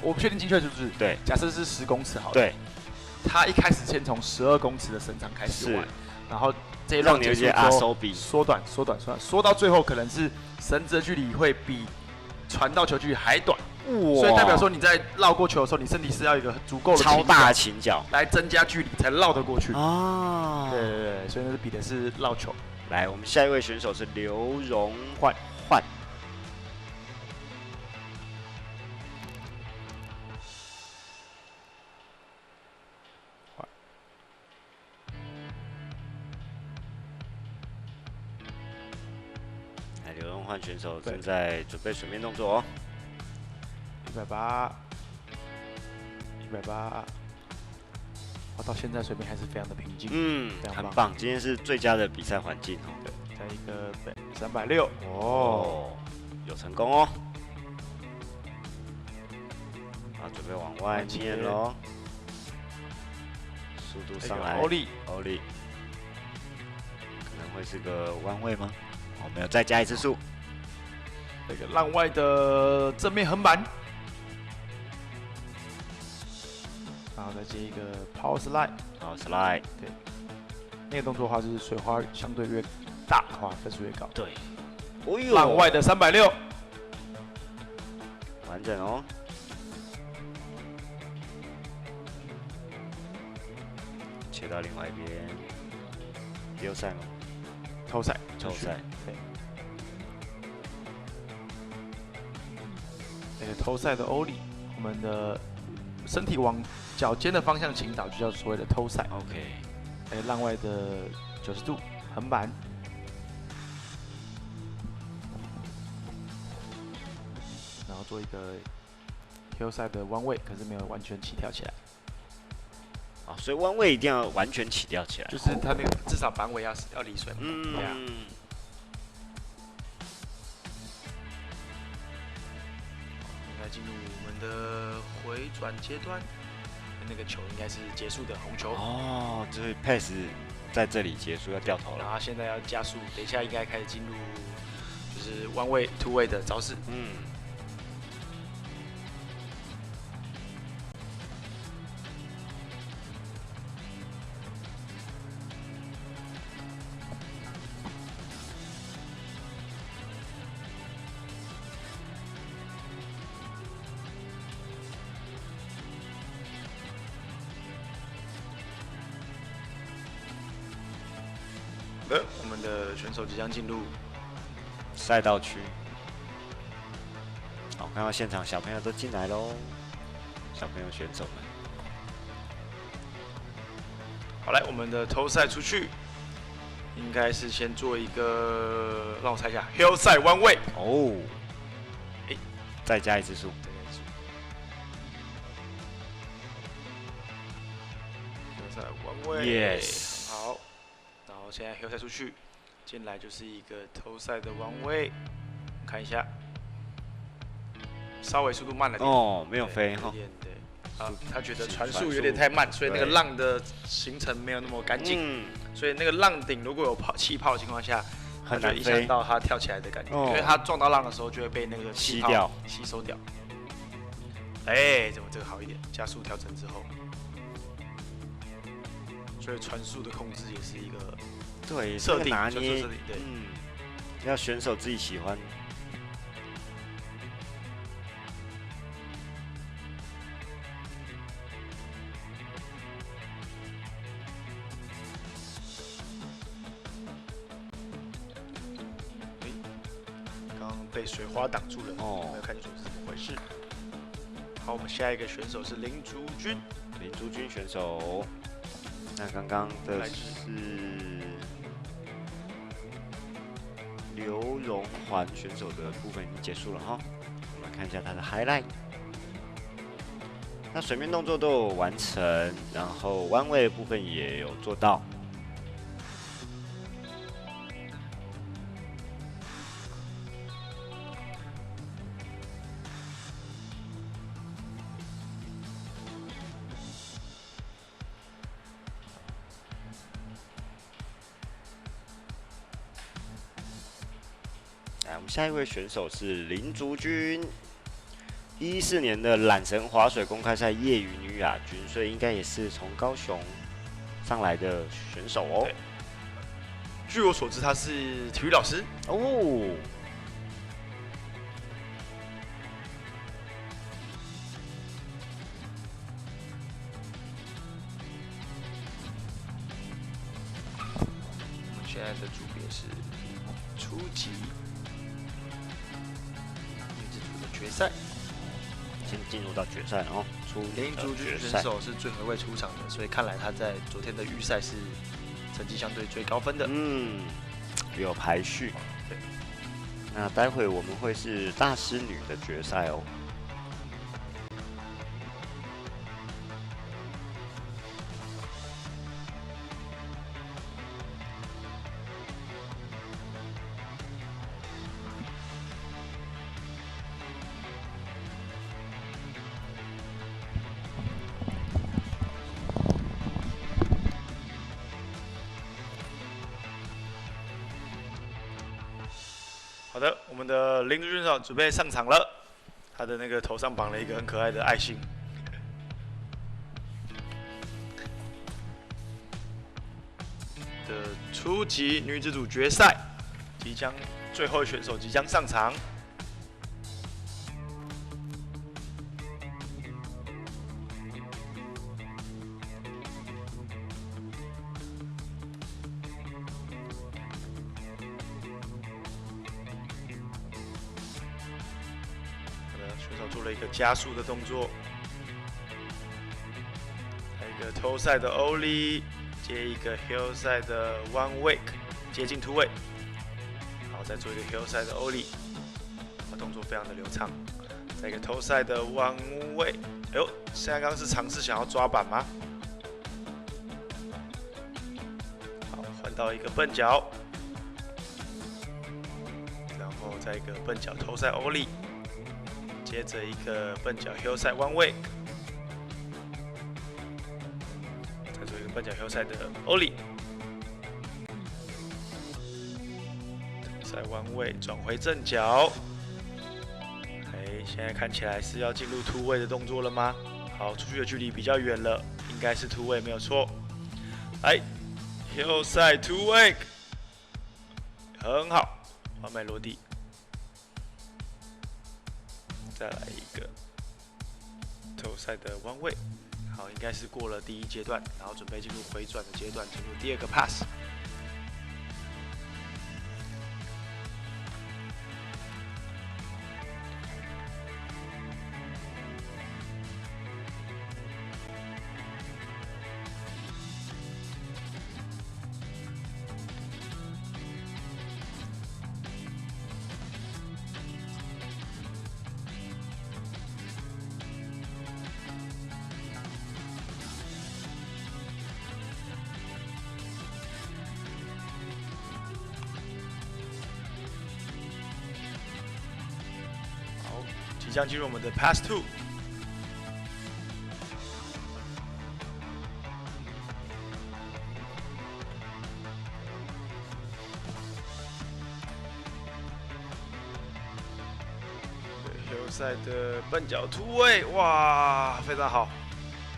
我不确定精确是不是？对，假设是10公尺好了。对，他一开始先从12公尺的绳长开始玩，然后这一浪结束之后缩短，缩到最后可能是绳子的距离会比传到球距离还短。所以代表说你在绕过球的时候，你身体是要有一个足够的超大的倾角来增加距离，才绕得过去。啊！对，所以那是比的是绕球。来，我们下一位选手是刘荣焕。刘荣焕选手正在准备水面动作哦。180，到现在水面还是非常的平静，很棒，今天是最佳的比赛环境哦。对，再一个360，有成功哦。好，准备往外面喽，速度上来，欧力，可能会是个弯位吗？哦，没有，再加一次速。这个浪外的正面横板。然后再接一个 power slide， 对，那个动作的话就是水花相对越大的话分数越高。对，浪外的360，完整哦。切到另外一边，丢赛吗？偷赛，对。那个偷赛的欧力，我们的身体往脚尖的方向倾倒，就叫所谓的偷赛。OK。浪外的90度横板，然后做一个 hill side 的弯位，可是没有完全起跳起来。啊，所以弯位一定要完全起跳起来。就是它那个至少板尾要离水嘛。应该进入我们的回转阶段。那个球应该是结束的红球哦，就是 pass 在这里结束，要掉头了。然后现在要加速，等一下应该开始进入就是 one way two way 的招式。我们的选手即将进入赛道区。好，看到现场小朋友都进来喽，小朋友选手们。好，来，我们的偷赛出去，应该是先做一个，让我猜一下 ，hill side one way。哦，再加一次速。hill side one way。Yes。好。然后现在 hill side 出去，进来就是一个偷赛的弯位，看一下，稍微速度慢了点。哦，没有飞哈。对。啊，他觉得传速有点太慢，所以那个浪的形成没有那么干净。所以那个浪顶如果有气泡的情况下，它就会影响到它跳起来的感觉，因为它撞到浪的时候就会被那个气泡吸收掉。怎么这个好一点？加速调整之后。所以传速的控制也是一个设定，拿捏，对，要选手自己喜欢。刚刚被水花挡住了，没有看清楚是怎么回事。好，我们下一个选手是林竹君选手。那刚刚的是刘荣焕选手的部分已经结束了哈，我们来看一下他的 highlight。那水面动作都有完成，然后弯位的部分也有做到。们下一位选手是林竹君，14年的缆绳滑水公开赛业余女亚军，所以应该也是从高雄上来的选手哦。据我所知，他是体育老师哦。现在的组别是初级女子组的决赛，先进入到决赛哦。林竹君选手是最后一位出场的，所以看来他在昨天的预赛是成绩相对最高分的。有排序。对。那待会我们会是大师女的决赛哦。好的，我们的林竹君选手准备上场了，他的那个头上绑了一个很可爱的爱心。的初级女子组决赛，最后选手即将上场。选手做了一个加速的动作，还有一个toe side的 ollie， 接一个 heel side 的 one wake， 接近突位，然后再做一个 heel side 的 ollie， 动作非常的流畅。再一个 toe side 的 one wake， 哎呦，现在刚刚是尝试想要抓板吗？好，换到一个笨脚，然后再一个笨脚 toe side ollie。接着一个笨脚 heel side one way， 再做一个笨脚 heel side 的 ollie， 再 one way 转回正脚。现在看起来是要进入突位的动作了吗？好，出去的距离比较远了，应该是突位没有错。来 heel side two way， 很好，完美落地。再来一个toe side的 one way， 好，应该是过了第一阶段，然后准备进入回转的阶段，进入第二个 pass。即将进入我们的 Pass 2。heel side的笨脚突位，哇，非常好。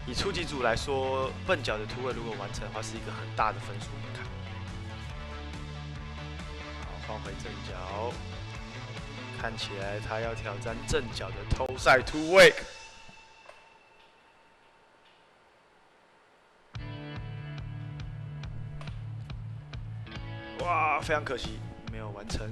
以初级组来说，笨脚的突位如果完成的话，是一个很大的分数门槛。好，换回正脚。看起来他要挑战正脚的toe side two wake， 哇，非常可惜没有完成。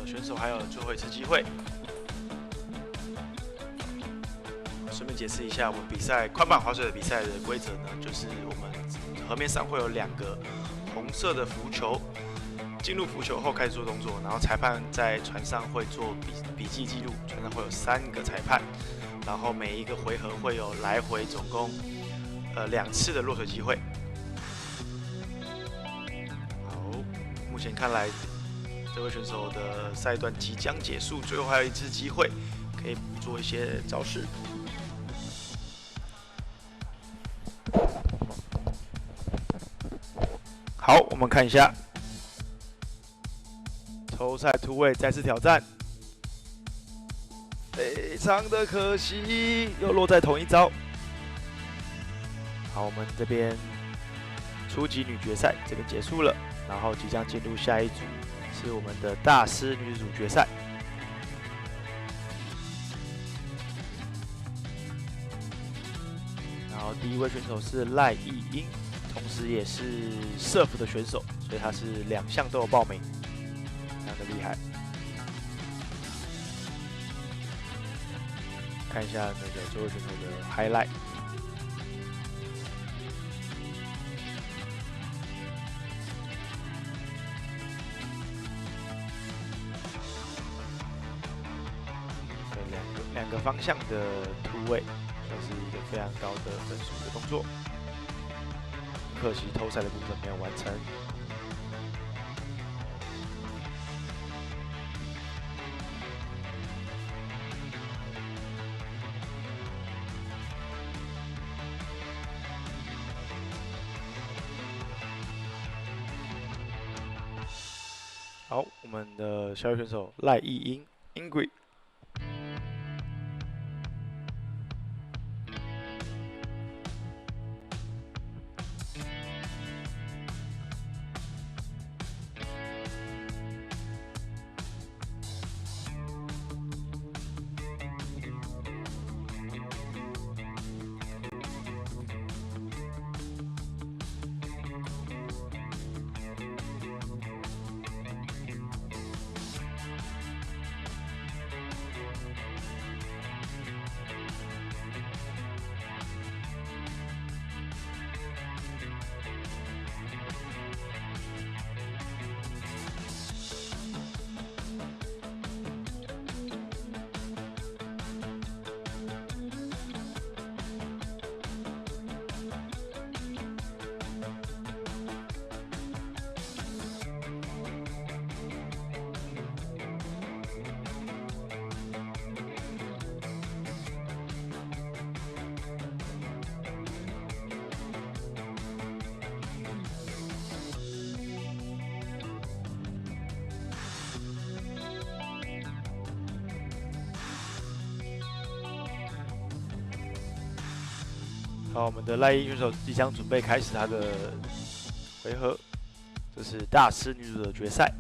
选手还有最后一次机会。顺便解释一下，我们比赛宽板滑水的比赛的规则呢，就是我们河面上会有2个红色的浮球，进入浮球后开始做动作，然后裁判在船上会做笔记记录，船上会有3个裁判，然后每一个回合会有来回总共2次的落水机会。好，目前看来这位选手的赛段即将结束，最后还有1次机会可以做一些招式。好，我们看一下抽赛突围再次挑战，非常的可惜，又落在同一招。好，我们这边初级女决赛这个结束了，然后即将进入下一组，是我们的大师女子组决赛。然后第1位选手是赖艺英，同时也是 surf 的选手，所以他是2项都有报名，非常的厉害。看一下那个这位选手的 highlight。两个方向的突围，算是一个非常高的分数的动作。可惜偷赛的部分没有完成。好，我们的下一位选手赖艺英 Ingrid。好，我们的赖艺选手即将准备开始他的回合，这是大师女组的决赛。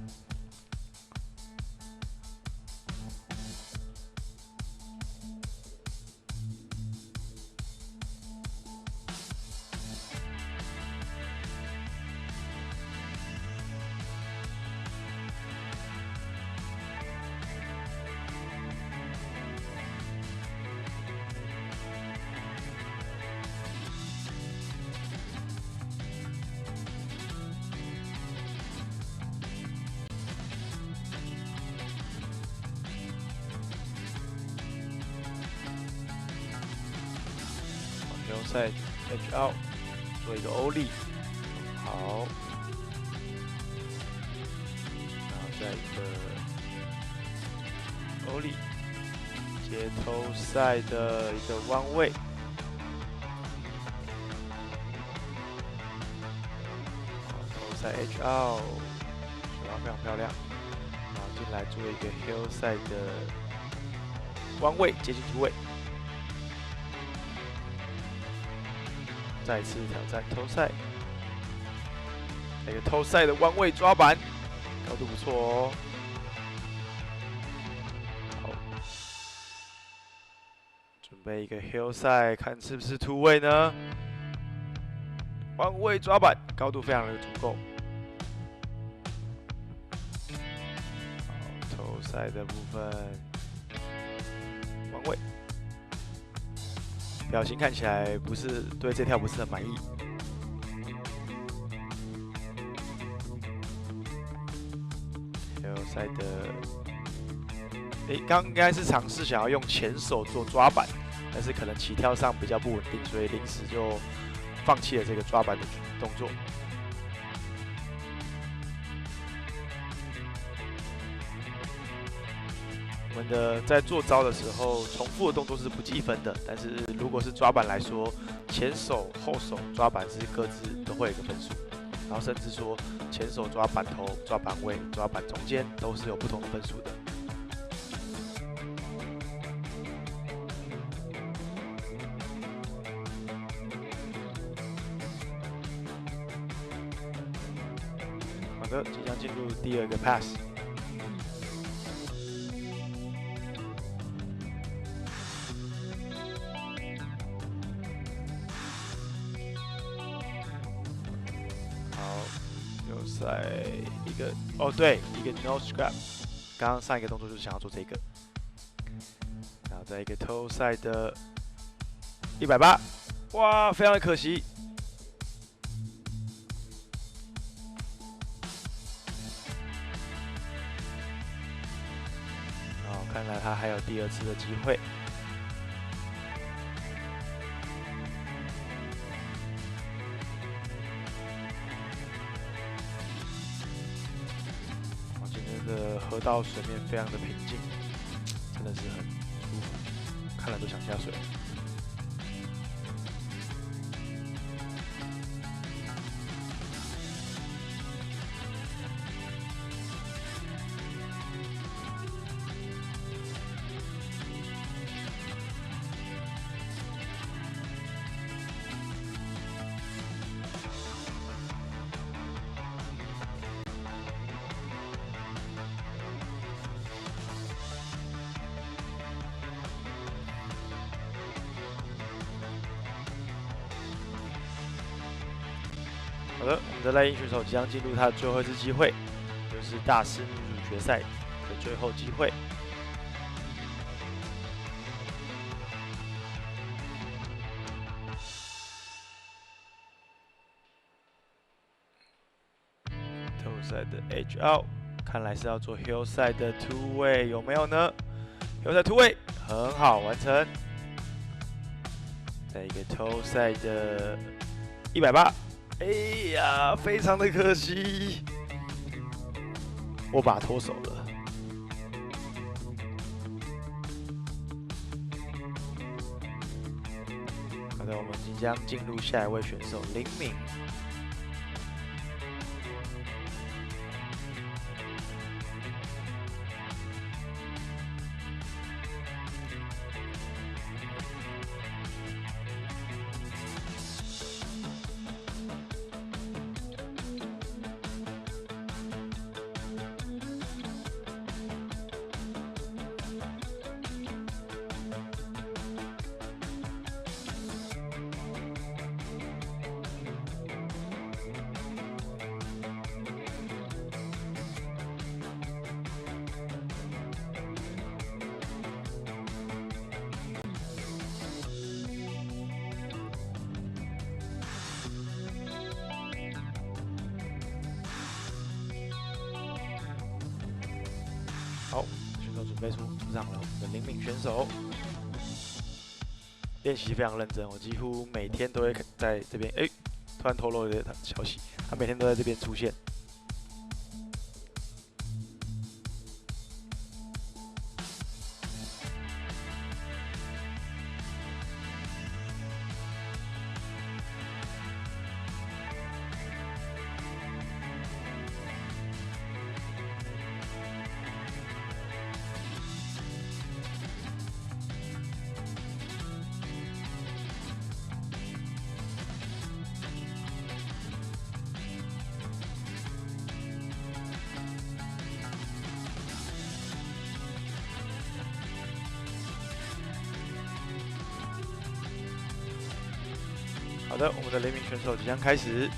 牛赛 H out 做一个欧力，好，然后再一个欧力，接头赛的一个弯位，好，头赛 H out， 水浪非常漂亮，然后进来做一个 hill 赛的弯位，接近突位。再次挑战偷赛，一个偷赛的弯位抓板，高度不错哦。好，准备一个 hill 赛，看是不是突位呢？弯位抓板，高度非常的足够。好，偷赛的部分，弯位。表情看起来不是对这跳不是很满意。Hillside 的，刚应该是尝试想要用前手做抓板，但是可能起跳上比较不稳定，所以临时就放弃了这个抓板的动作。我们的在做招的时候，重复的动作是不计分的，但是如果是抓板来说，前手、后手抓板是各自都会有一个分数，然后甚至说前手抓板头、抓板尾、抓板中间都是有不同的分数的。好的，即将进入第二个 pass。在一个对，一个 nose grab， 刚刚上一个动作就是想要做这个，然后在一个 toe side 的180，哇，非常的可惜。看来他还有第二次的机会。河道水面非常的平静，真的是很舒服，看了都想下水。好的，我们的赖英选手即将进入他的最后一次机会，就是大师女主决赛的最后机会。Hillside 的 H out， 看来是要做 Hillside 的 two way， 有没有呢 ？Hillside two way 很好完成，再一个 Hillside 的180。哎呀，非常的可惜，我把脱手了。好的，我们即将进入下一位选手林敏。好，选手准备出场了，我们的林敏选手练习非常认真，我几乎每天都会在这边。突然透露了消息，他每天都在这边出现。好的，我们的雷鸣选手即将开始。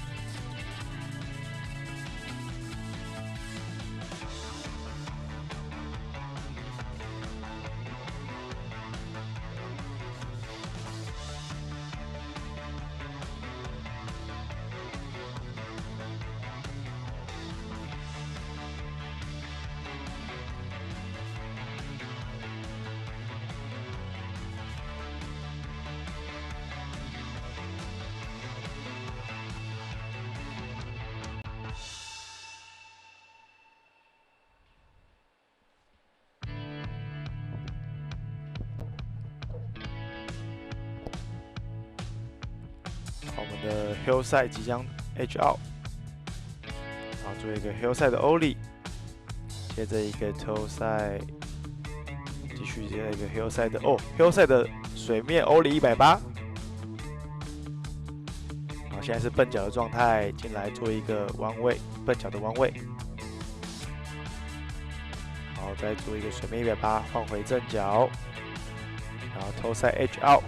的 Hillside 即将 H out， 然后做一个 Hillside 的 Ollie， 接着一个 Toeside， 继续接一个 Hillside 的Hillside 的水面 Ollie 180。好，现在是笨脚的状态，进来做一个弯位，笨脚的弯位。好，再做一个水面180，换回正脚，然后Toeside H out。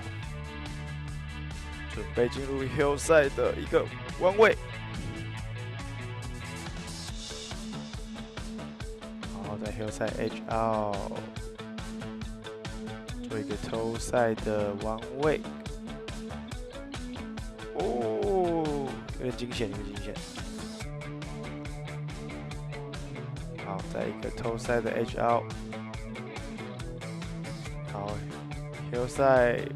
准备进入 Hillside 的一个弯位，然后在 Hillside H out 做一个 Toeside 的弯位，哦，有点惊险，有点惊险。好，再一个 Toeside 的 H out， 好 ，Hillside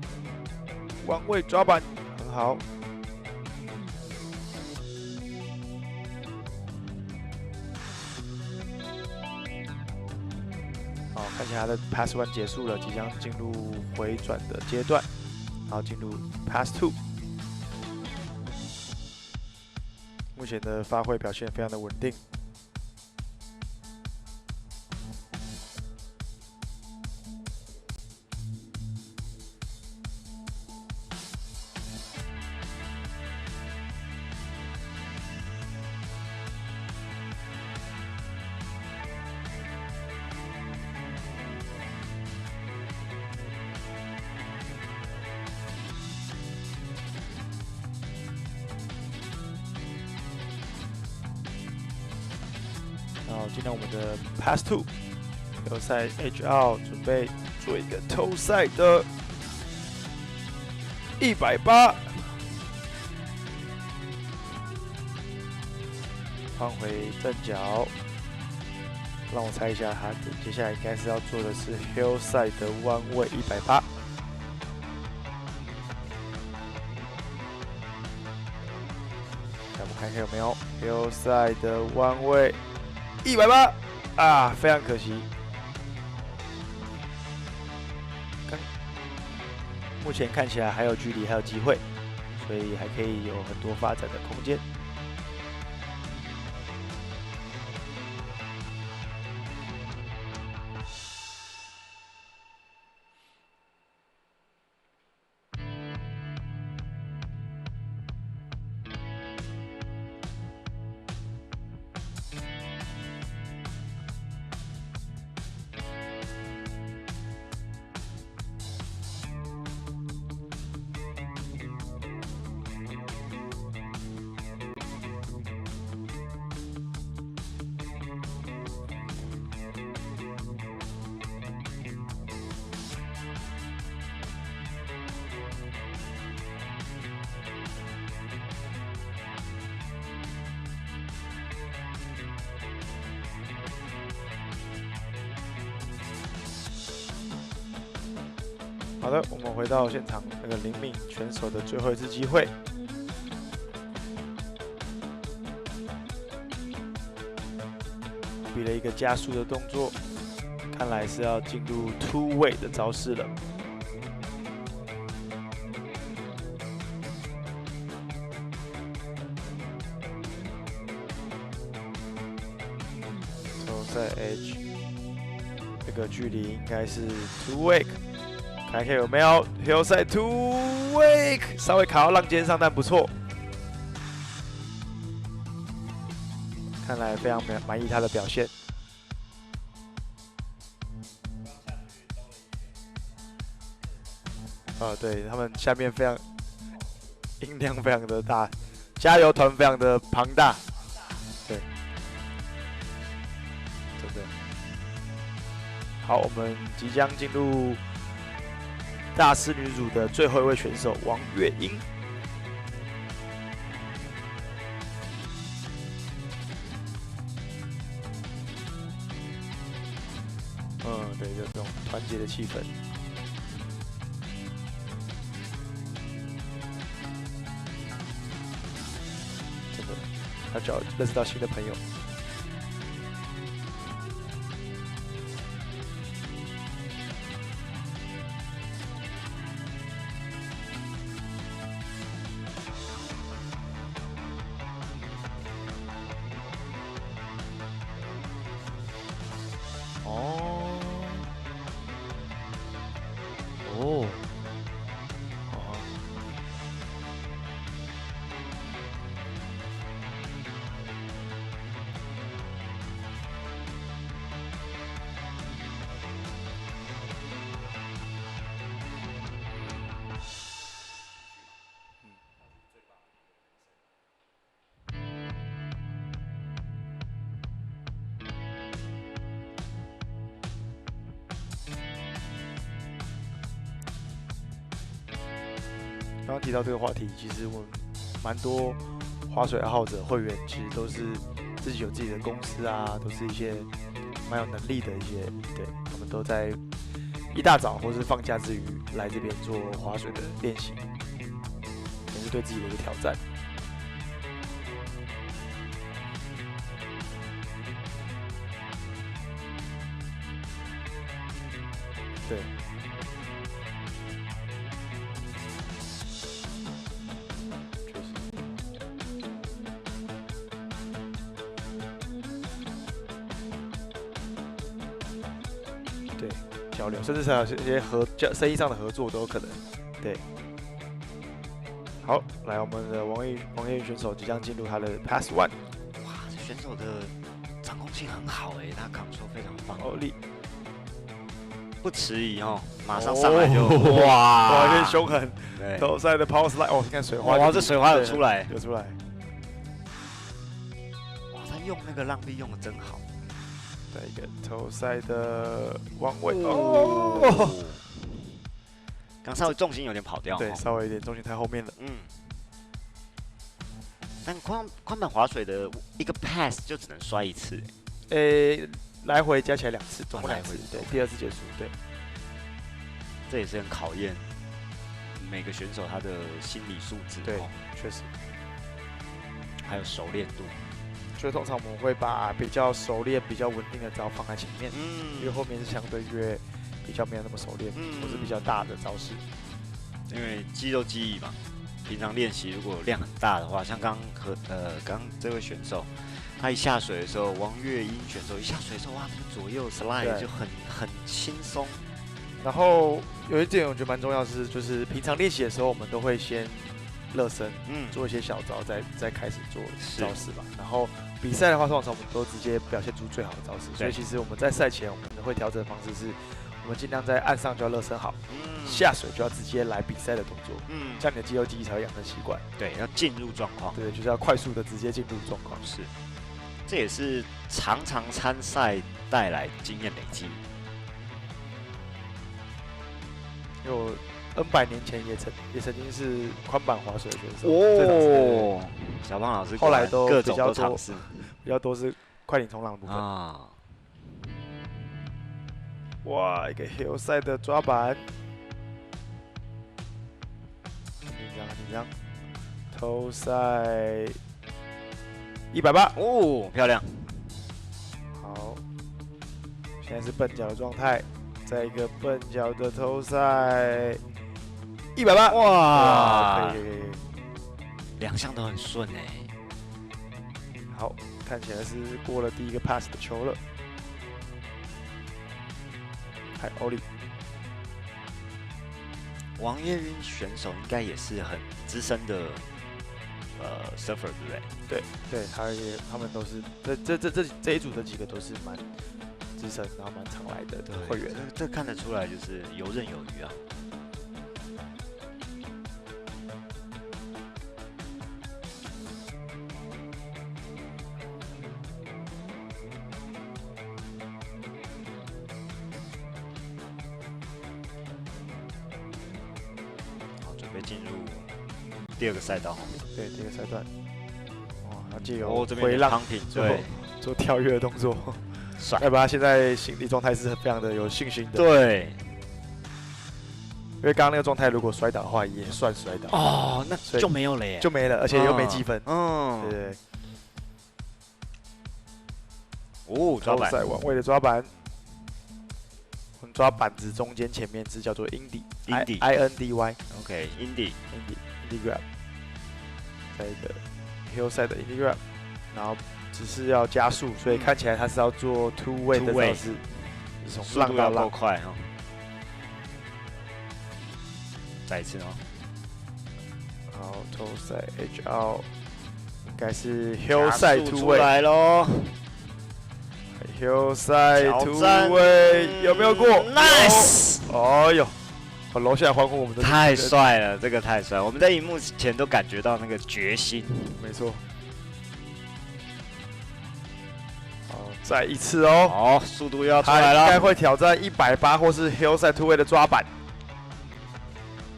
弯位抓板。好，好，看起来他的 Pass One 结束了，即将进入回转的阶段，然后进入 Pass Two。目前的发挥表现非常的稳定。好，进到我们的 Pass Two， Hillside H out， 准备做一个 Toeside 的180，换回正脚。让我猜一下，他接下来应该是要做的是 Hillside 的弯位180。我们看看有没有 Hillside 的弯位180啊，非常可惜。目前看起来还有距离，还有机会，所以还可以有很多发展的空间。好的，我们回到现场，那个林敏选手的最后一次机会。比了一个加速的动作，看来是要进入 two way 的招式了。Toeside H， 这个距离应该是 two way。看看有没有 Hillside Two Wake， 稍微卡到浪尖上，但不错。看来非常满意他的表现。对他们下面非常音量非常的大，加油团非常的庞大，对，真的。好，我们即将进入大师女组的最后一位选手王月英。对，就这种团结的气氛。真的，他只要认识到新的朋友。哦，哦，哦，刚刚提到这个话题，其实我们蛮多滑水爱好者会员，其实都是自己有自己的公司啊，都是一些蛮有能力的一些，对，他们都在一大早或是放假之余来这边做滑水的练习，也是对自己的一个挑战。对。对，交流，甚至是有一些生意上的合作都有可能。对，好，来我们的王叶云选手即将进入他的 Pass One。哇，这选手的掌控性很好哎，他 control 非常棒。好力，不迟疑哦，马上上来就哇，有点凶狠。对，头赛的 Power Slide， 哦，你看水花，哇，这水花有出来，有出来。哇，他用那个浪力用的真好。再一个头赛的王位哦，刚稍微重心有点跑掉，对，稍微有点重心太后面了。嗯，但宽板滑水的一个 pass 就只能摔一次，来回加起来2次，总共2次，对，第2次结束，对，这也是很考验每个选手他的心理素质，对，确实，还有熟练度。所以通常我们会把比较熟练、比较稳定的招放在前面，因为后面是相对比较没有那么熟练，或是比较大的招式。因为肌肉记忆嘛，平常练习如果量很大的话，像刚这位选手，他一下水的时候，王月英选手一下水的时候，哇，那个左右 slide 就很轻松。然后有一点我觉得蛮重要的是，就是平常练习的时候，我们都会先热身，做一些小招，再开始做招式吧。然后比赛的话，通常我们都直接表现出最好的招式，所以其实我们在赛前我们会调整的方式是，我们尽量在岸上就要热身好，下水就要直接来比赛的动作，这样你的肌肉记忆才会养成习惯。对，要进入状况。对，就是要快速的直接进入状况。是，这也是常参赛带来经验累积。因为我 N 百年前也曾经是宽板滑水的选手哦，小胖老师后来都各种都尝试，比较多是快艇冲浪的部分啊。哇，一个 hillside 的抓板，紧张，头赛180哦，漂亮。好，现在是笨脚的状态，再一个笨脚的头赛180，哇，可以，两项都很顺哎。好，看起来是过了第一个 pass 的球了。还欧力，王叶云选手应该也是很资深的surfer 对不对？对，他们都是这一组的几个都是蛮资深，然后蛮常来的会员。这看得出来就是游刃有余啊。进入第2个赛道，对，第2个赛段，哇，他借由这回浪对做跳跃的动作，帅！要不然他现在心理状态是非常的有信心的。对，因为刚刚那个状态如果摔倒的话，也算摔倒哦，那就没有了耶，就没了，而且又没积分。对。哦，抓板，赛完位的抓板。我们抓板子中间前面是叫做 Indy，I-N-D-Y。OK，Indy grab， 再一个 hillside 的 Indy grab， 然后只是要加速，所以看起来它是要做 two way 的招式。从速度要够快哈。再一次哦。好，头赛 HR 应该是 Hillside 突围来喽。Hillside 突围有没有过 ？Nice！ 哦呦！我楼下欢呼我们的太帅了，这个太帅！我们在荧幕前都感觉到那个决心。没错。好，再一次哦。好，速度又要出来了。他应该会挑战180或是 Hillside 突围的抓板。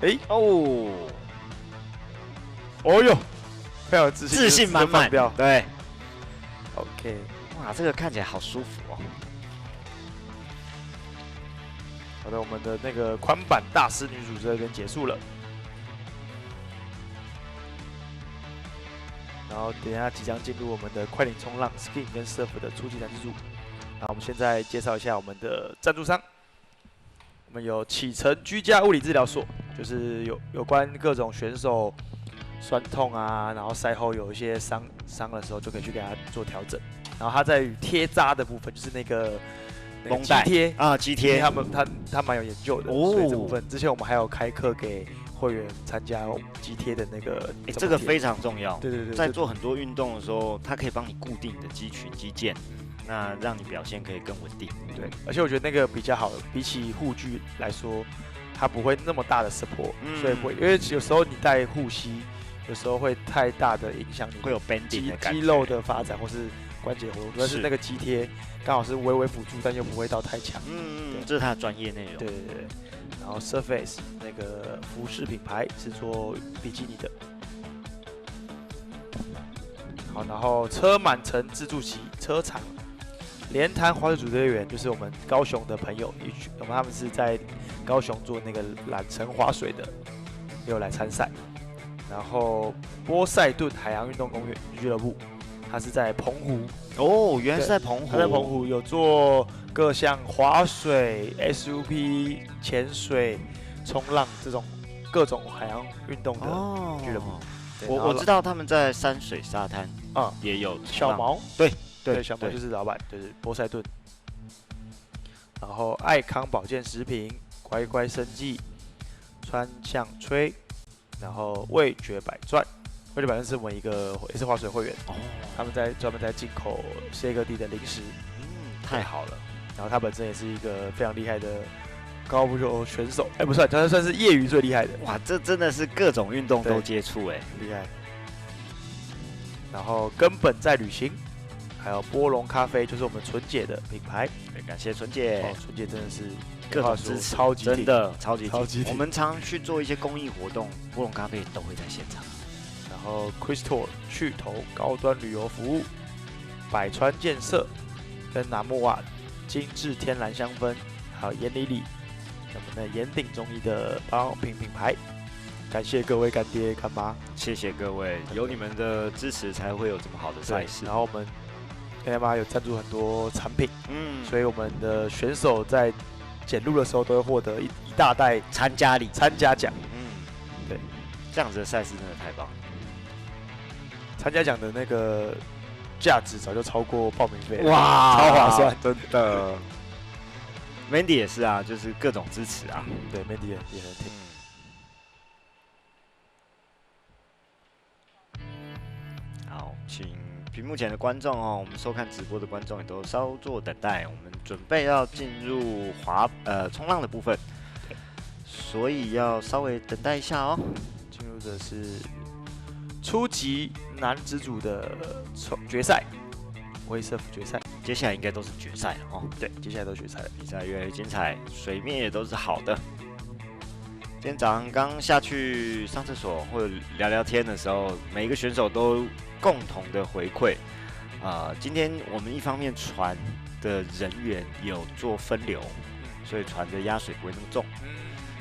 哎哦，哦呦，非常有自信，自信满满。对。OK， 哇，这个看起来好舒服哦。好的，我们的那个宽板大师女主这边结束了，然后等一下即将进入我们的快艇冲浪 Skin 跟 Surf 的初级男子组。那我们现在介绍一下我们的赞助商，我们有启程居家物理治疗所，就是有关各种选手酸痛啊，然后赛后有一些伤的时候就可以去给他做调整。然后他在于贴扎的部分，就是那个绷带贴啊，肌贴，他蛮有研究的，所以这部分之前我们还有开课给会员参加肌贴的那个，这个非常重要。对对对，在做很多运动的时候，它可以帮你固定你的肌群、肌腱，那让你表现可以更稳定。对，而且我觉得那个比较好，比起护具来说，它不会那么大的 support，所以因为有时候你戴护膝，有时候会太大的影响你会有 bending 的感觉，肌肉的发展或是关节活动，但是那个肌贴刚好是微微辅助，但又不会到太强。这是它的专业内容。对对对。然后 Surface 那个服饰品牌是做比基尼的。好，然后车满城自助骑车厂，连潭滑水组队员就是我们高雄的朋友，他们是在高雄做那个缆城滑水的，也有来参赛。然后波塞顿海洋运动公园俱乐部。他是在澎湖哦，原来是在澎湖。他在澎湖有做各项滑水、SUP、潜水、冲浪这种各种海洋运动的俱乐部。我知道他们在山水沙滩也有小毛，对，小毛就是老板，就是波塞顿。然后爱康保健食品、乖乖生技、川象吹，然后味觉百转。味觉百转是我们一个也是滑水会员哦，他们专门在进口世界各地的零食，太好了。然后他本身也是一个非常厉害的高尔夫球选手，不算，他算是业余最厉害的。哇，这真的是各种运动都接触厉害。然后根本在旅行，还有波龙咖啡，就是我们纯姐的品牌，感谢纯姐。纯姐真的是各种支持，超级真的超级挺。我们常去做一些公益活动，波龙咖啡都会在现场。然后 Crystal 去头高端旅游服务，百川建设跟拿莫瓦精致天然香氛，还有盐里里，我们的盐鼎中医的保养品品牌，感谢各位干爹干妈，谢谢各位，有你们的支持才会有这么好的赛事。然后我们干妈有赞助很多产品，所以我们的选手在检录的时候都会获得一大袋参加奖，对，这样子的赛事真的太棒了。参加奖的那个价值早就超过报名费，哇，超划算，真的。Mandy 也是啊，就是各种支持啊。对 ，Mandy 也很挺。好，请屏幕前的观众哦，我们收看直播的观众也都稍作等待，我们准备要进入冲浪的部分，所以要稍微等待一下哦。进入的是初级男子组的决赛，威瑟夫决赛，接下来应该都是决赛了哦。对，接下来都是决赛了，比赛越来越精彩，水面也都是好的。今天早上刚下去上厕所或者聊聊天的时候，每一个选手都共同的回馈，今天我们一方面船的人员有做分流，所以船的压水不会那么重。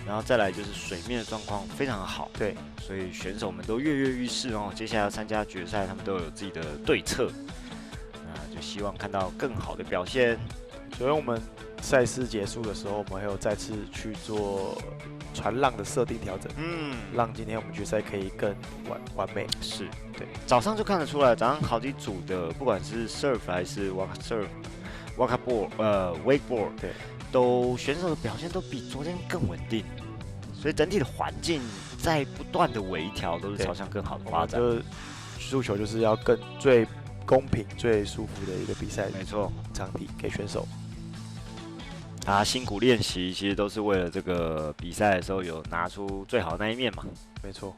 然后再来就是水面的状况非常好，对，所以选手们都跃跃欲试哦。接下来要参加决赛，他们都有自己的对策，那就希望看到更好的表现。所以我们赛事结束的时候，我们还有再次去做船浪的设定调整，让今天我们决赛可以更完美。是，对，早上就看得出来，早上好几组的，不管是 surf 还是 walk surf， wakeboard，对，都选手的表现都比昨天更稳定，所以整体的环境在不断的微调，都是朝向更好的发展。就诉求就是要更最公平、最舒服的一个比赛，没错，场地给选手。大家辛苦练习，其实都是为了这个比赛的时候有拿出最好的那一面嘛。没错。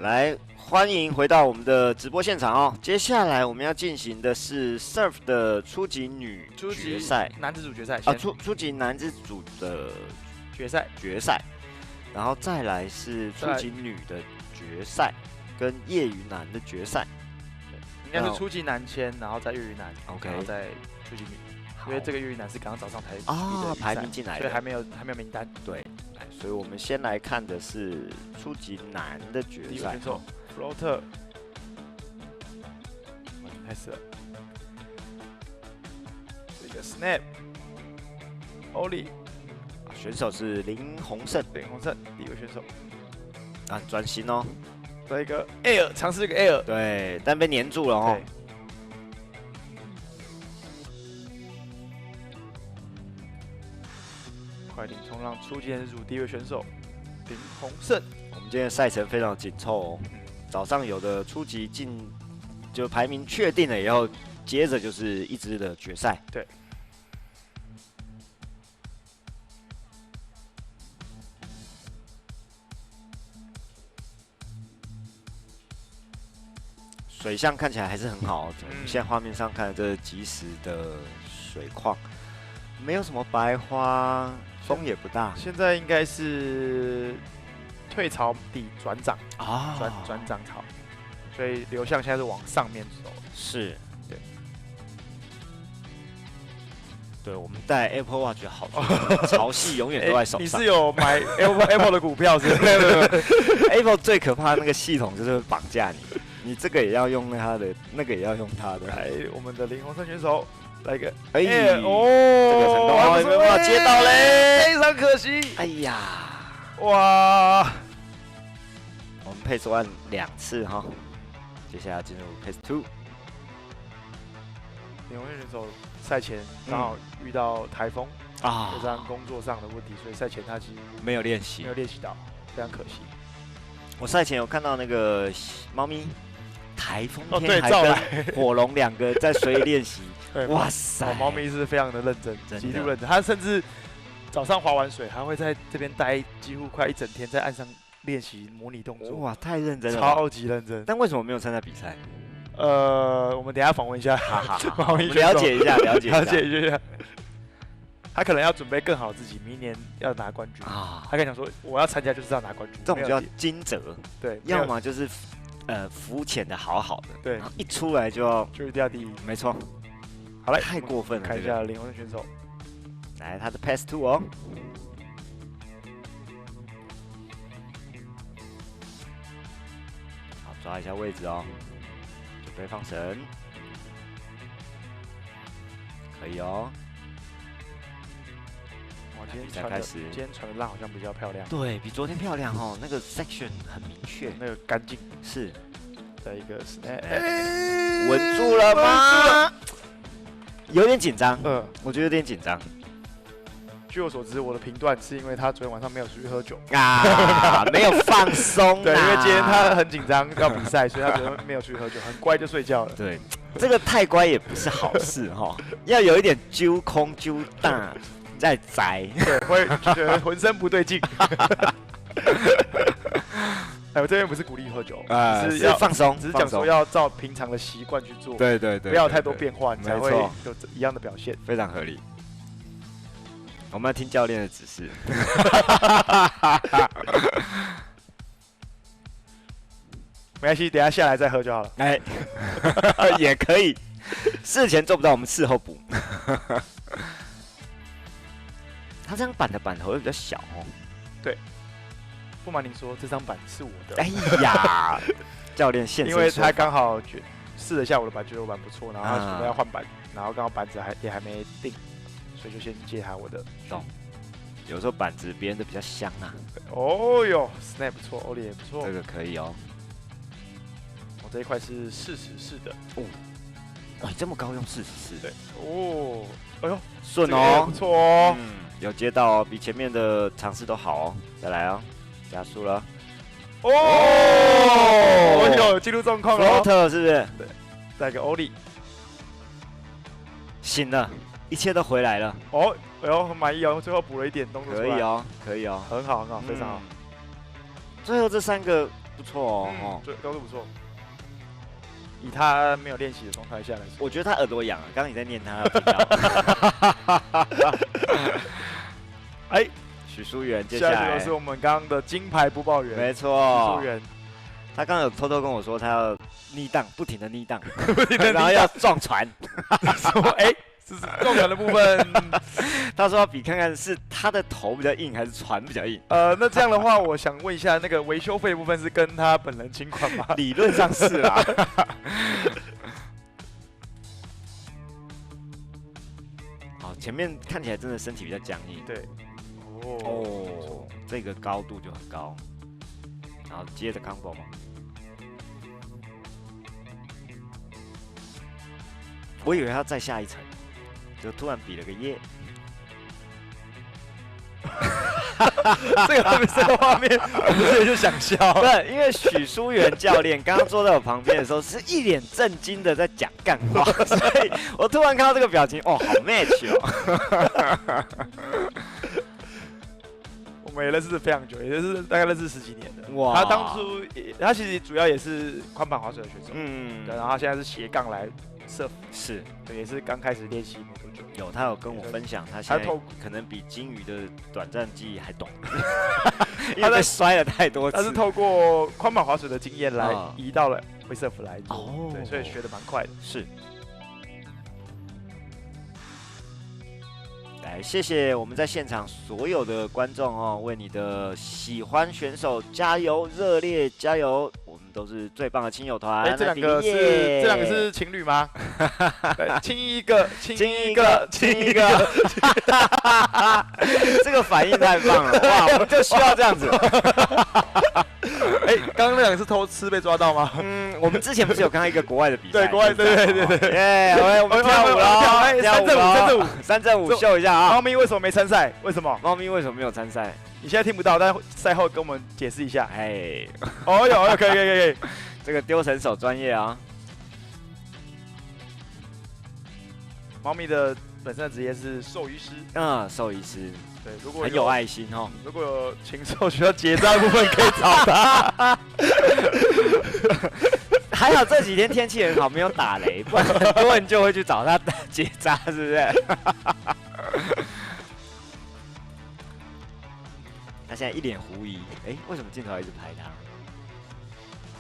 来欢迎回到我们的直播现场哦。接下来我们要进行的是 Surf 的初级女决赛，男子组决赛啊，初级男子组的决赛，然后再来是初级女的决赛，跟业余男的决赛。应该是初级男先，然后再业余男 ，OK， 然后再初级女。因为这个业余男是刚刚早上才排名进来的，所以还没有名单。对，所以我们先来看的是初级男的决赛。选手 Floater， 开始了。这个 Snap，Oli， 选手是林鸿胜，第一位选手。啊，专心哦。再一个 Air， 尝试一个 Air， 对，但被黏住了哦。快艇冲浪初级男子组第一位选手林鸿胜。我们今天的赛程非常紧凑哦，早上有的初级就排名确定了以后，接着就是一支的决赛。对。水象看起来还是很好，现在画面上看这即时的水况，没有什么白花，风也不大。现在应该是退潮底转涨啊，转涨潮，所以流向现在是往上面走。是，对。对，我们戴 Apple Watch 好处，潮汐永远都在手上。你是有买 Apple 的股票是不是？没有 Apple 最可怕的那个系统就是绑架你。你这个也要用他的，那个也要用他的。来，我们的林鸿胜选手来个，哦，这个成功了，没办法接到嘞，非常可惜。哎呀，哇！我们配1两次哈，接下来进入 Pace 2。林鸿胜选手赛前刚好遇到台风啊，这样工作上的问题，所以赛前他其实没有练习到，非常可惜。我赛前有看到那个猫咪。台风天还跟火龙2个在水里练习，哇塞！猫咪是非常的认真，极度认真。它甚至早上划完水，还会在这边待几乎快一整天，在岸上练习模拟动作。哇，太认真了，超级认真。但为什么没有参加比赛？我们等一下访问一下，猫咪了解一下，了解一下。他可能要准备更好自己，明年要拿冠军啊。他跟你讲说，我要参加就是要拿冠军，这种叫金折。对，要么就是。浮潜的好好的，对，一出来就一定要第一，没错。好嘞，太过分了。看一下林鸿胜选手，来他的 Pass 2哦，好抓一下位置哦，准备放绳，可以哦。今天传的浪好像比较漂亮，对比昨天漂亮哦，那个 section 很明确，那个干净是。的一个稳住了吗？有点紧张，我觉得有点紧张。据我所知，我的评断是因为他昨天晚上没有出去喝酒啊，没有放松。对，因为今天他很紧张要比赛，所以他昨天没有出去喝酒，很乖就睡觉了。对，这个太乖也不是好事哈，要有一点揪空揪大。在宅，对，会觉得浑身不对劲。我这边不是鼓励喝酒，是要放松，只是讲说要照平常的习惯去做，对，不要有太多变化，你才会有一样的表现，非常合理。我们要听教练的指示。没关系，等一下下来再喝就好了。哎，也可以，事前做不到，我们事后补。他这张板的板头又比较小哦。对，不瞒您说，这张板是我的。哎呀，教练现身，因为他刚好试了一下我的板，觉得我板不错，然后他准备要换板，然后刚好板子也还没定，所以就先借他我的。懂。有时候板子别人的比较香啊。哦哟 ，Snap 不错，欧力也不错，这个可以哦。我这一块是44的。哦，哇，这么高用44？对。哦，哎呦，顺哦，不错哦。有接到哦，比前面的尝试都好哦。再来哦，加速了。哦，有进入状况了。Floater 是不是？对，再一个欧力。醒了，一切都回来了。哦，哎呦，很满意哦，最后补了一点动作出来。可以哦，可以哦，很好，很好，非常好。最后这3个不错哦。对，高度不错。以他没有练习的状态下来说，我觉得他耳朵痒啊，刚刚你在念他，有听到。哎，许淑媛，接下来是我们刚刚的金牌播报员，没错，许淑媛，他刚刚有偷偷跟我说，他要逆荡，不停的逆荡，然后要撞船。说哎。是撞船的部分，他说要比看看是他的头比较硬还是船比较硬。那这样的话，我想问一下，那个维修费部分是跟他本人请款吗？理论上是啦。好，前面看起来真的身体比较僵硬。对。哦，这个高度就很高。然后接着 combo 嘛。我以为他再下一层。就突然比了个耶，这个画面，我不是就想笑。对，因为许淑媛教练刚刚坐在我旁边的时候，是一脸震惊的在讲干话，所以我突然看到这个表情，哦，好 match 哦。我们也认识非常久，也就是大概认识10几年的。哇！他当初他其实主要也是宽板滑水的选手，对，然后他现在是斜杠来surf，是，对，也是刚开始练习没多久。有，他有跟我分享，他现在可能比金鱼的短暂记忆还短，因为被摔了太多次。他是透过宽板滑水的经验来移到了会surf来做，对，所以学的蛮快的。是。来，谢谢我们在现场所有的观众哦，为你的喜欢选手加油，热烈加油！我们都是最棒的亲友团。哎，这两个是情侣吗？亲一个，亲一个，亲一个。这个反应太棒了，哇！我们就需要这样子。哎，刚刚那两个是偷吃被抓到吗？我们之前不是有看到一个国外的比赛？对，国外，对。耶，我们跳舞了，跳舞，3正5秀一下啊！猫咪为什么没参赛？为什么？猫咪为什么没有参赛？你现在听不到，但赛后跟我们解释一下。哎，哦有，可以，这个丢绳手专业啊！猫咪的本身的职业是兽医师。兽医师。对，如果很有爱心哦。如果有禽兽需要结扎的部分，可以找他。还好这几天天气很好，没有打雷，不然很多人就会去找他结扎，是不是？他现在一脸狐疑，哎，为什么镜头一直拍他？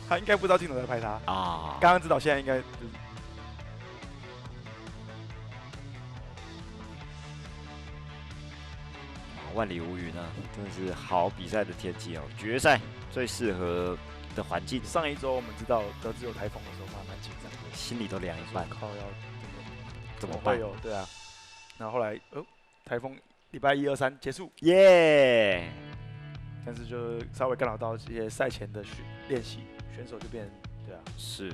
他应该不知道镜头在拍他啊。刚刚知道，现在应该就是。万里无云啊，真的是好比赛的天气哦。决赛最适合的环境。上一周我们知道得知有台风的时候，蛮紧张的，心里都凉一半。靠，要怎么办？对啊。然后后来，台风礼拜1、2、3结束，耶！但是就稍微干扰到这些赛前的练习，选手就变，对啊，是。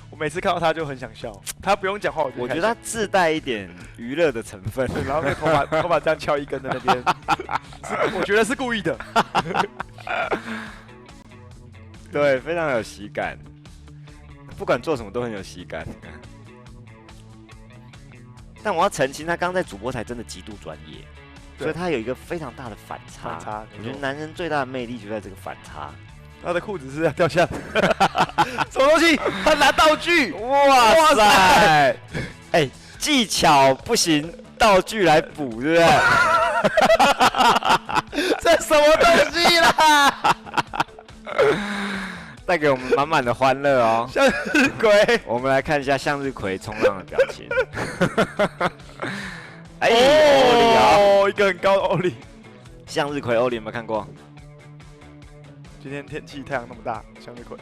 我每次看到他就很想笑，他不用讲话，我觉得他自带一点娱乐的成分，然后那头发这样翘一根在那边，我觉得是故意的。对，非常有喜感，不管做什么都很有喜感。但我要澄清，他刚在主播台真的极度专业，所以他有一个非常大的反差。我觉得男人最大的魅力就在这个反差。他的裤子是要掉下来，什么东西？他拿道具，哇塞！哎，技巧不行，道具来补，对不对？这什么东西啦？带给我们满满的欢乐哦！向日葵，我们来看一下向日葵冲浪的表情。哎，欧里啊，一个很高的欧里。向日葵欧里有没有看过？今天天气太阳那么大，向日葵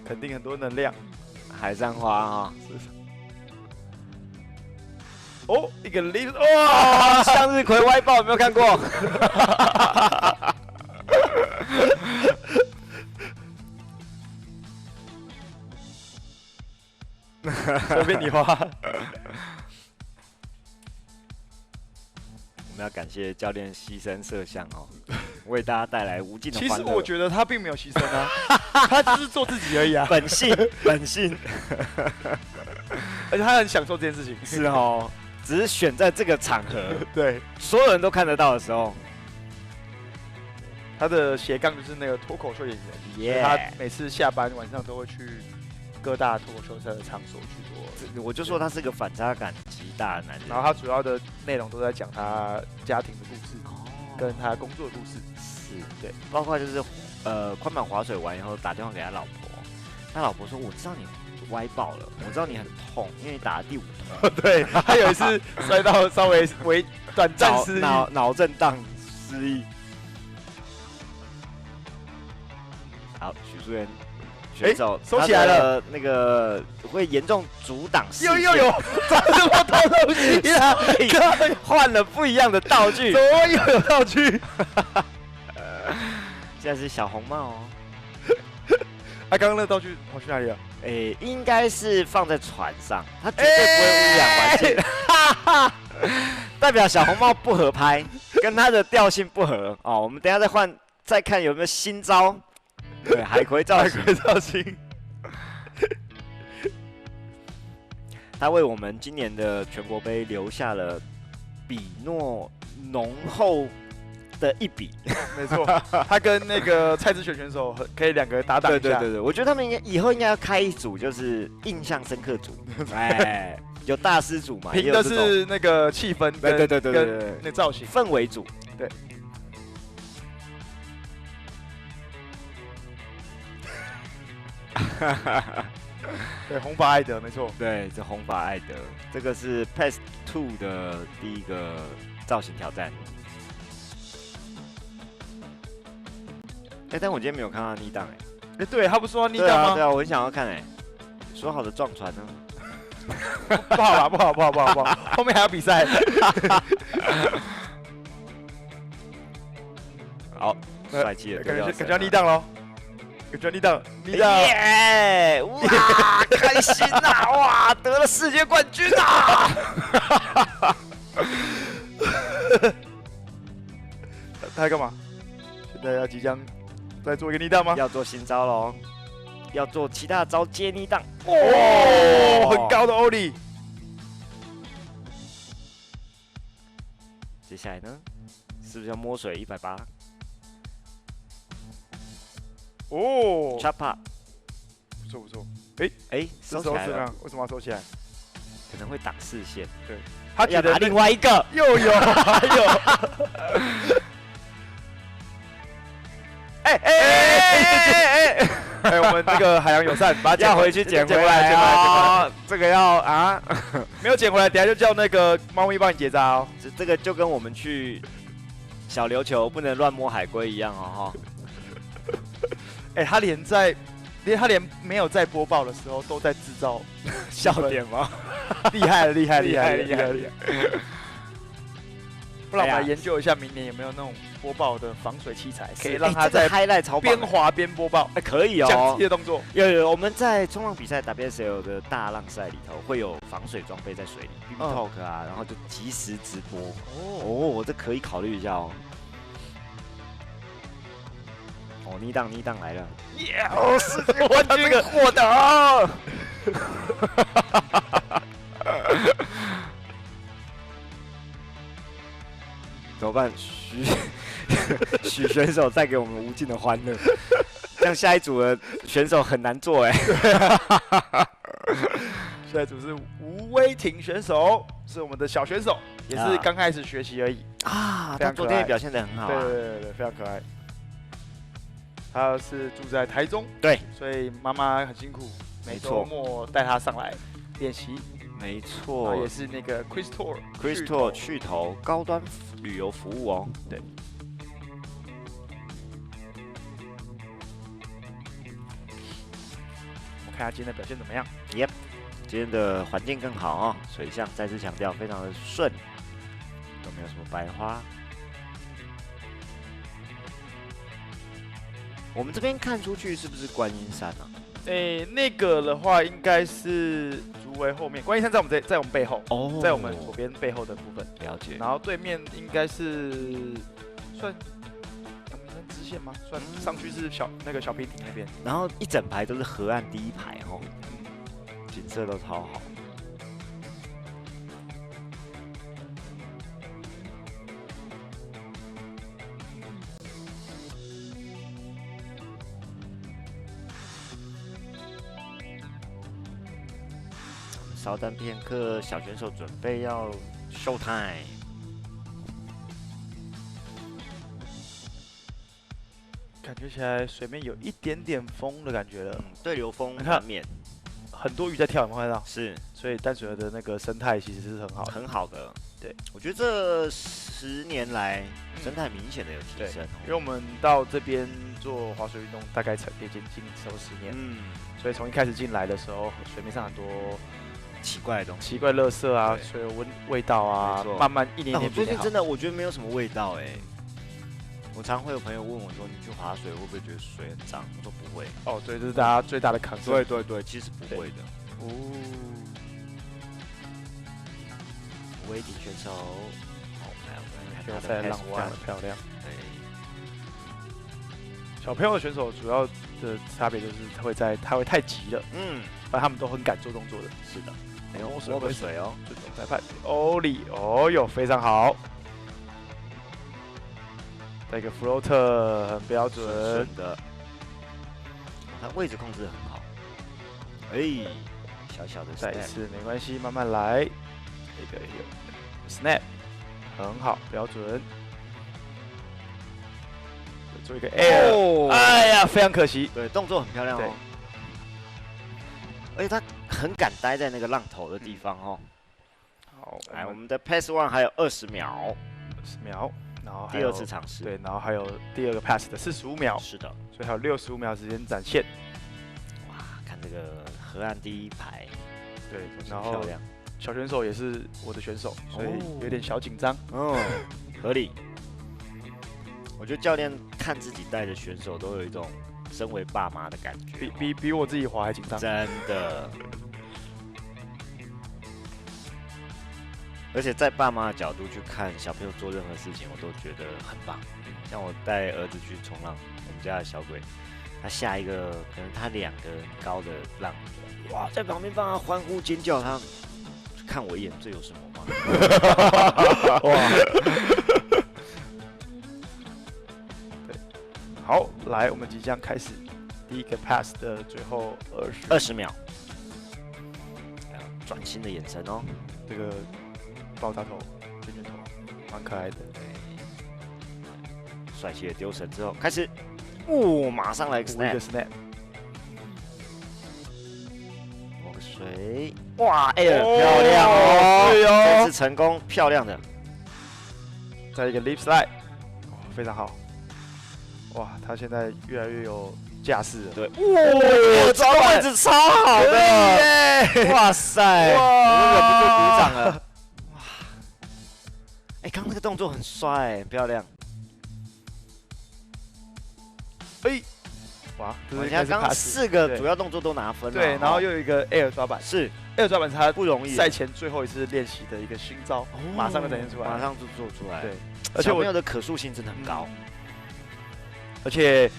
肯定很多能量。海上花啊，哦，一个力哇！向日葵歪爆有没有看过？随便你花。我们要感谢教练牺牲摄像哦，为大家带来无尽的欢乐。其实我觉得他并没有牺牲啊，他只是做自己而已啊，本性，本性。而且他很享受这件事情。是哦，只是选在这个场合，对，所有人都看得到的时候。他的斜杠就是那个脱口秀演员，他每次下班晚上都会去各大脱口秀赛的场所去做。我就说他是个反差感极大的男人。然后他主要的内容都在讲他家庭的故事，跟他工作的故事。是，对，包括就是宽板滑水完以后打电话给他老婆，他老婆说：“我知道你歪爆了，我知道你很痛，因为你打了第5通。”对，他有一次摔到稍微短暂失忆，脑震荡失忆。好，许淑媛选手收起来了，那个会严重阻挡视线。又有找这么多东西啊！换了不一样的道具，怎么又有道具？现在是小红帽哦。他刚刚那个道具跑去哪里了？应该是放在船上，它绝对不会污染环境。代表小红帽不合拍，跟它的调性不合哦。我们等一下再看有没有新招。对，海葵造型。他为我们今年的全国杯留下了笔墨浓厚的一笔。没错，他跟那个蔡志权选手可以2个人打档一下。对，我觉得他们以后应该要开一组，就是印象深刻组。哎，有大师组嘛？凭的是那个气氛，对，那造型氛围组。对。对，红发艾德没错。对，这红发艾德，这个是 PES 2的第一个造型挑战。但我今天没有看到逆档对他不说逆档吗？对啊，我很想要看说好的撞船呢？不好，后面还有比赛。好，帅气的，感觉要逆档喽。逆档，耶！哇，开心呐！哇，得了世界冠军啊！他在干嘛？现在要即将再做一个逆档吗？要做新招喽，要做其他的招接逆档。很高的欧里。接下来呢，是不是要摸水180？Chapa， 不错。收起来了。为什么要收起来？可能会挡视线。对，他觉得另外一个又有，还有。我们这个海洋友善，把它要回去捡回来。这个要没有捡回来，等下就叫那个猫咪帮你结扎哦。这个就跟我们去小琉球不能乱摸海龟一样哦。他连没有在播报的时候都在制造笑点吗？厉害了！不然我们来研究一下明年有没有那种播报的防水器材，可以让他在边滑边播报。可以哦，讲自己的动作。有，我们在冲浪比赛 WSL 的大浪赛里头会有防水装备在水里 ，BB Talk 啊，然后就即时直播。这可以考虑一下哦。逆档来了！世界冠军获得！怎么办？许选手带给我们无尽的欢乐，这样下一组的选手很难做下一组是吴威婷选手，是我们的小选手，也是刚开始学习而已啊。他昨天也表现得很好。对，非常可爱。他是住在台中，对，所以妈妈很辛苦，每周末带他上来练习。没错，也是那个 Chris Tour 去头高端旅游服务哦。对。我们看下今天的表现怎么样。Yep， 今天的环境更好哦，水象再次强调非常的顺，都没有什么白花。我们这边看出去是不是观音山啊？那个的话应该是竹围后面，观音山在我们背后，在我们左边背后的部分。了解。然后对面应该是算阳明山支线吗？算上去是那个小平顶那边。然后一整排都是河岸第一排哦，景色都超好。稍等片刻，小选手准备要 show time。感觉起来水面有一点点风的感觉了。对流风你看面很多鱼在跳，有没有看到？是，所以淡水河的那个生态其实是很好的。很好的。对，我觉得这10年来生态明显的有提升。因为我们到这边做滑水运动，大概也近10年。所以从一开始进来的时候，水面上很多奇怪的东西，奇怪垃圾啊，水有味道啊，慢慢一年年最近变好。真的我觉得没有什么味道哎。我常会有朋友问我说：“你去滑水会不会觉得水很脏？”我说不会。哦，对，这是大家最大的抗争。对，其实不会的。哦，威霆选手，决赛浪非常的漂亮。对，小朋友的选手主要的差别就是他会太急了，不然他们都很敢做动作的。是的，摸个水哦，这种裁判欧里，哦哟，非常好。再一个 floater 很标准的，他位置控制很好。哎，小小的 snap， 再一次没关系，慢慢来。一个 snap 很好，标准。做一个 air， 哎呀，非常可惜。对，动作很漂亮哦。而且他很敢待在那个浪头的地方哦。好，来，我们的 pass one 还有20秒，20秒。然后第2次尝试，对，然后还有第2个 pass 的45秒，是的，所以还有65秒时间展现。哇，看这个河岸第一排，对，然后漂亮。小选手也是我的选手，所以有点小紧张。合理。我觉得教练看自己带的选手都有一种身为爸妈的感觉，比我自己滑还紧张。真的。而且在爸妈的角度去看小朋友做任何事情，我都觉得很棒。像我带儿子去冲浪，我们家的小鬼，他下一个可能他2个高的浪，哇，在旁边帮他欢呼尖叫，他看我一眼，这有什么吗？哇！对，好，来，我们即将开始第1个 pass 的最后20秒，转心的眼神哦，这个。爆炸头、卷卷头，蛮可爱的。帅气的丢绳之后，开始，马上来个 snap， 摸个水，哇 ，air 漂亮哦，这次成功，漂亮的。再一个 lip slide，非常好。哇，他现在越来越有架势了。对，哇，抓位置超好的，哇塞，我忍不住鼓掌了。哎，刚那个动作很帅，很漂亮。哎，哇，人家刚4个主要动作都拿分了。对，然后又有一个 air 抓板，是 air 抓板是他不容易。赛前最后一次练习的一个新招，马上就展现出来，马上就做出来。对，而且小朋友的可塑性真的很高。而且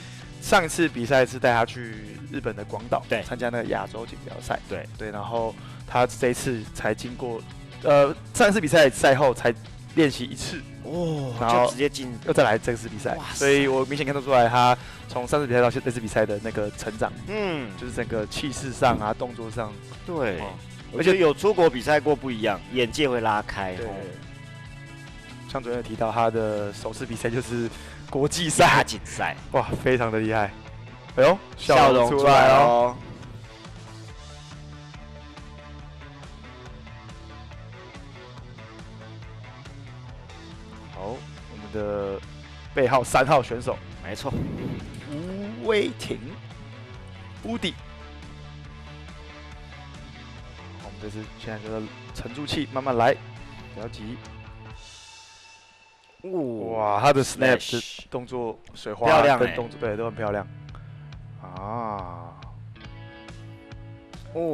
上一次比赛是带他去日本的广岛，对，参加那个亚洲锦标赛，对，然后他这一次才经过，上一次比赛赛后才练习1次，然后就直接进，又再来这次比赛，所以我明显看得出来他从上次比赛到这次比赛的那个成长，就是整个气势上啊，动作上，对，而且有出国比赛过不一样，眼界会拉开。对，像昨天有提到他的首次比赛就是国际赛、亚锦赛，哇，非常的厉害。哎呦，笑容出来哦。好，我们的背号3号选手，没错，吴威霆，Woody。我们这次现在就是沉住气，慢慢来，不要急。哇，他的 snap 的动作、水花跟动作，对，都很漂亮。啊！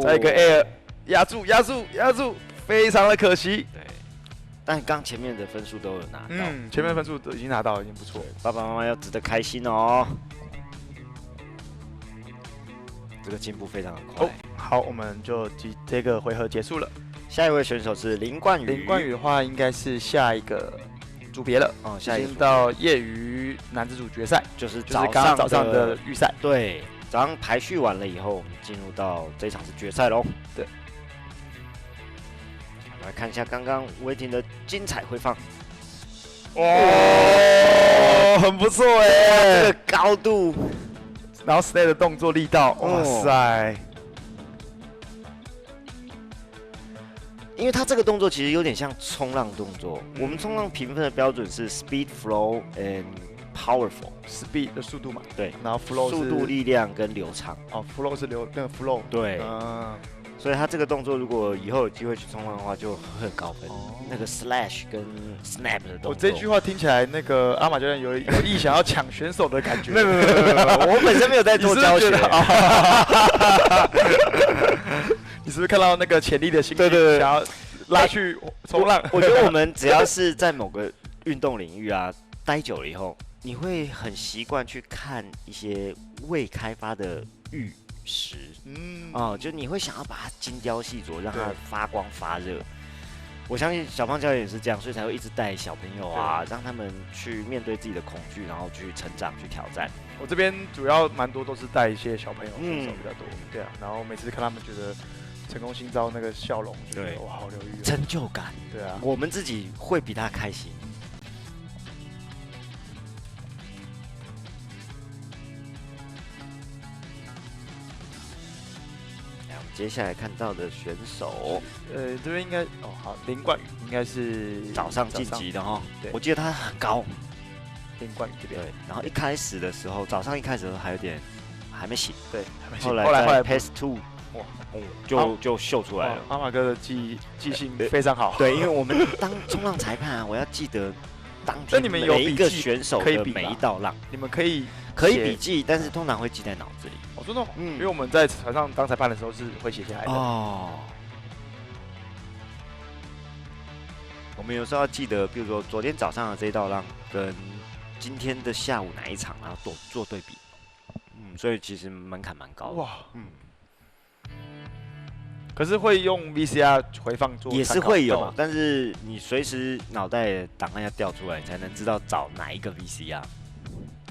再一个 air 压住，非常的可惜。对，但刚前面的分数都有拿到，前面分数都已经拿到，已经不错。爸爸妈妈要值得开心哦。这个进步非常的快。好，我们就这个回合结束了。下一位选手是林冠宇。林冠宇的话，应该是下一个组别了。下一个到业余男子组决赛，就是刚刚早上的预赛。对，早上排序完了以后，我们进入到这一场是决赛喽。对。来看一下刚刚威霆的精彩回放。哦，很不错哎，这个高度，然后 Snap 的动作力道，哇塞！因为他这个动作其实有点像冲浪动作。我们冲浪评分的标准是 speed, flow and powerful。speed 的速度嘛，对，然后 flow 速度、力量跟流畅。哦 ，flow 是那个 flow。对，所以他这个动作如果以后有机会去冲浪的话，就很高分。那个 slash 跟 snap 的动作，我这句话听起来，那个阿马教练有意想要抢选手的感觉。没有，我本身没有在做教学。你是不是看到那个潜力的心？对，想要拉去冲浪？我觉得我们只要是在某个运动领域啊待久了以后，你会很习惯去看一些未开发的玉石。就你会想要把它精雕细琢，让它发光发热。我相信小胖教练也是这样，所以才会一直带小朋友啊，让他们去面对自己的恐惧，然后去成长、去挑战。我这边主要蛮多都是带一些小朋友选手比较多，对啊，然后每次看他们觉得成功新招那个笑容，觉得哇好疗愈，成就感，对啊，我们自己会比他开心。接下来看到的选手，这边应该好，林冠宇应该是早上晋级的哈，我记得他很高，林冠宇这边对，然后一开始的时候，早上一开始的时候还有点还没醒，对，后来 Pace 2，哇，就秀出来了。阿马哥的记性非常好，对，因为我们当冲浪裁判啊，我要记得当天每一个选手的每一道浪，你们可以笔记，但是通常会记在脑子里。真的，因为我们在船上当裁判的时候是会写下来的。我们有时候要记得，比如说昨天早上的这一道浪跟今天的下午哪一场，然后做对比。所以其实门槛蛮高的。哇，可是会用 VCR 回放做也是会有，但是你随时脑袋档案要调出来，你才能知道找哪一个 VCR。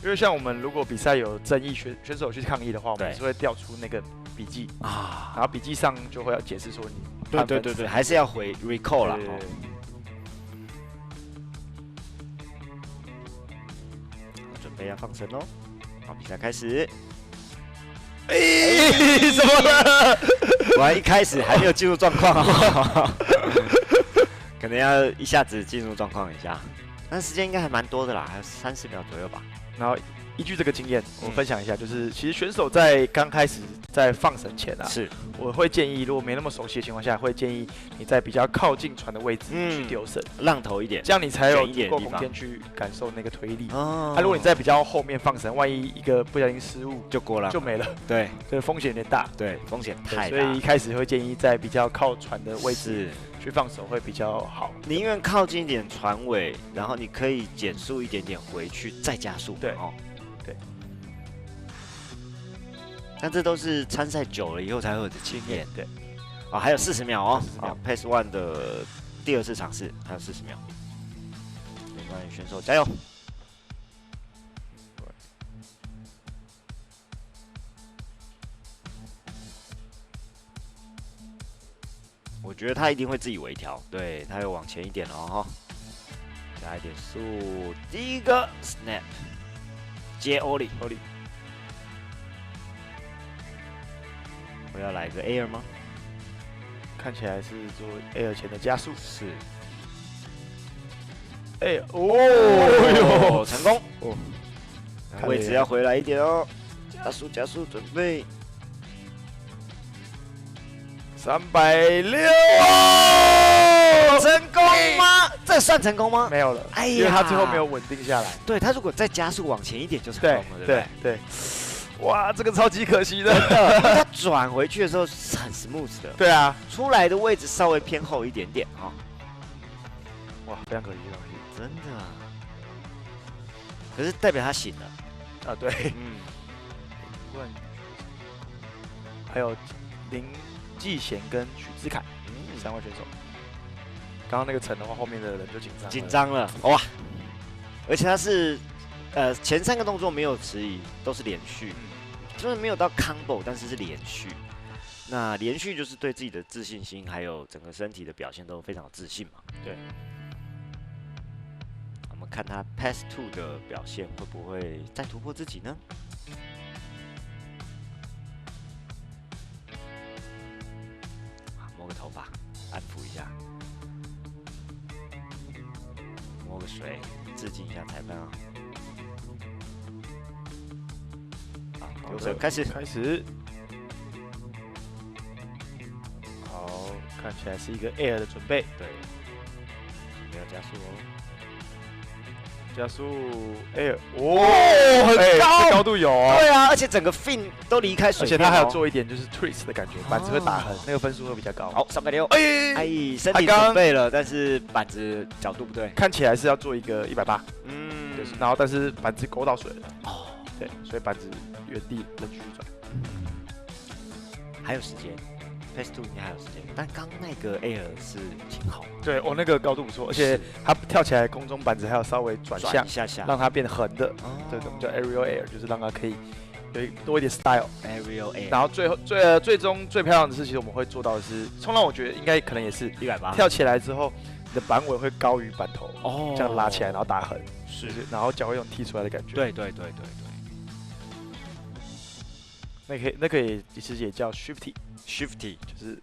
因为像我们如果比赛有争议，选手去抗议的话，我们是会调出那个笔记啊，然后笔记上就会要解释说你对，还是要回 recall 啦。准备要放绳喽，好，比赛开始。怎么了？我一开始还没有进入状况，可能要一下子进入状况一下，但时间应该还蛮多的啦，还有30秒左右吧。然后依据这个经验，我分享一下，就是其实选手在刚开始在放绳前啊，我会建议，如果没那么熟悉的情况下，会建议你在比较靠近船的位置去丢绳，浪头一点，这样你才有足够空间去感受那个推力。如果你在比较后面放绳，万一一个不小心失误，就过了，就没了。对，这个风险有点大。对，风险太大。所以一开始会建议在比较靠船的位置去放手会比较好，宁愿靠近一点船尾，然后你可以减速一点点回去，再加速。对，对。但这都是参赛久了以后才会有的经验。对。还有40秒哦。好 ，Pace One 的第2次尝试还有40秒。没关系，选手加油！我觉得他一定会自己微调，对他又往前一点了哈，加一点速。第一个 snap 接 ollie， 我要来一个 air 吗？看起来是做 air 前的加速，是。air 成功哦，位置要回来一点哦，加速，准备。360，成功吗？这算成功吗？没有了，哎呀，因为他最后没有稳定下来。对他如果再加速往前一点就成功了，对不对？哇，这个超级可惜的。他转回去的时候是很 smooth 的。对啊，出来的位置稍微偏后一点点啊。哇，非常可惜的东西，真的。可是代表他醒了。啊，对，还有林季贤跟许志凯3位选手，刚刚那个层的话，后面的人就紧张了，哇！而且他是前3个动作没有迟疑，都是连续，就是没有到 combo， 但是是连续。那连续就是对自己的自信心还有整个身体的表现都非常自信嘛。对。我们看他 Pass 2的表现会不会再突破自己呢？摸个头发，安抚一下，摸个水，致敬一下裁判啊！流程开始。好，看起来是一个 Air 的准备。对，没有加速哦。加速 Air， 很高，这高度有哦。对啊，而且整个 fin 都离开水面，而且他还有做一点就是 twist 的感觉，板子会打横，那个分数会比较高。好，360。哎，身体准备了，但是板子角度不对，看起来是要做一个180。对，然后但是板子勾到水了。哦，对，所以板子原地继续转。还有时间。Pass 2应该还有时间，但刚那个 Air 是挺好。对，那个高度不错，而且它跳起来空中板子还要稍微转向一下，让它变横的。对，我们叫 Aerial Air， 就是让它可以有多一点 style。Aerial Air。然后最终最漂亮的是，其实我们会做到的是冲浪，我觉得应该可能也是180。跳起来之后，你的板尾会高于板头，这样拉起来，然后打横，然后脚会用踢出来的感觉。对。那个也其实也叫 shifty， 就是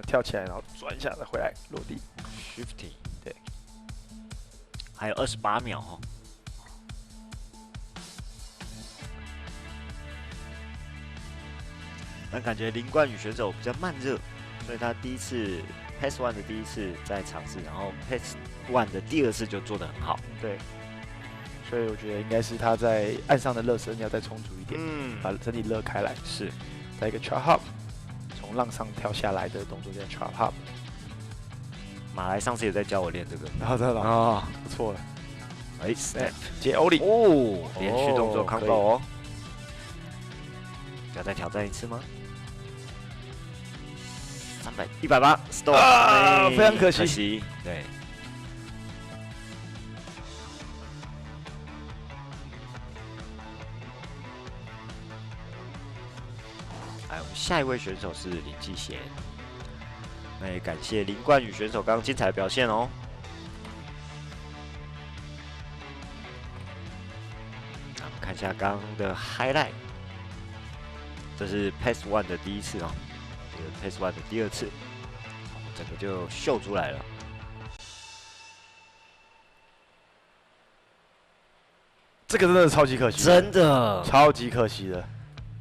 跳起来然后转一下再回来落地 shifty。对，还有28秒哈。但感觉林冠宇选手比较慢热，所以他第一次 Pass 1的第一次在尝试，然后 Pass 1的第2次就做得很好。对。所以我觉得应该是他在岸上的热身要再充足一点，把身体热开来。是，再一个 chop hop， 从浪上跳下来的动作叫 chop hop。马来上次也在教我练这个，不错了。step 接欧里，连续动作 combo 哦。要再挑战一次吗？180 stop， 非常可惜。对。我们下一位选手是林继贤，那也感谢林冠宇选手刚刚精彩的表现哦。那我们看一下刚刚的 highlight， 这是 Pass 1的第一次哦，这个 Pass 1的第2次，整个就秀出来了。这个真的是超级可惜，真的超级可惜的。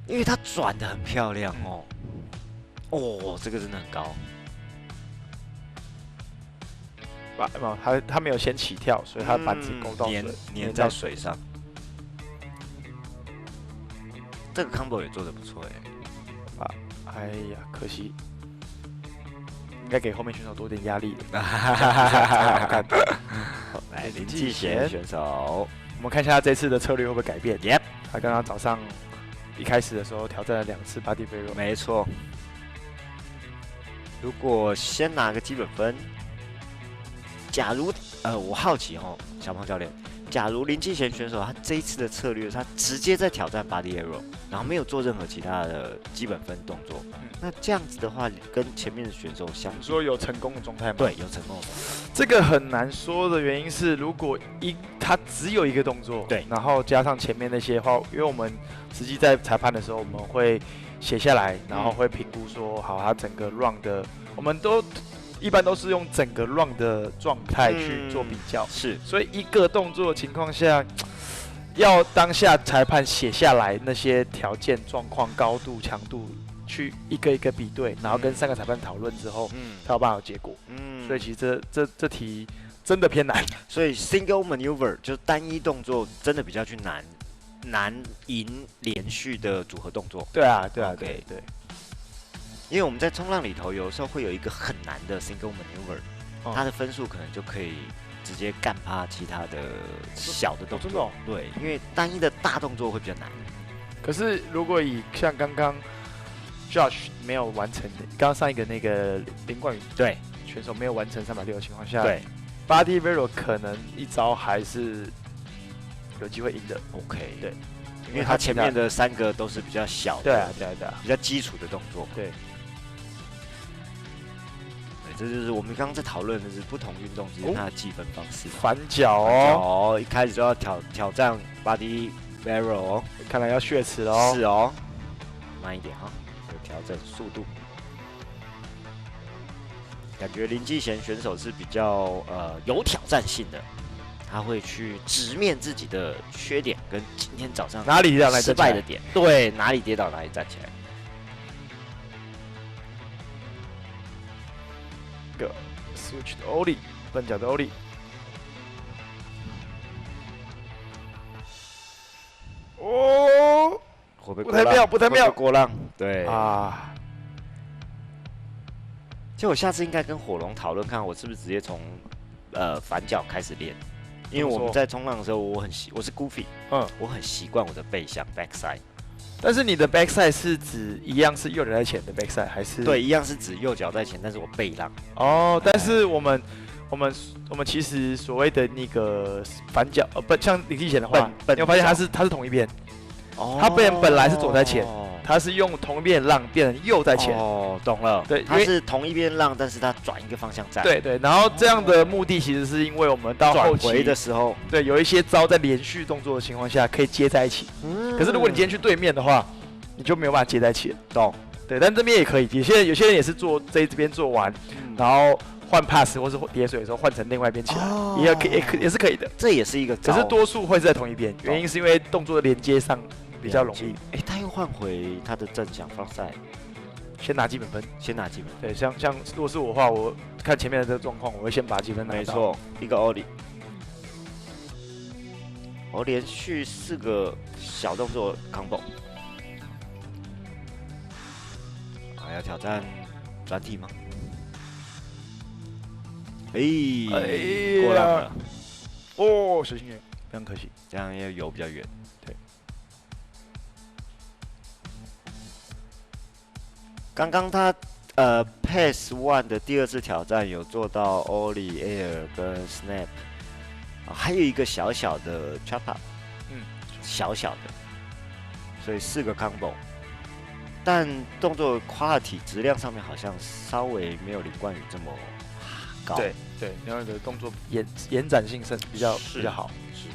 因为它转得很漂亮哦，这个真的很高。他没有先起跳，所以他板子勾到水，粘在水上。这个 combo 也做得不错哎呀，可惜，应该给后面选手多点压力。来，林继贤选手，我们看一下他这次的策略会不会改变。Yep， 他刚刚早上一开始的时候挑战了2次 body barrel。没错。如果先拿个基本分，假如我好奇哦，小胖教练，假如林继贤选手他这一次的策略，他直接在挑战 body arrow， 然后没有做任何其他的基本分动作，那这样子的话，跟前面的选手相比，说有成功的状态吗？对，有成功的状态。这个很难说的原因是，如果他只有一个动作，对，然后加上前面那些话，因为我们实际在裁判的时候，我们会写下来，然后会评估说，好，他整个 run 的，我们一般都是用整个 run 的状态去做比较，是，所以一个动作的情况下，要当下裁判写下来那些条件、状况、高度、强度，去一个一个比对，然后跟3个裁判讨论之后，才有办法有结果。所以其实这题真的偏难。所以 single maneuver 就是单一动作，真的比较去难赢连续的组合动作。对啊，对。因为我们在冲浪里头，有时候会有一个很难的 single maneuver，它的分数可能就可以直接干趴其他的小的动作。真的哦？对，因为单一的大动作会比较难。可是如果像刚刚 Josh 没有完成的，刚刚上一个那个林冠宇对选手没有完成360的情况下，对 body barrel 可能一招还是有机会赢的。OK， 对，因为他前面的3个都是比较小的，对啊，比较基础的动作。对。这就是我们刚刚在讨论的是不同运动之间它的计分方式。反脚哦，一开始就要挑战 body barrel 哦，看来要血池了哦。是哦，慢一点哈，调整速度。感觉林继贤选手是比较有挑战性的，他会去直面自己的缺点跟今天早上哪里跌倒哪里失败的点，对，哪里跌倒哪里站起来。个 switch 的 Ollie， 笨脚的 Ollie。哦，会不会不太妙，不太妙，过浪，对啊。其实我下次应该跟火龙讨论，看我是不是直接从反脚开始练，因为我们在冲浪的时候，我是 Goofy， 我很习惯我的背向 backside。但是你的 backside 是指一样是右脚在前的 backside， 还是？对，一样是指右脚在前，但是我背浪。哦，但是我们其实所谓的那个反脚，不像林继贤的话，你会发现他是同一边，他本来是左在前。他是用同一边浪变成右在前。哦，懂了。对，他是同一边浪，但是他转一个方向站。对对，然后这样的目的其实是因为我们到后期的时候，对，有一些招在连续动作的情况下可以接在一起。可是如果你今天去对面的话，你就没有办法接在一起了。懂。对，但这边也可以，有些人也是做这边做完，然后换 pass 或是叠水的时候换成另外一边起来，也是可以的。这也是一个招，可是多数会是在同一边，原因是因为动作的连接上比较容易。他又换回他的正向放赛，先拿基本分，对，像如果是我的话，我看前面的这个状况，我会先把积分拿到。没错，一个 Ollie， 我连续4个小动作 combo， 要挑战转体吗？过浪了，哦，水星远，非常可惜，这样要游比较远。对。刚刚他Pass One 的第2次挑战有做到 Ollie Air 跟 Snap， 还有一个小小的 Chop Up， 小的，所以4个 Combo， 但动作 quality 质量上面好像稍微没有林冠宇这么高。对，然后你的动作延展性是比较好，是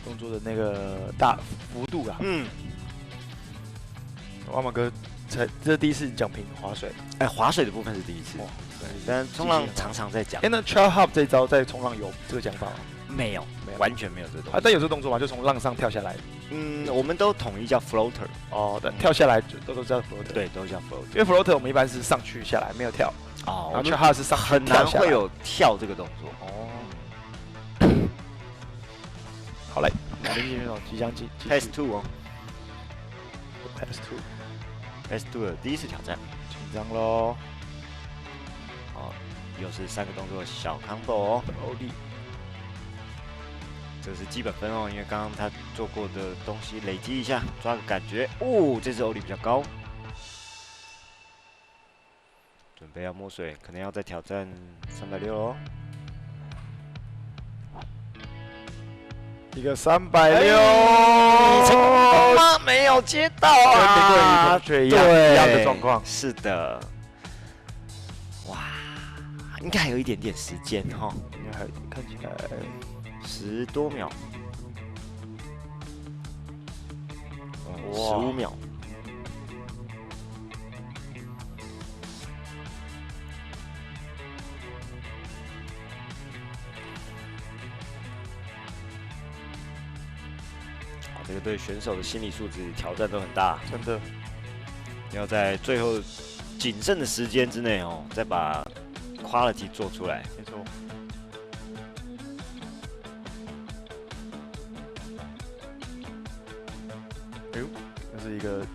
动作的那个大幅度啦。阿马哥。这是第一次讲评滑水，滑水的部分是第一次，对，但冲浪常常在讲。那 Chop Hop 这一招在冲浪有这个讲法吗？没有，完全没有这个东西。但有这个动作吗？就从浪上跳下来。我们都统一叫 floater。哦，但跳下来都叫 floater。对，都叫 floater。因为 floater 我们一般是上去下来，没有跳。哦，然后 Chop Hop 是上去很难会有跳这个动作。哦。好嘞，林继选手即将进 Pass 2哦。Pass 2。S2 的第1次挑战，紧张喽！又是3个动作小 combo 哦。Ollie，这是基本分哦，因为刚刚他做过的东西累积一下，抓个感觉。这次 Ollie 比较高，准备要摸水，可能要再挑战360哦。一个360，成功吗？没有接到啊，跟林冠宇同学一样的状况。是的，哇，应该还有一点点时间哈，应该还看起来10多秒，15秒。这个对选手的心理素质挑战都很大，真的。要在最后谨慎的时间之内哦，再把 quality 做出来。没错。哎呦，这是一个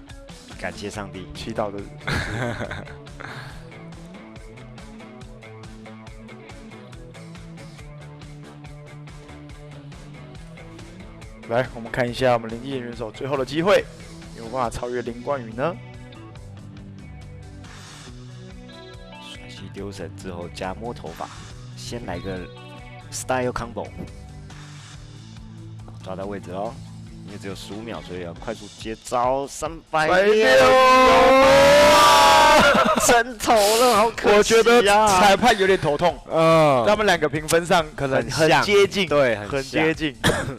感谢上帝祈祷的。来，我们看一下我们林继贤选手最后的机会，有没有办法超越林冠宇呢？甩膝丢绳之后加摸头发，先来个 style combo， 抓到位置哦，因为只有15秒，所以要快速接招360。真投了，好可惜啊！我觉得裁判有点头痛。他们两个评分上可能很像接近，对，很接近。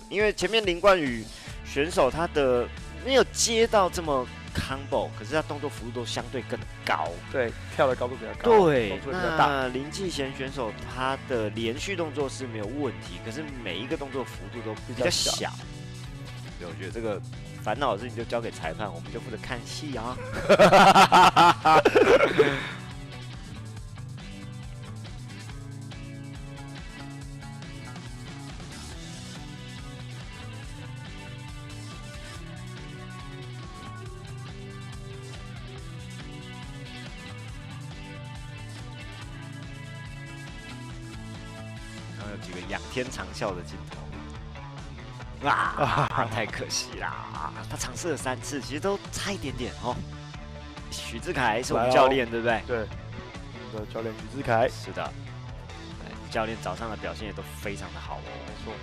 因为前面林冠宇选手他的没有接到这么 combo， 可是他动作幅度都相对更高，对，跳的高度比较高，对，动作比较大。那林继贤选手他的连续动作是没有问题，可是每一个动作幅度都比较小。对，我觉得这个烦恼的事情就交给裁判，我们就负责看戏啊。然后有几个仰天长啸的镜头。太可惜啦！他尝试了3次，其实都差一点点哦。许志凯是我们教练，对不对？对，我们的教练许志凯。是的，教练早上的表现也都非常的好哦。没错。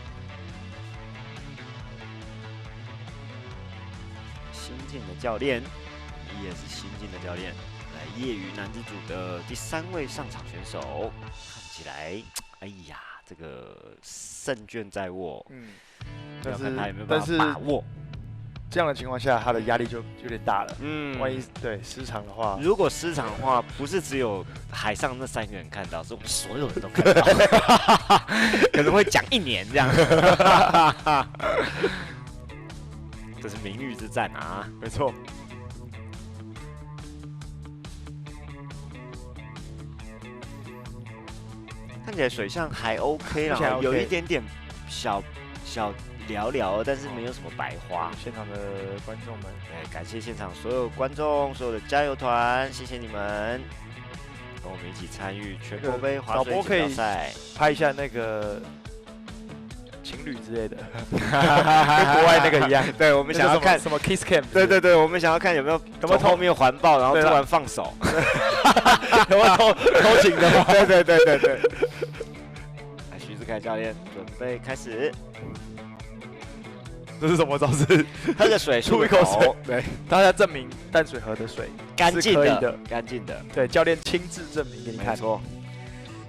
新进的教练，也是新进的教练。来，业余男子组的第3位上场选手，看起来，哎呀，这个胜券在握。但是看他有没有办法把握。这样的情况下，他的压力就有点大了。万一对失常的话，如果失常的话，不是只有海上那3个人看到，是我们所有人都看到，可能会讲1年这样。这是名誉之战啊！没错。看起来水象还 OK 啦，有一点点小寥寥，但是没有什么白花。现场的观众们，感谢现场所有观众、所有的加油团，谢谢你们，跟我们一起参与全国杯滑水锦标赛。拍一下那个情侣之类的，跟国外那个一样。对，我们想要看什么 kiss cam。对，我们想要看有没有后面环抱，然后突然放手，有没有偷情的吗？对。徐志凯教练准备开始。这是什么招式？喝个水，吐一口水。对，大家证明淡水河的水干净的，干净的。对，教练亲自证明给你看。没错。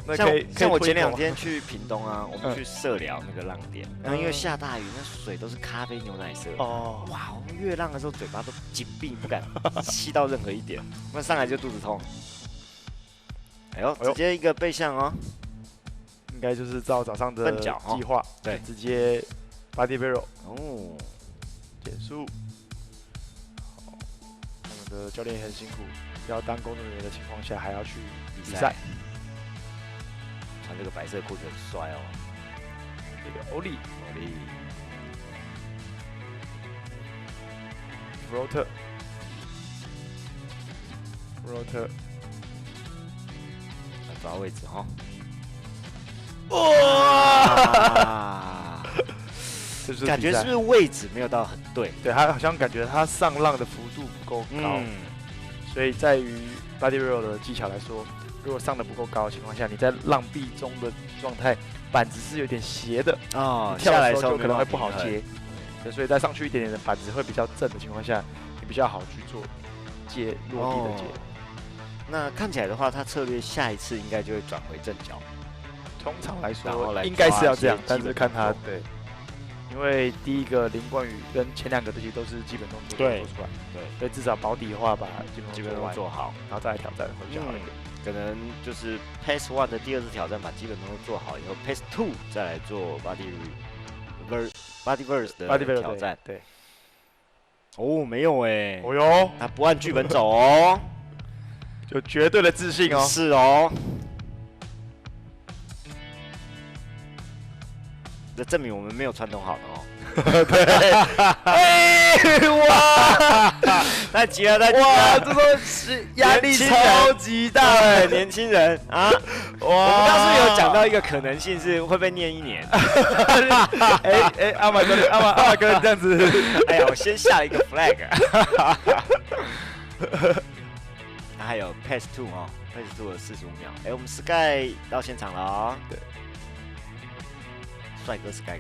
那像我前2天去屏东啊，我们去社寮那个浪点，然后因为下大雨，那水都是咖啡牛奶色。哇，我们越浪的时候嘴巴都紧闭，不敢吸到任何一点，那上来就肚子痛。哎呦，直接一个背向哦。应该就是照早上的计划，对，直接 body barrel 减速。我们的教练也很辛苦，要当工作人员的情况下还要去比赛。穿这个白色裤子很帅哦。这个欧力 ，floater， 抓位置哈。哇！感觉是不是位置没有到很对？对，他好像感觉他上浪的幅度不够高，所以在于 body roll 的技巧来说，如果上的不够高的情况下，你在浪壁中的状态，板子是有点斜的跳的时候就可能会不好接。对，所以再上去一点点的板子会比较正的情况下，你比较好去做接落地的接。那看起来的话，他策略下一次应该就会转回正脚。通常来说，应该是要这样，但是看他对，因为第一个林冠宇跟前2个这些都是基本动作做出来，所以至少保底的话把基本动作做好，然后再来挑战会比较好一点。可能就是 Pace 1的第2次挑战，把基本动作做好以后 ，Pace 2再来做 Body Verse 的挑战。对。哦，没有哎。哦哟，他不按剧本走哦，有绝对的自信哦。是哦。这证明我们没有串通好的哦。对，哎，哇，太急了，太急了！哇，这个是压力超级大，对，年轻人啊！哇，我们刚是有讲到一个可能性是会被念1年。哎，阿马哥这样子，哎呀，我先下了一个 flag。还有 Pace 2哦 ，Pace 2的45秒。哎，我们 Sky 到现场了哦。对。帅哥 Sky 哥哥，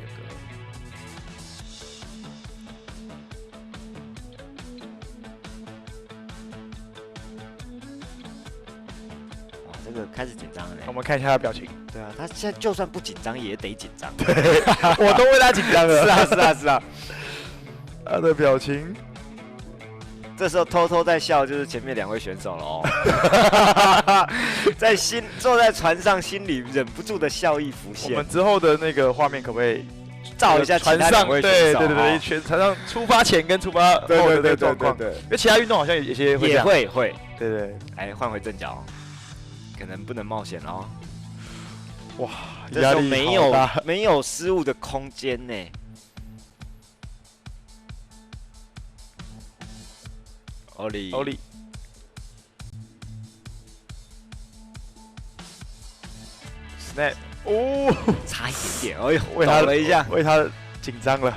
这个开始紧张了嘞。我们看一下他的表情。对啊，他现在就算不紧张也得紧张。对，我都为他紧张了。是啊。他的表情，这时候偷偷在笑，就是前面2位选手了哦。坐在船上，心里忍不住的笑意浮现。我们之后的那个画面可不可以照一下船上？对，船上出发前跟出发后的那个状况。对，因为其他运动好像有些会这样。也会。对。来换回正脚，可能不能冒险哦。哇，这时候没有失误的空间呢。欧里 ，snap， 哦，差一点点，哎呦，为他了一下，为他紧张了。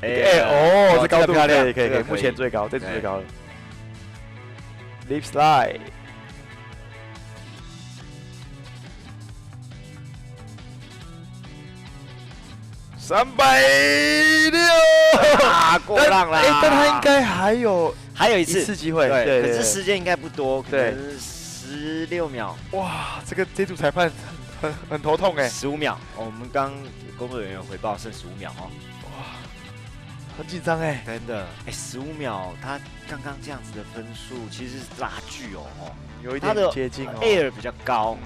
哦，这高度漂亮，可以，目前最高，这组最高了。Lip slide。360啊，过浪啦！但他应该还有一次机会，对，可是时间应该不多，可能16秒。哇，这组裁判很头痛哎，15秒。我们刚工作人员回报剩15秒哦。哇，很紧张哎，真的，15秒，他刚刚这样子的分数其实是拉锯哦，有一点接近哦。Air 比较高，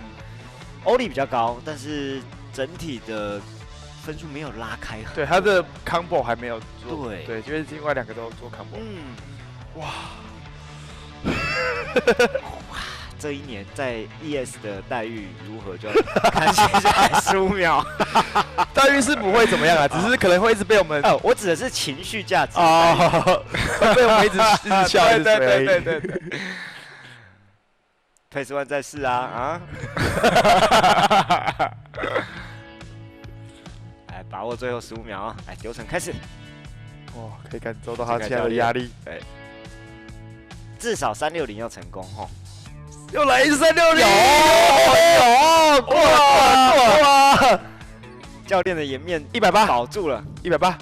欧力比较高，但是整体的分数没有拉开很多。对，他的 combo 还没有做。对，就是另外2个都做 combo。哇，这一年在 ES 的待遇如何？就看现在15秒，待遇是不会怎么样啊，只是可能会一直被我们。我指的是情绪价值哦，被我们一直笑，对。Pace One 在试啊！来把握最后15秒啊！来，流程开始。哇，可以感受到他现在的压力。对，至少360要成功吼。又来一次360，有哇！教练的颜面180保住了，180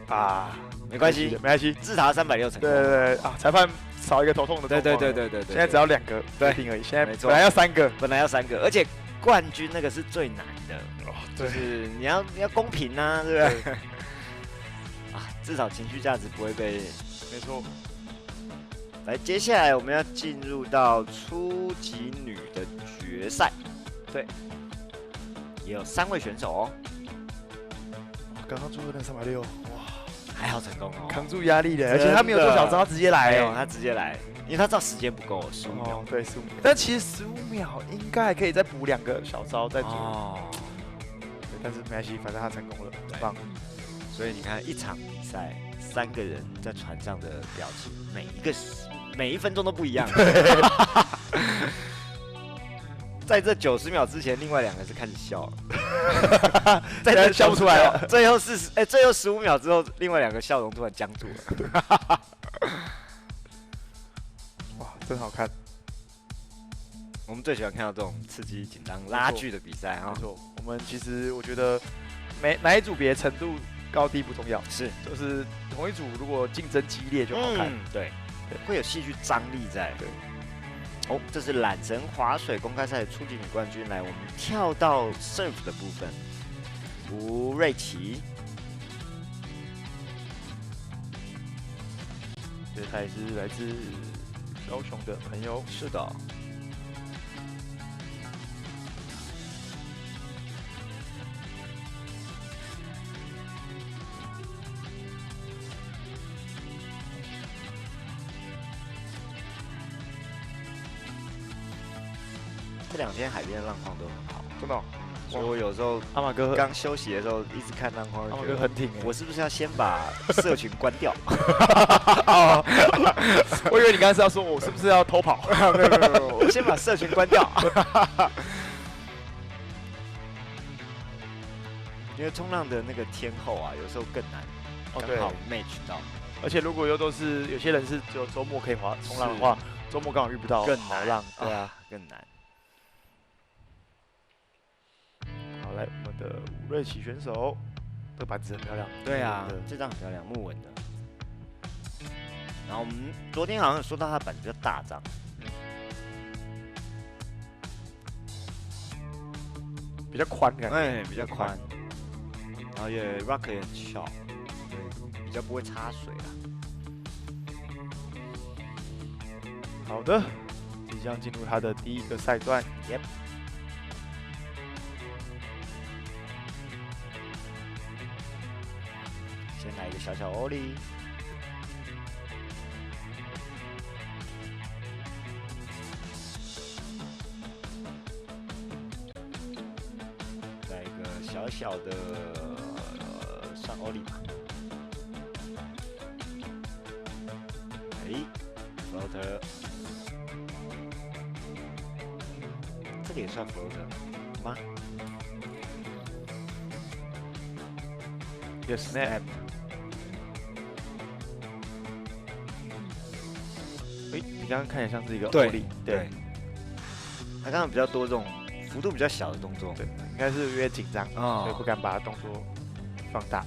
啊，没关系，至少360成功。对啊，裁判少一个头痛的。对。现在只要2个对定而已，现在本来要3个，而且冠军那个是最难的哦，就是你要公平啊，对不对？啊，至少情绪价值不会被。没错。来，接下来我们要进入到初级女的决赛。对，也有3位选手哦。刚刚做的那360，哇，还好成功哦，扛住压力的，而且他没有做小招，他直接来。没有，他直接来，因为他知道时间不够，15秒。对，15秒。但其实15秒应该还可以再补2个小招再做。哦。但是没关系，反正他成功了，很棒。所以你看，一场比赛，3个人在船上的表情，每1分钟都不一样。在这90秒之前，另外2个是开始笑了，在这笑不出来了。最后15秒之后，另外2个笑容突然僵住了。哇，真好看！我们最喜欢看到这种刺激、紧张、拉锯的比赛啊！没错，我们其实我觉得哪一组别程度高低不重要，就是同一组如果竞争激烈就好看。对，会有戏剧张力在。对。哦，这是缆绳滑水公开赛的初级女冠军。来，我们跳到 surf 的部分。吴瑞琪，对，他也是来自高雄的朋友。是的。这2天海边的浪况都很好，真的。所以我有时候阿马哥刚休息的时候一直看浪况，阿马哥很挺哎。我是不是要先把社群关掉？我以为你刚才是要说我是不是要偷跑？没有，我先把社群关掉。因为冲浪的那个天候啊，有时候更难，刚好 match 到。而且如果又都是有些人是只有周末可以冲浪的话，周末刚好遇不到好浪，对啊，更难。好，来我们的吴瑞琪选手，这个板子很漂亮。对啊，这张很漂亮，木纹的。然后我们昨天好像说到他板子比较大张，比较宽感觉，哎，比较宽，然后也 rock 也很翘，对，比较不会插水啦。好的，即将进入他的第一个赛段。Yep。先来一个小小欧力。再一个小小的算欧力吧。哎 ，floater。这个也算 floater 吗？一个 snap。你刚刚看起来像是一个欧力，对。他刚刚比较多这种幅度比较小的动作，对，应该是有点紧张，所以不敢把动作放大。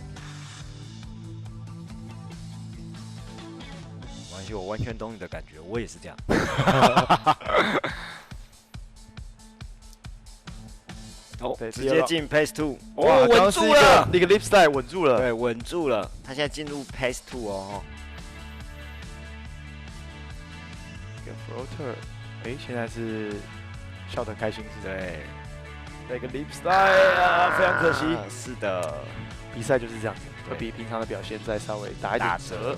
没关系，我完全懂你的感觉，我也是这样。哦，直接进 Pace 2， 哇，稳住了，一个 lip slide 稳住了，对，稳住了。他现在进入 Pace 2哦。一个 floater， 哎，现在是笑得很开心，是对。那个 lip slide 啊，非常可惜。是的，比赛就是这样，会比平常的表现再稍微打一点折。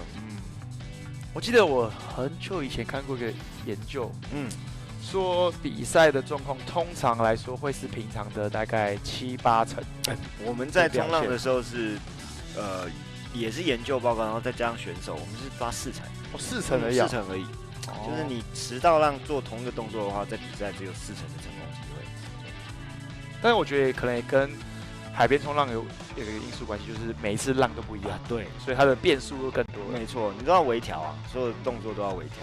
我记得我很久以前看过一个研究，说比赛的状况通常来说会是平常的大概7、8成。我们在冲浪的时候是，也是研究报告，然后再加上选手，我们是抓4成。哦，4成而已。4成而已。就是你迟到浪做同一个动作的话，在比赛只有4成的成功机会。但是我觉得可能也跟海边冲浪有一个因素关系，就是每一次浪都不一样，对，所以它的变数又更多。没错，你都要微调啊，所有的动作都要微调。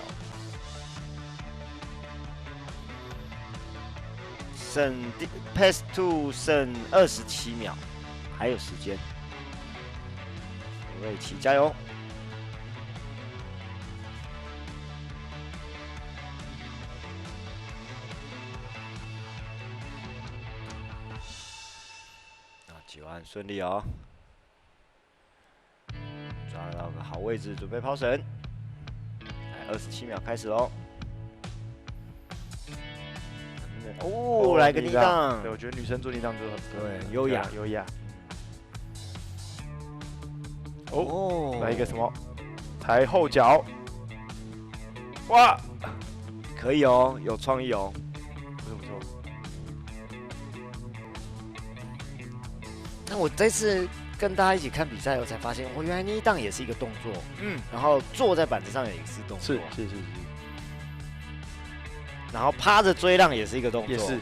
剩Pace 2剩27秒，还有时间。瑞奇加油！几万顺利哦，抓到个好位置，准备抛绳。来27秒开始喽。哦，来个逆荡。对，我觉得女生做逆荡做很对，优雅优雅。哦，来一个什么？抬后脚。哇，可以哦，有创意哦。不错不错。那我这次跟大家一起看比赛，我才发现，原来逆荡也是一个动作。然后坐在板子上也是动作。是。然后趴着追浪也是一个动作。也是。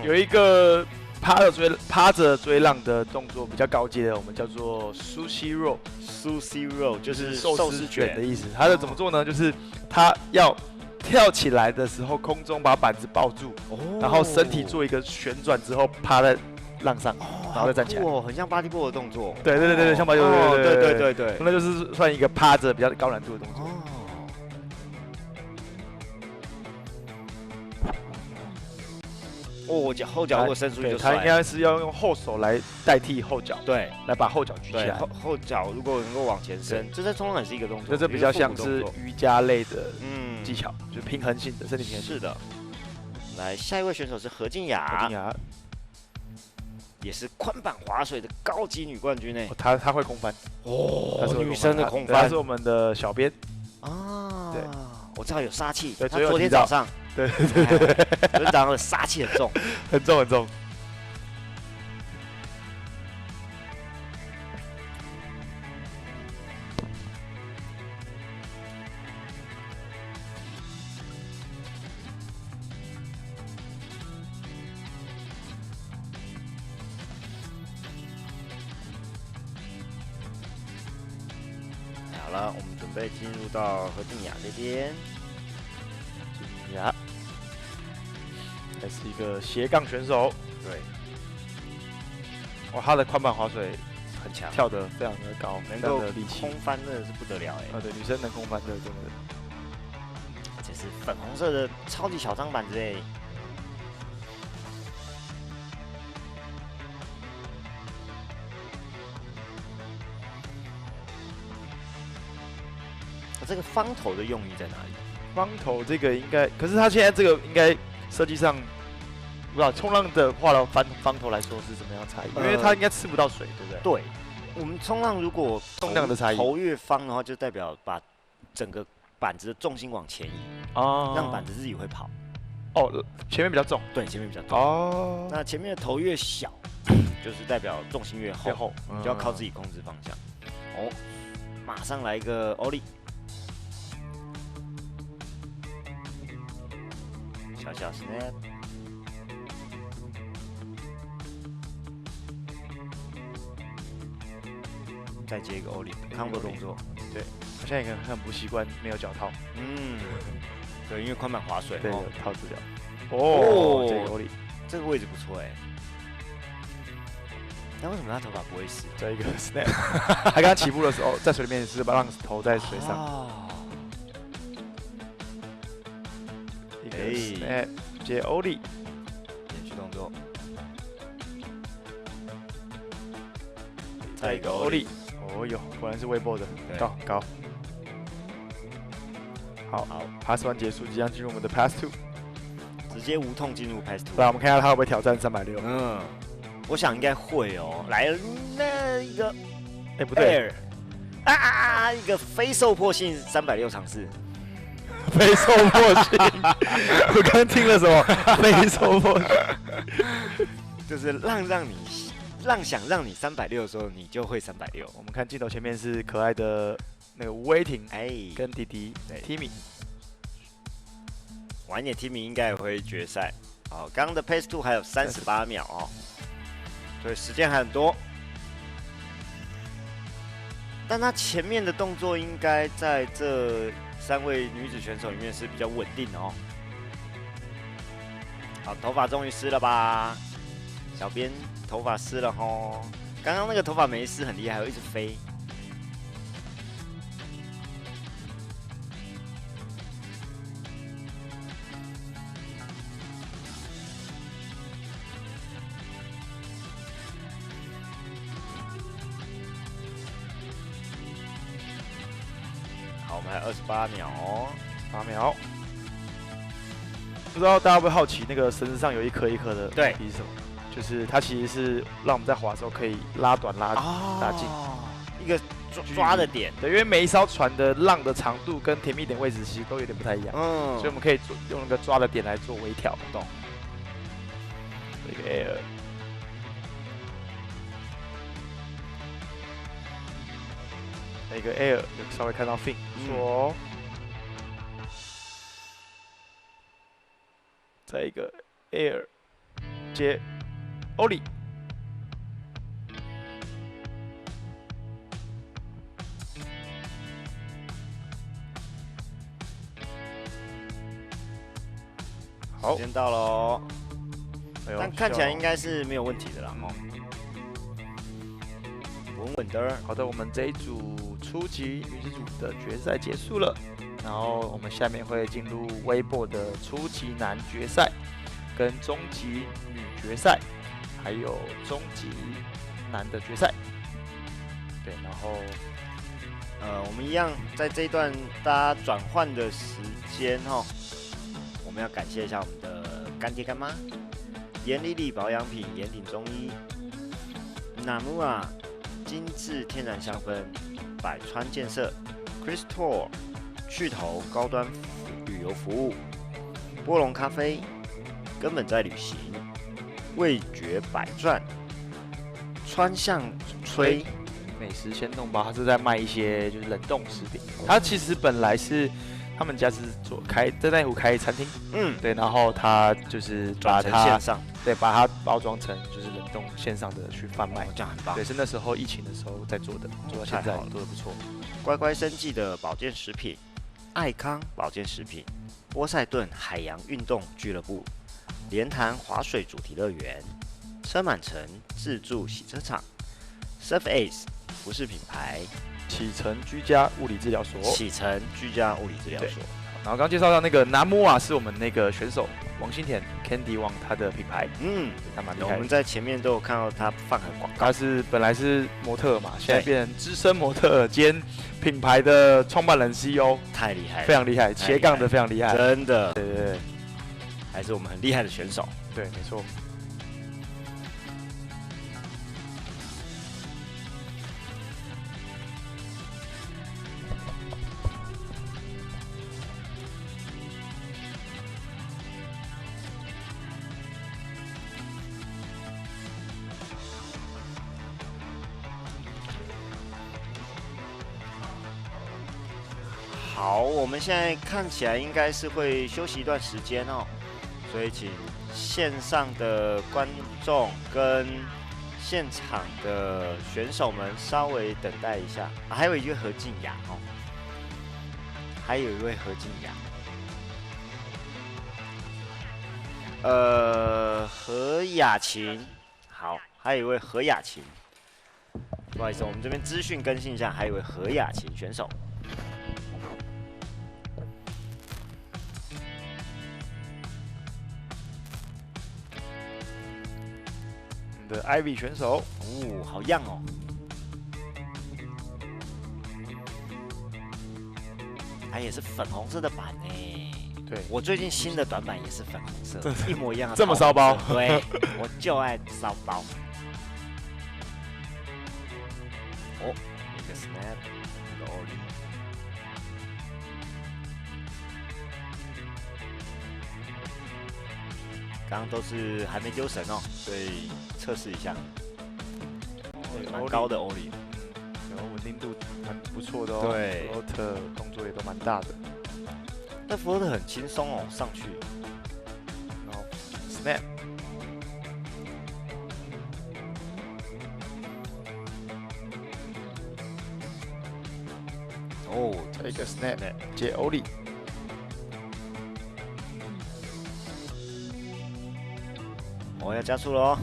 有一个趴着追浪的动作比较高阶的，我们叫做 sushi roll。sushi roll 就是寿司卷的意思。它的怎么做呢？就是它要跳起来的时候，空中把板子抱住，然后身体做一个旋转之后趴在浪上，然后再站起来。很像body board的动作。对，像body board。对，那就是算一个趴着比较高难度的动作。后脚如果伸出去就他应该是要用后手来代替后脚，对，来把后脚举起来。后脚如果能够往前伸，这在冲浪也是一个动作。这比较像是瑜伽类的技巧，就是平衡性的身体平衡。是的。来，下一位选手是何静雅，也是宽板划水的高级女冠军呢。她会空翻哦，女生的空翻。她是我们的小编啊。对，我知道有杀气。对，她昨天早上。对，昨天早上的杀气很重，很重。好了，我们准备进入到何静雅这边。还是一个斜杠选手，对，哇，他的宽板划水很强，跳得非常的高，能够空翻真的是不得了哎。对，女生能空翻的真的，而且是粉红色的超级小张板子哎。这个方头的用意在哪里？方头这个应该，可是它现在这个应该设计上，不知道冲浪的话的方头来说是怎么样差异？因为它应该吃不到水，对不对？对，我们冲浪如果重量的差异，头越方的话，就代表把整个板子的重心往前移，让板子自己会跑。哦，前面比较重，对，前面比较重。哦，那前面的头越小，就是代表重心越厚，你就要靠自己控制方向。哦，马上来一个 Ollie， 小小 snap， 再接一个 Ollie combo 动作。对，好像也很不习惯没有脚套。对，因为宽板划水，对，套住脚。哦，这个 Ollie， 这个位置不错哎。但为什么他头发不会湿？再一个 snap， 他刚刚起步的时候在水里面是把让头在水上。一个 snap 接 Ollie， 连续动作。再一个 Ollie， 哦哟，果然是微波的，高。好，Pass 1结束，即将进入我们的 Pass 2， 直接无痛进入 Pass 2。来，我们看一下他会不会挑战360。我想应该会哦。来了，那一个，不对，一个非受迫性360尝试。非受迫性，我刚听了什么？非受迫性，就是想让你360的时候，你就会360。我们看镜头前面是可爱的那个吴威霆，跟弟弟 Timmy， 晚一点 Timmy 应该也会决赛。好，刚刚的 Pace 2还有38秒哦，所以时间还很多。但他前面的动作应该在这3位女子选手里面是比较稳定的哦。好，头发终于湿了吧？小编头发湿了吼，刚刚那个头发没湿很厉害，一直飞。好，我们还有28秒哦，8秒。不知道大家会不会好奇，那个绳子上有一颗一颗的，对，是什么？就是它其实是让我们在滑的时候可以拉短、拉近，一个抓的点。对，因为每一艘船的浪的长度跟甜蜜点位置其实都有点不太一样，所以我们可以用那个抓的点来做微调。懂。一个 air， 一个 air， 有稍微看到 fin， 不错哦。再一个 air 接 Ollie， 好，时间到了哦，但看起来应该是没有问题的啦，稳稳的。好的，我们这一组初级女子组的决赛结束了。然后我们下面会进入微博的初级男决赛，跟中级女决赛，还有中级男的决赛。对，然后我们一样在这一段大家转换的时间哈，我们要感谢一下我们的干爹干妈，颜丽丽保养品、岩顶中医、Namua 精致天然香氛、百川建设、Crystal 趣头高端旅游服务、波龙咖啡、根本在旅行、味觉百转、川象炊美食鲜冻包，它是在卖一些就是冷冻食品。它其实本来是他们家是在内湖开餐厅，对，然后他就是把它线上，对，把它包装成就是冷冻线上的去贩卖，这样很棒。对，是那时候疫情的时候在做的，做到现在做的不错。乖乖生技的保健食品。爱康保健食品、波塞顿海洋运动俱乐部、莲潭滑水主题乐园、车满城自助洗车场、Surface 服饰品牌、启程居家物理治疗所、启程居家物理治疗所。然后刚介绍到那个南摩瓦是我们那个选手王心田 Candy 王他的品牌，他蛮厉害的。我们在前面都有看到他放的广告。他本来是模特嘛，现在变成资深模特兼品牌的创办人 CEO， 太厉害了，非常厉害，斜杠的非常厉害，真的。对对对，还是我们很厉害的选手。对，没错。好，我们现在看起来应该是会休息一段时间哦，所以请线上的观众跟现场的选手们稍微等待一下。还有一位何静雅哦，还有一位何静雅，何雅琴，好，还有一位何雅琴。不好意思，我们这边资讯更新一下，还有一位何雅琴选手。的 Ivy 选手，哦，好样哦！它也是粉红色的版呢。对，我最近新的短板也是粉红色，一模一样的。这么骚包？对，我就爱骚包。哦，一个 snap， 一个 ollie。刚刚都是还没丢绳哦，所以测试一下。蛮高的欧里，然后稳定度蛮不错的哦。对 ，float 动作也都蛮大的。但 float 很轻松哦，上去，然后 snap， 哦，再一个 snap 接欧里。我要加速了哦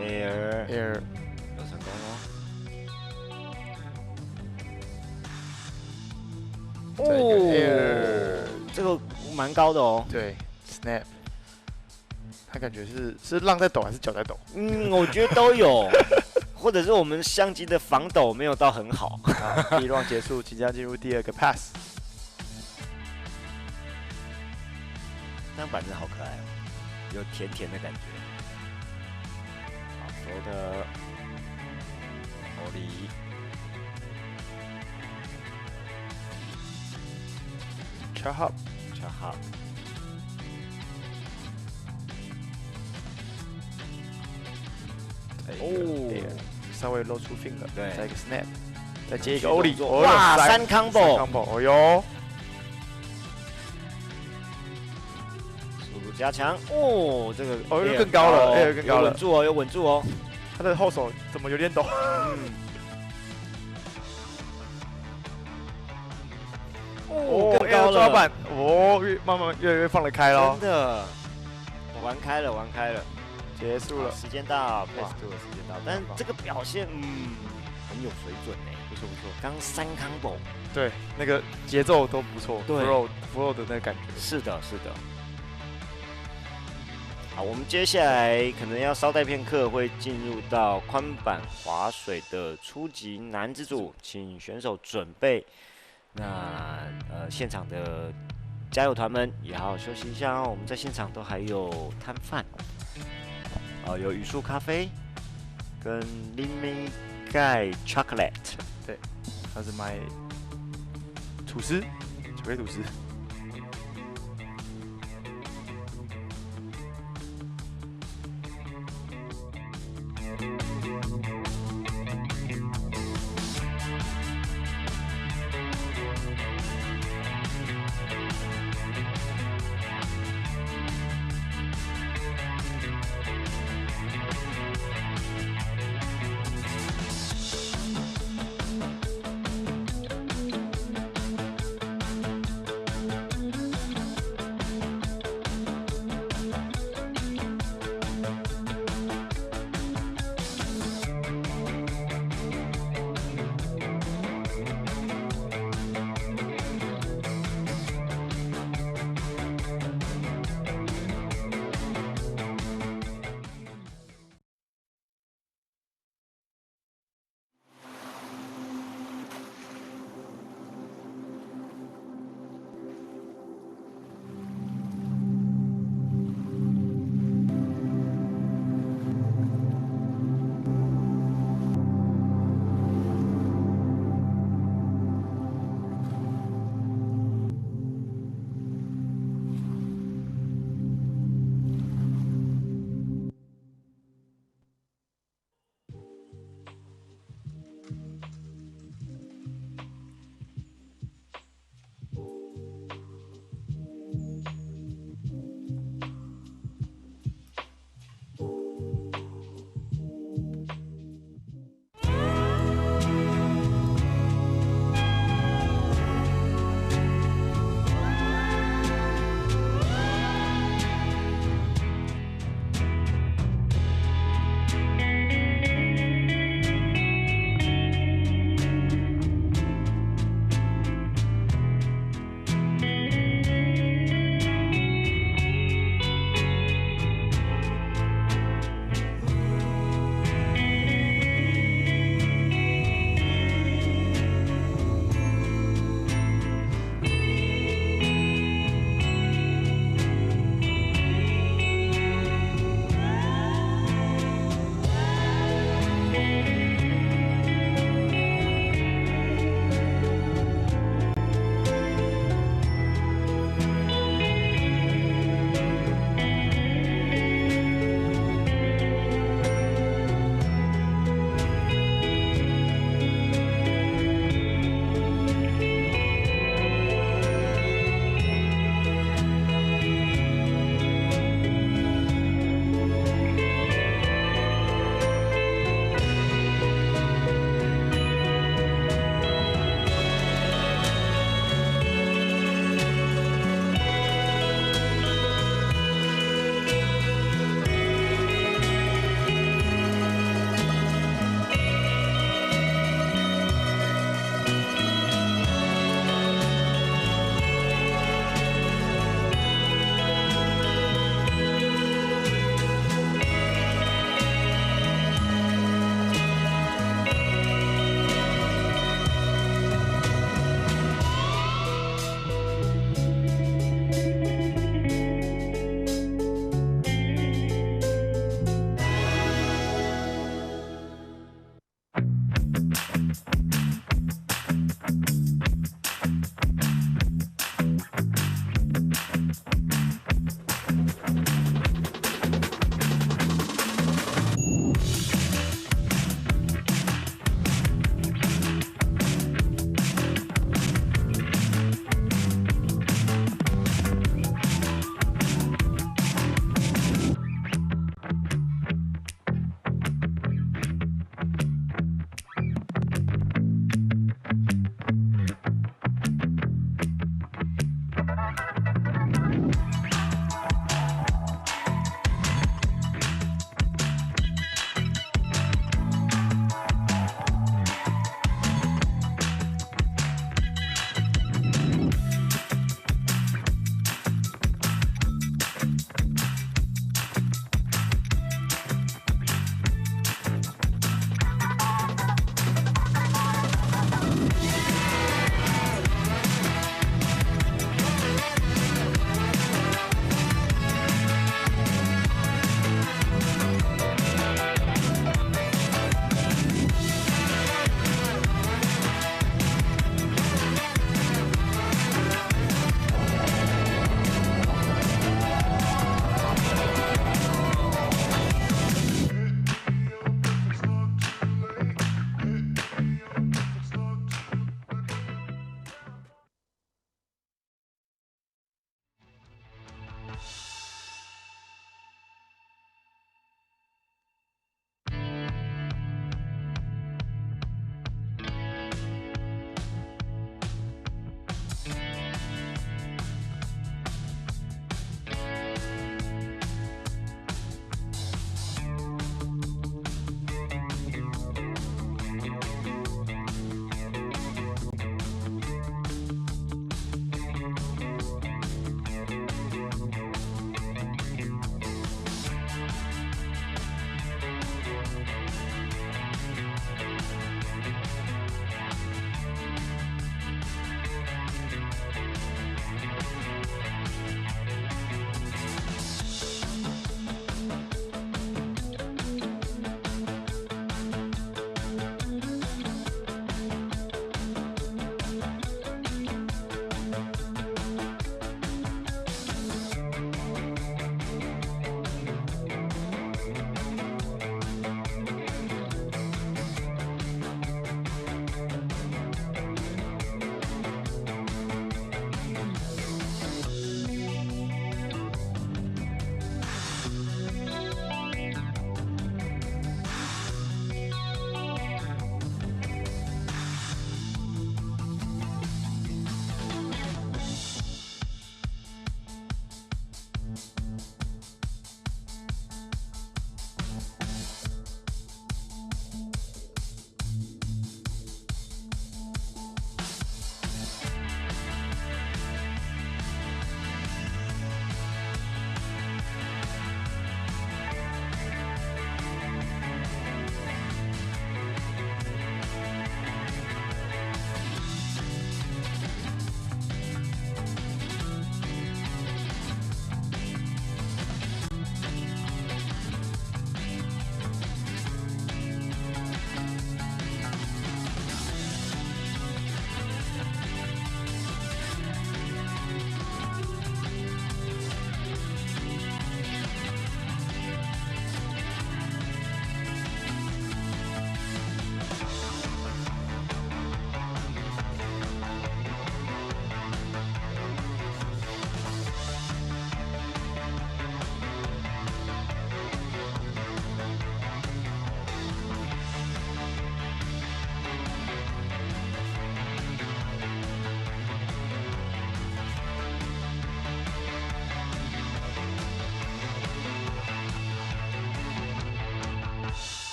，air 有成功哦。再一个 air， 这个蛮高的哦。对 ，snap， 他感觉是浪在抖还是脚在抖？我觉得都有，或者是我们相机的防抖没有到很好。第一 round 结束，即将进入第二个 pass。那板子好可爱哦。有甜甜的感觉。好，float， ollie， chop hop， 哦，稍微露出 finger， 对，再一个 snap， 再接一个 ollie， 哇，3 combo， 哦哟。加强哦，这个哦又更高了，又更高了，稳住哦，又稳住哦。他的后手怎么有点抖？哦，更高了，抓板，哦，慢慢越来越放得开了。真的，玩开了，玩开了，结束了，时间到 ，pass to 的时间到，但这个表现，很有水准呢，不错不错。刚3 combo， 对，那个节奏都不错，对 flow 的那个感觉。是的，是的。好，我们接下来可能要稍待片刻，会进入到宽板滑水的初级男子组，请选手准备。那现场的加油团们也要休息一下哦。我们在现场都还有摊贩，有语速咖啡跟 Lemon Guy Chocolate， 对，他是卖吐司，巧克力吐司。